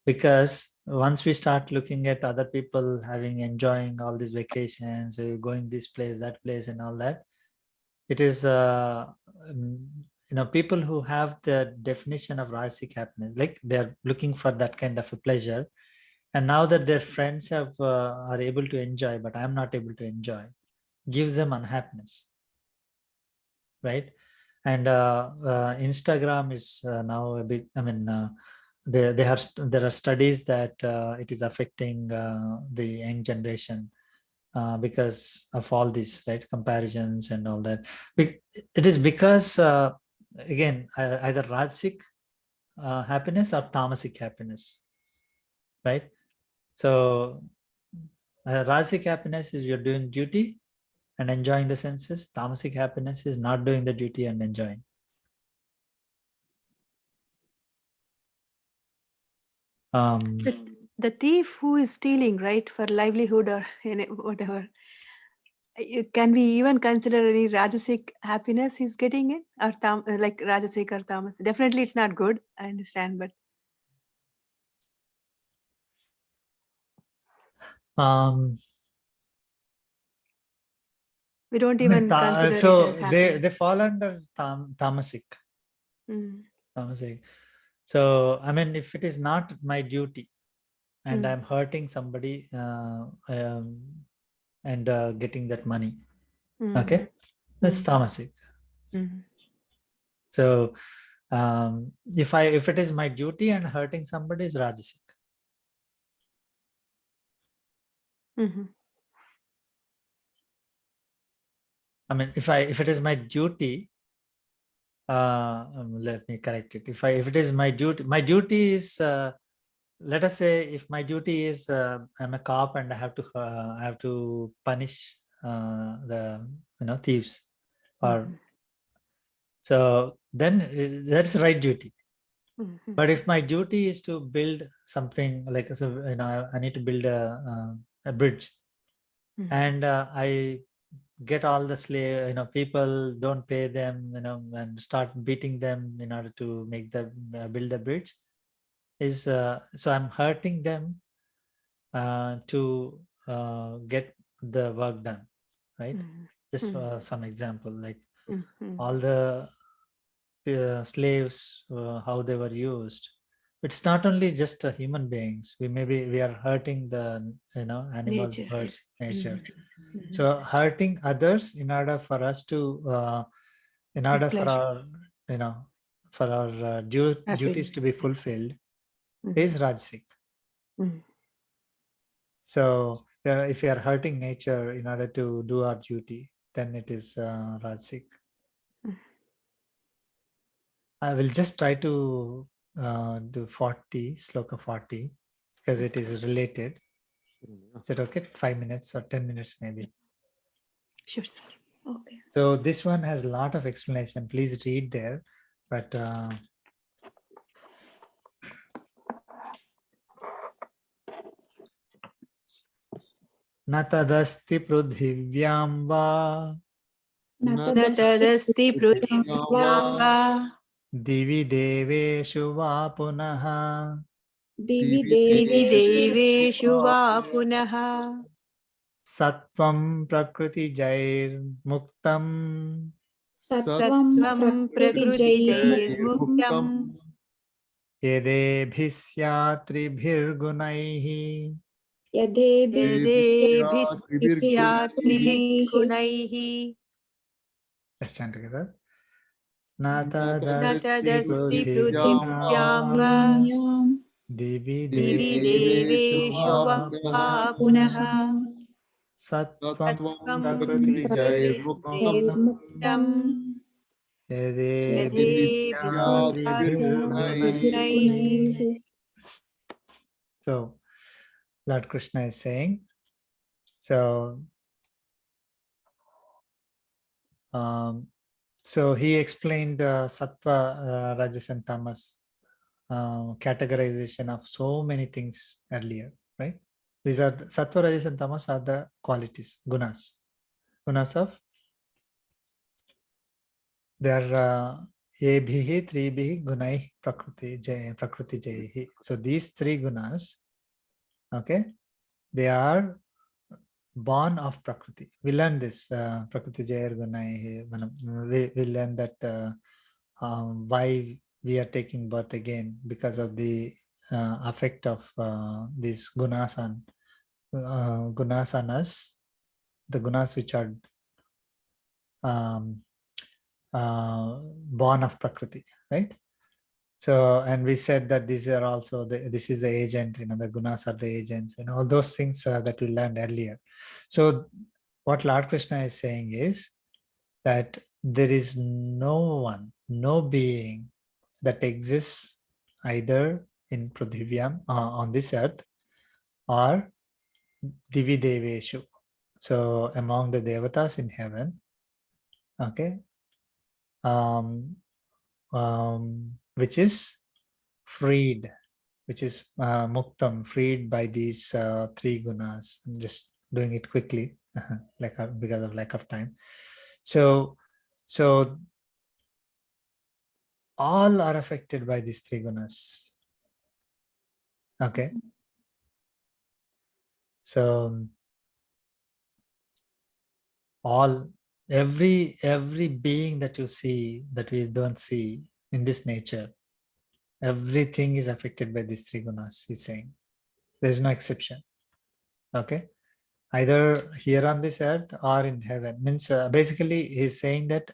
because once we start looking at other people enjoying all these vacations, going this place, that place, and all that, it is people who have the definition of Rajasic happiness, like they're looking for that kind of a pleasure, and now that their friends are able to enjoy, but I'm not able to enjoy, gives them unhappiness, right? And Instagram is now a big, I mean, there are studies that it is affecting the young generation because of all these, right, comparisons and all that. It is because again, either Rajasic happiness or Tamasic happiness, right? So Rajasic happiness is you're doing duty and enjoying the senses. Tamasic happiness is not doing the duty and enjoying. The thief who is stealing, right, for livelihood or whatever, can we even consider any Rajasic happiness he's getting it, or like Rajasic or Tamas? Definitely it's not good, I understand, but we don't even consider so it as happiness. they fall under tamasic. Mm. Tamasic. So I mean, if it is not my duty and I'm hurting somebody and getting that money, okay, that's tamasic. So if it is my duty and hurting somebody is rajasic. I mean, if it is my duty, let me correct it. If it is my duty is, let us say, if my duty is I'm a cop and I have to punish the thieves, or so then that's right duty. But if my duty is to build something like, so, I need to build a bridge, and I get all the slave, people don't pay them, and start beating them in order to make the build the bridge, is so I'm hurting them to get the work done, right? Just some example, like all the slaves, how they were used. It's not only just human beings. We are hurting the animals, Nature. birds, nature. So hurting others in order for us to in order for our for our duties to be fulfilled is rajasic. So if we are hurting nature in order to do our duty, then it is rajasic. I will just try to do 40, sloka 40, because it is related. Is it okay? 5 minutes or 10 minutes maybe? Sure, sir. Okay. So this one has a lot of explanation. Please read there. But न तदस्ति पृथिव्यां वा न न तदस्ति पृथिव्यां वा दिवि देवेषु वा पुनः दिवि दिवि देवेषु देवेषु वा पुनः सत्वं प्रकृतिजैर्मुक्तं सत्वं प्रकृतिजैर्मुक्तं यदेभिः स्यात् त्रिभिर्गुणैः यदेभिः स्यात् त्रिभिः गुणैः Let's chant together. न न तदस्ति तदस्ति पृथिव्यां पृथिव्यां वा वा दिवि दिवि देवेषु देवेषु वा वा पुनः सत्वं त्वं प्रकृतिजैर्मुक्तं प्रकृतिजैर्मुक्तं यदेभिः यदेभिः स्यात् स्यात् त्रिभिर्गुणैः. So Lord Krishna is saying, so he explained sattva, rajas and tamas categorization of so many things earlier, right? These are sattva, rajas and tamas are the qualities, gunas of, they are ebhihi tribhihi gunai prakriti jaihi. So these three gunas, okay, they are born of Prakriti. We learn this, Prakriti Jayar Gunai. We learn that why we are taking birth again, because of the effect of these gunas on us, the gunas which are born of Prakriti, right? So, and we said that these are also this is the agent, the gunas are the agents, and all those things that we learned earlier. So what Lord Krishna is saying is that there is no one, no being that exists either in Prithivyam, on this earth, or Divi Deveshu. So among the devatas in heaven, okay, which is freed, which is muktam, freed by these three gunas. I'm just doing it quickly, because of lack of time. So all are affected by these three gunas. Okay. So every being that you see, that we don't see in this nature, everything is affected by these three gunas, he's saying. There's no exception. Okay. Either here on this earth or in heaven. Means basically he's saying that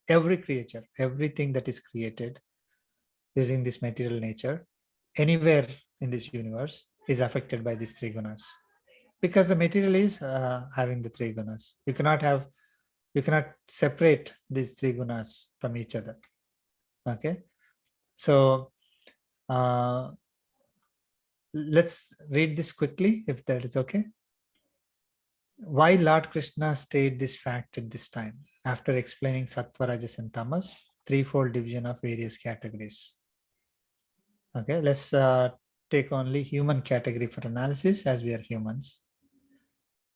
every creature, everything that is created using this material nature, anywhere in this universe is affected by these three gunas. Because the material is having the three gunas. You cannot separate these three gunas from each other. Okay. So let's read this quickly, if that is okay. Why Lord Krishna stated this fact at this time, after explaining Sattva, Rajas and Tamas, threefold division of various categories. Okay, let's take only human category for analysis, as we are humans.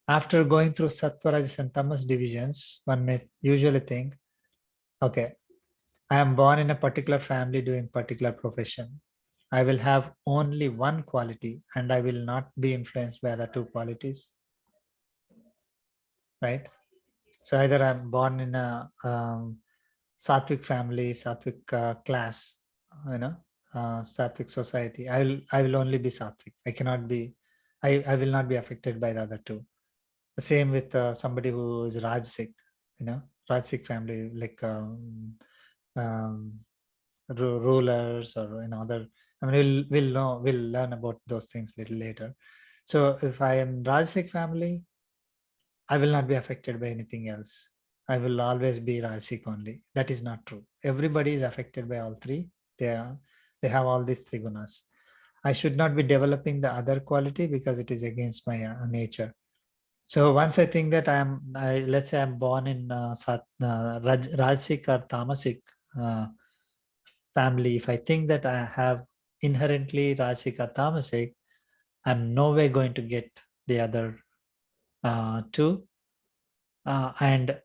After going through Sattva, Rajas and Tamas divisions, one may usually think, okay, I am born in a particular family doing particular profession. I will have only one quality and I will not be influenced by other two qualities. Right? So either I'm born in a Sattvic family, Sattvic class, Sattvic society. I will only be Sattvic. I cannot be, I will not be affected by the other two. The same with somebody who is Rajasic, Rajasic family, like rulers or other. I mean, we'll learn about those things a little later. So if I am Rajasic family, I will not be affected by anything else. I will always be Rajasic only. That is not true. Everybody is affected by all three. They have all these three gunas. I should not be developing the other quality because it is against my nature. So once I think that let's say I'm born in Rajasic or Tamasic family, if I think that I have inherently Rajasic or Tamasic, I'm no way going to get the other two. And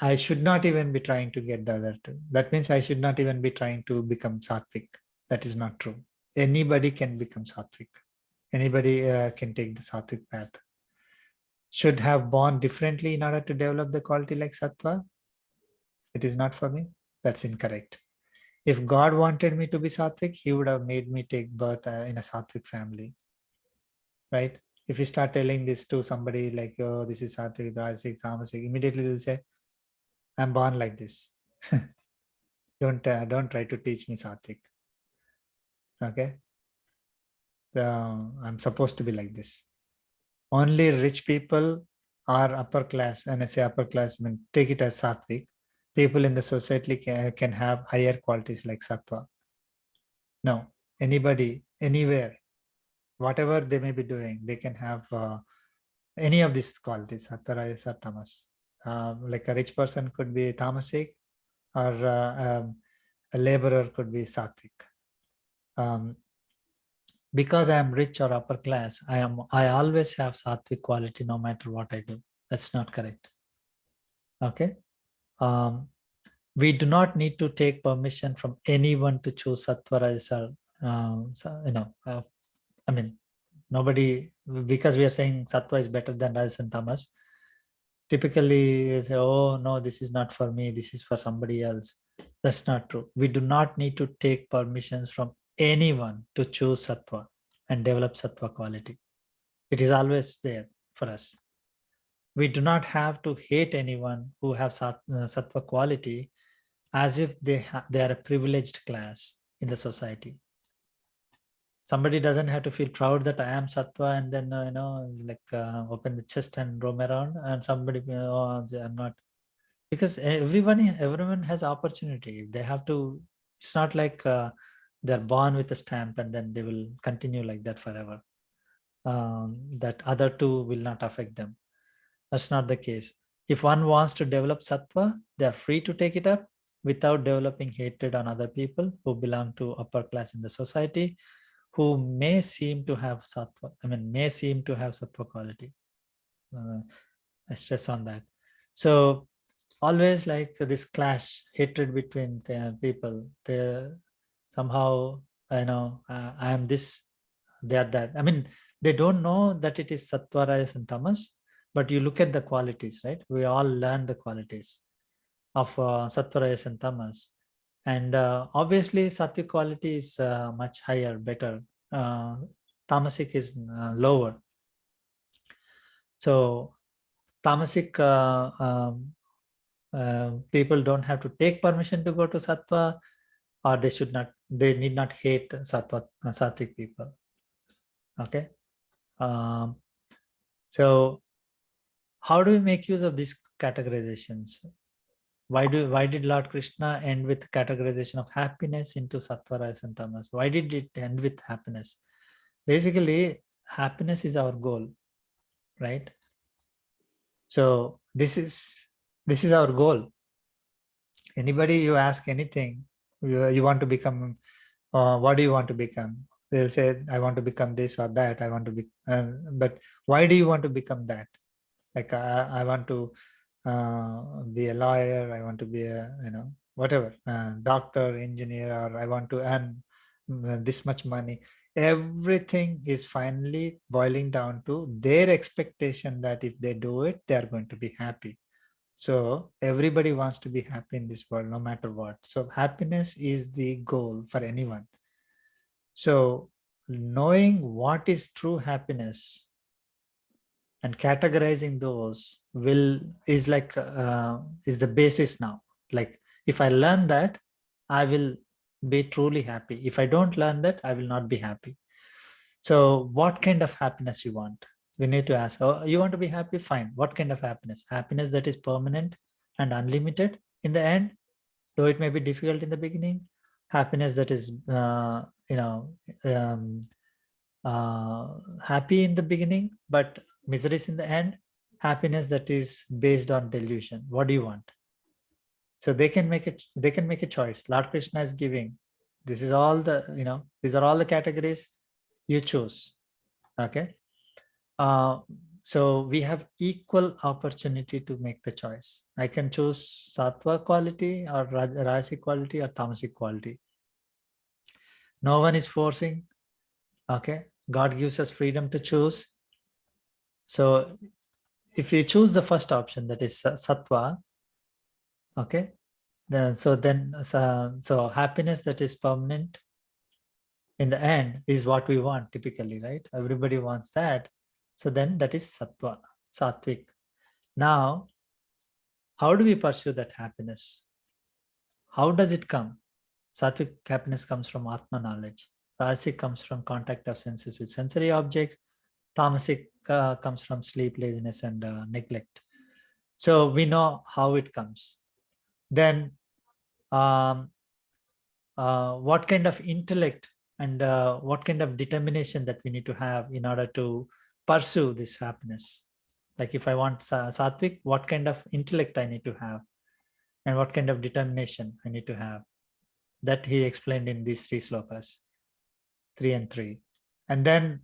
I should not even be trying to get the other two. That means I should not even be trying to become Sattvic. That is not true. Anybody can become Sattvic. Anybody can take the Sattvic path. Should have born differently in order to develop the quality like Sattva. It is not for me. That's incorrect. If God wanted me to be Sattvic, he would have made me take birth in a Sattvic family. Right? If you start telling this to somebody like, oh, this is Sattvic, Rajasic, Tamasic, immediately they'll say, I'm born like this. Don't try to teach me Sattvic. Okay. I'm supposed to be like this. Only rich people are upper class. And I say upper class, I mean, take it as Sattvic. People in the society can have higher qualities like Sattva. No, anybody, anywhere, whatever they may be doing, they can have any of these qualities, Sattva, Rajas, or Tamas. Like a rich person could be Tamasic, or a laborer could be Sattvic. Because I am rich or upper class, I always have Sattvic quality no matter what I do. That's not correct. Okay. We do not need to take permission from anyone to choose Sattva, Rajas, or I mean, nobody, because we are saying Sattva is better than Rajas and Tamas. Typically say, oh no, this is not for me, this is for somebody else. That's not true. We do not need to take permissions from anyone to choose Sattva and develop Sattva quality. It is always there for us. We do not have to hate anyone who have Sattva quality as if they are a privileged class in the society. Somebody doesn't have to feel proud that I am Sattva and then, open the chest and roam around, and somebody, oh, I'm not. Because everyone has opportunity. They have to, it's not like they're born with a stamp and then they will continue like that forever. that other two will not affect them. That's not the case. If one wants to develop sattva, they are free to take it up without developing hatred on other people who belong to upper class in the society, who may seem to have sattva, may seem to have sattva quality. I stress on that. So always like this clash, hatred between the people, they somehow, I am this, they are that. They don't know that it is sattva, rajas and tamas, but you look at the qualities, right? We all learn the qualities of sattva, rajas and tamas. And obviously sattvic quality is much higher, better. Tamasic is lower. So tamasic people don't have to take permission to go to sattva, or they need not hate sattvic people. Okay. So how do we make use of these categorizations? Why did Lord Krishna end with categorization of happiness into sattva, rajas and tamas? Why did it end with happiness? Basically, happiness is our goal, right? So this is our goal. Anybody you ask anything, you want to become, what do you want to become? They'll say, I want to become this or that. I want to be, but why do you want to become that? Like I want to be a lawyer. I want to be a whatever, doctor, engineer, or I want to earn this much money. Everything is finally boiling down to their expectation that if they do it, they are going to be happy. So everybody wants to be happy in this world, no matter what. So happiness is the goal for anyone. So knowing what is true happiness and categorizing those is the basis now. Like if I learn that, I will be truly happy. If I don't learn that, I will not be happy. So what kind of happiness you want? We need to ask, oh, you want to be happy? Fine. What kind of happiness? Happiness that is permanent and unlimited in the end, though it may be difficult in the beginning. Happiness that is, happy in the beginning, but miseries in the end. Happiness that is based on delusion. What do you want? So they can make a choice. Lord Krishna is giving. This is all the, these are all the categories. You choose. Okay. So we have equal opportunity to make the choice. I can choose sattva quality or rajasic quality or tamasic quality. No one is forcing. Okay. God gives us freedom to choose. So if we choose the first option, that is sattva, okay, so happiness that is permanent in the end is what we want typically, right? Everybody wants that. So then that is sattva, sattvic. Now, how do we pursue that happiness? How does it come? Sattvic happiness comes from Atma knowledge. Rajasic comes from contact of senses with sensory objects. Tamasic comes from sleep, laziness, and neglect. So we know how it comes. Then what kind of intellect and what kind of determination that we need to have in order to pursue this happiness? Like if I want sattvic, what kind of intellect I need to have and what kind of determination I need to have? That he explained in these 3 slokas, 3 and 3. And then,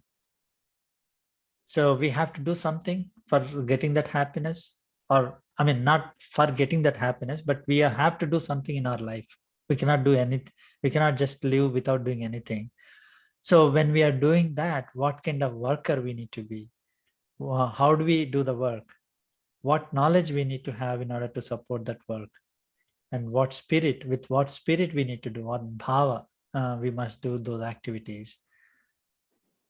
so we have to do something for getting that happiness, or not for getting that happiness, but we have to do something in our life. We cannot do anything. We cannot just live without doing anything. So when we are doing that, what kind of worker we need to be? How do we do the work? What knowledge we need to have in order to support that work? And with what spirit we need to do, what bhava we must do those activities.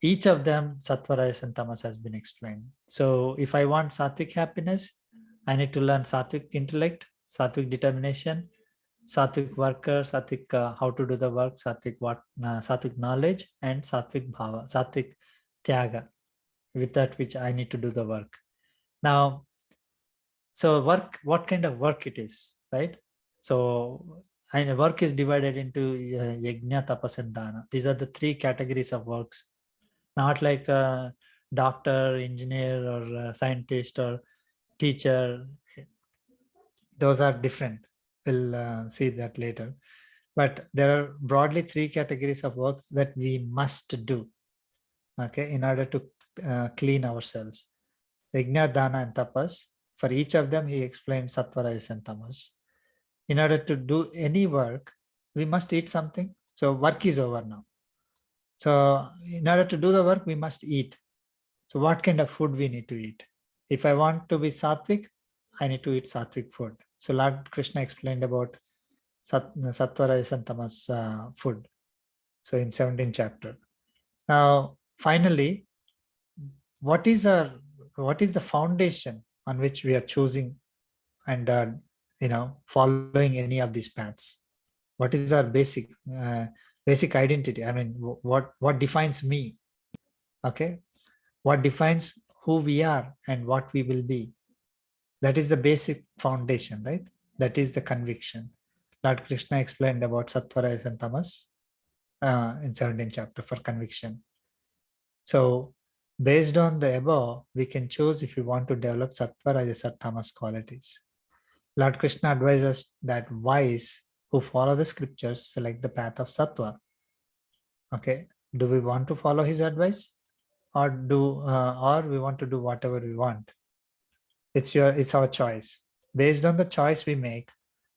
Each of them, sattva, rajas, and tamas, has been explained. So if I want sattvic happiness, I need to learn sattvic intellect, sattvic determination, sattvic worker, sattvic how to do the work, sattvic knowledge, and sattvic bhava, sattvic tyaga, with that which I need to do the work. Now, so what kind of work it is, right? So work is divided into yajna, tapas, and dana. These are the 3 categories of works. Not like doctor, engineer, or scientist, or teacher. Those are different. We'll see that later. But there are broadly 3 categories of works that we must do, okay, in order to clean ourselves. Yajna, dana, and tapas. For each of them, he explained sattva, rajas, and tamas. In order to do any work, we must eat something. So work is over now. So in order to do the work, we must eat. So what kind of food we need to eat? If I want to be sattvic, I need to eat sattvic food. So Lord Krishna explained about sattva, rajas, and tamas food. So in 17th chapter. Now, finally, what is the foundation on which we are choosing and following any of these paths? What is our basic identity? I mean, what defines me? Okay, what defines who we are and what we will be? That is the basic foundation, right? That is the conviction. Lord Krishna explained about sattva, rajas, and tamas in 17th chapter for conviction. So based on the above, we can choose if we want to develop sattva, rajas, or tamas qualities. Lord Krishna advises that wise who follow the scriptures select the path of sattva. Okay, do we want to follow his advice, or we want to do whatever we want? It's our choice. Based on the choice we make,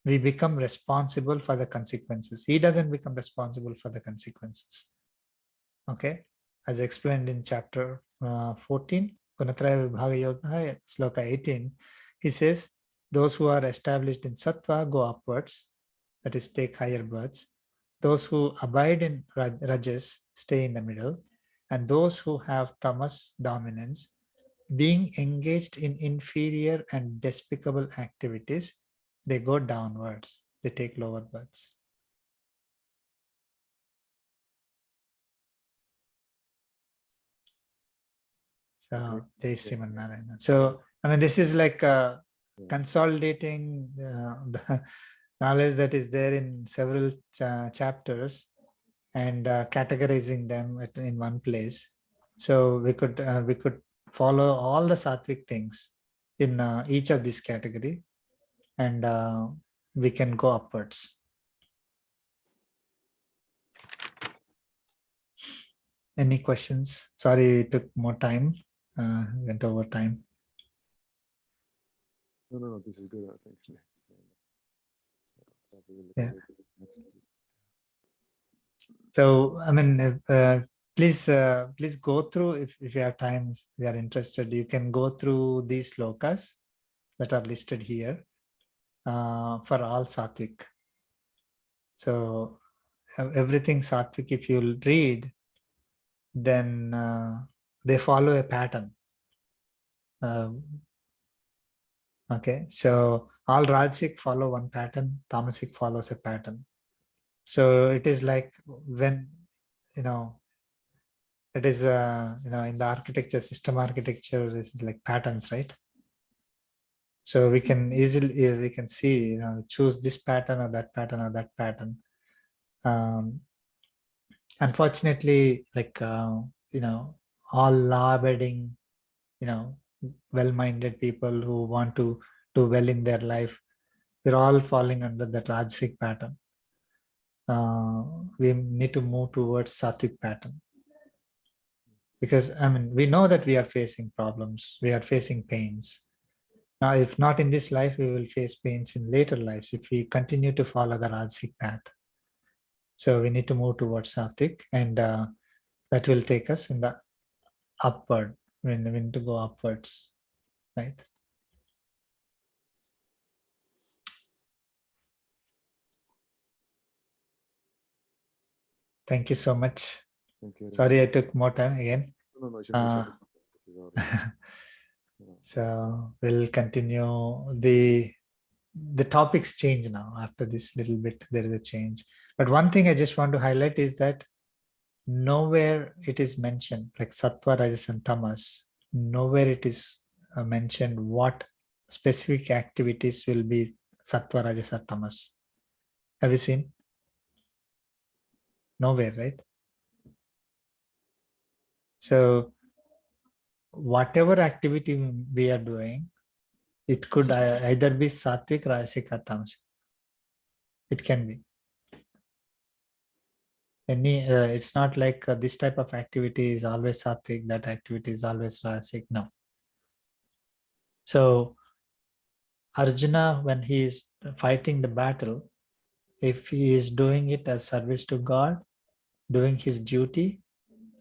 we become responsible for the consequences. He doesn't become responsible for the consequences. Okay, as explained in chapter 14, Gunatraya Vibhaga Yoga, sloka 18, he says, those who are established in sattva go upwards, that is, take higher births. Those who abide in rajas stay in the middle, and those who have tamas dominance, being engaged in inferior and despicable activities, they go downwards, they take lower births. So, Jai Sriman Narayana. So, I mean, this is like consolidating the knowledge that is there in several chapters and categorizing them in one place. So we could follow all the sattvic things in each of these category, and we can go upwards. Any questions? Sorry, it took more time. Went over time. No, this is good. Actually. Yeah. So, I mean, please go through, if you have time, if you are interested, you can go through these slokas that are listed here for all sattvic. So everything sattvic, if you'll read, then they follow a pattern. Okay, so all rajasic follow one pattern, tamasic follows a pattern. So it is like when, it is, in the architecture, system architecture, is like patterns, right? So we can easily, we can see, choose this pattern or that pattern or that pattern. Unfortunately, like, all law-abiding, well-minded people who want to do well in their life, we're all falling under the Rajasic pattern. We need to move towards Sattvic pattern. Because, I mean, we know that we are facing problems, we are facing pains. Now, if not in this life, we will face pains in later lives if we continue to follow the Rajasic path. So we need to move towards Sattvic, and that will take us in the upward, when we need to go upwards, right? Thank you so much. Thank you. Sorry, I took more time again. No, it shouldn't be so. This is all right. So we'll continue. The topics change now. After this little bit, there is a change. But one thing I just want to highlight is that nowhere it is mentioned, like sattva, rajas, and tamas, nowhere it is mentioned what specific activities will be sattva, rajas, or tamas. Have you seen? Nowhere, right? So whatever activity we are doing, it could either be sattvic, rajasic, or tamasic. It can be. It's not like this type of activity is always sattvic, that activity is always rajasic. No. So Arjuna, when he is fighting the battle, if he is doing it as service to God, doing his duty,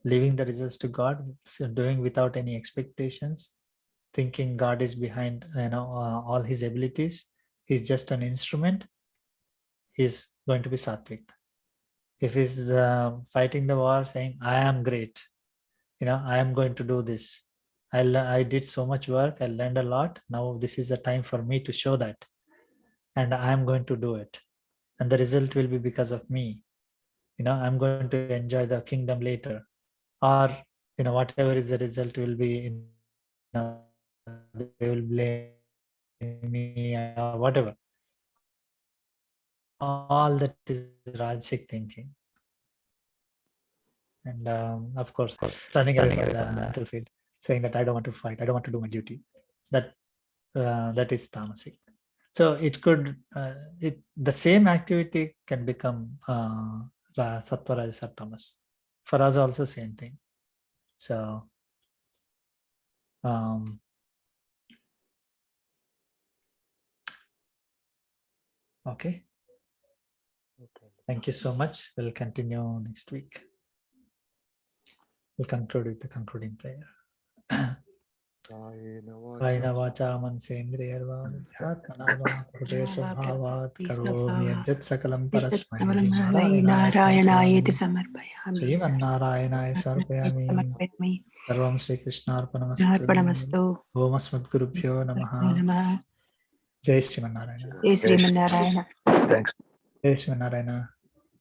leaving the results to God, so doing without any expectations, thinking God is behind all his abilities, he's just an instrument, he's going to be sattvic. If he's fighting the war saying, I am great, I am going to do this, I did so much work, I learned a lot, now this is a time for me to show that, and I am going to do it, and the result will be because of me. I'm going to enjoy the kingdom later, or whatever is the result will be, they will blame me or whatever. All that is Rajasic thinking. And of course, running away from the battlefield, saying that I don't want to fight, I don't want to do my duty. That is tamasic. So it could, the same activity can become sattva, rajas, or tamas. For us also same thing. So okay. Thank you so much. We'll continue next week. We'll conclude with the concluding prayer. Kaina vacha mansendriyarva buddhatmanava kute svabhavat karomi yajjat sakalam parasmai Narayana samarpayami. Srimannarayanaya sarvayami. Sarvam Shri Krishna Arpanamastu. Narpanastu. Om Asmadgurubhyo Namaha. Jai Srimanarayana. Jai Srimanarayana. Thanks. Jai Srimanarayana.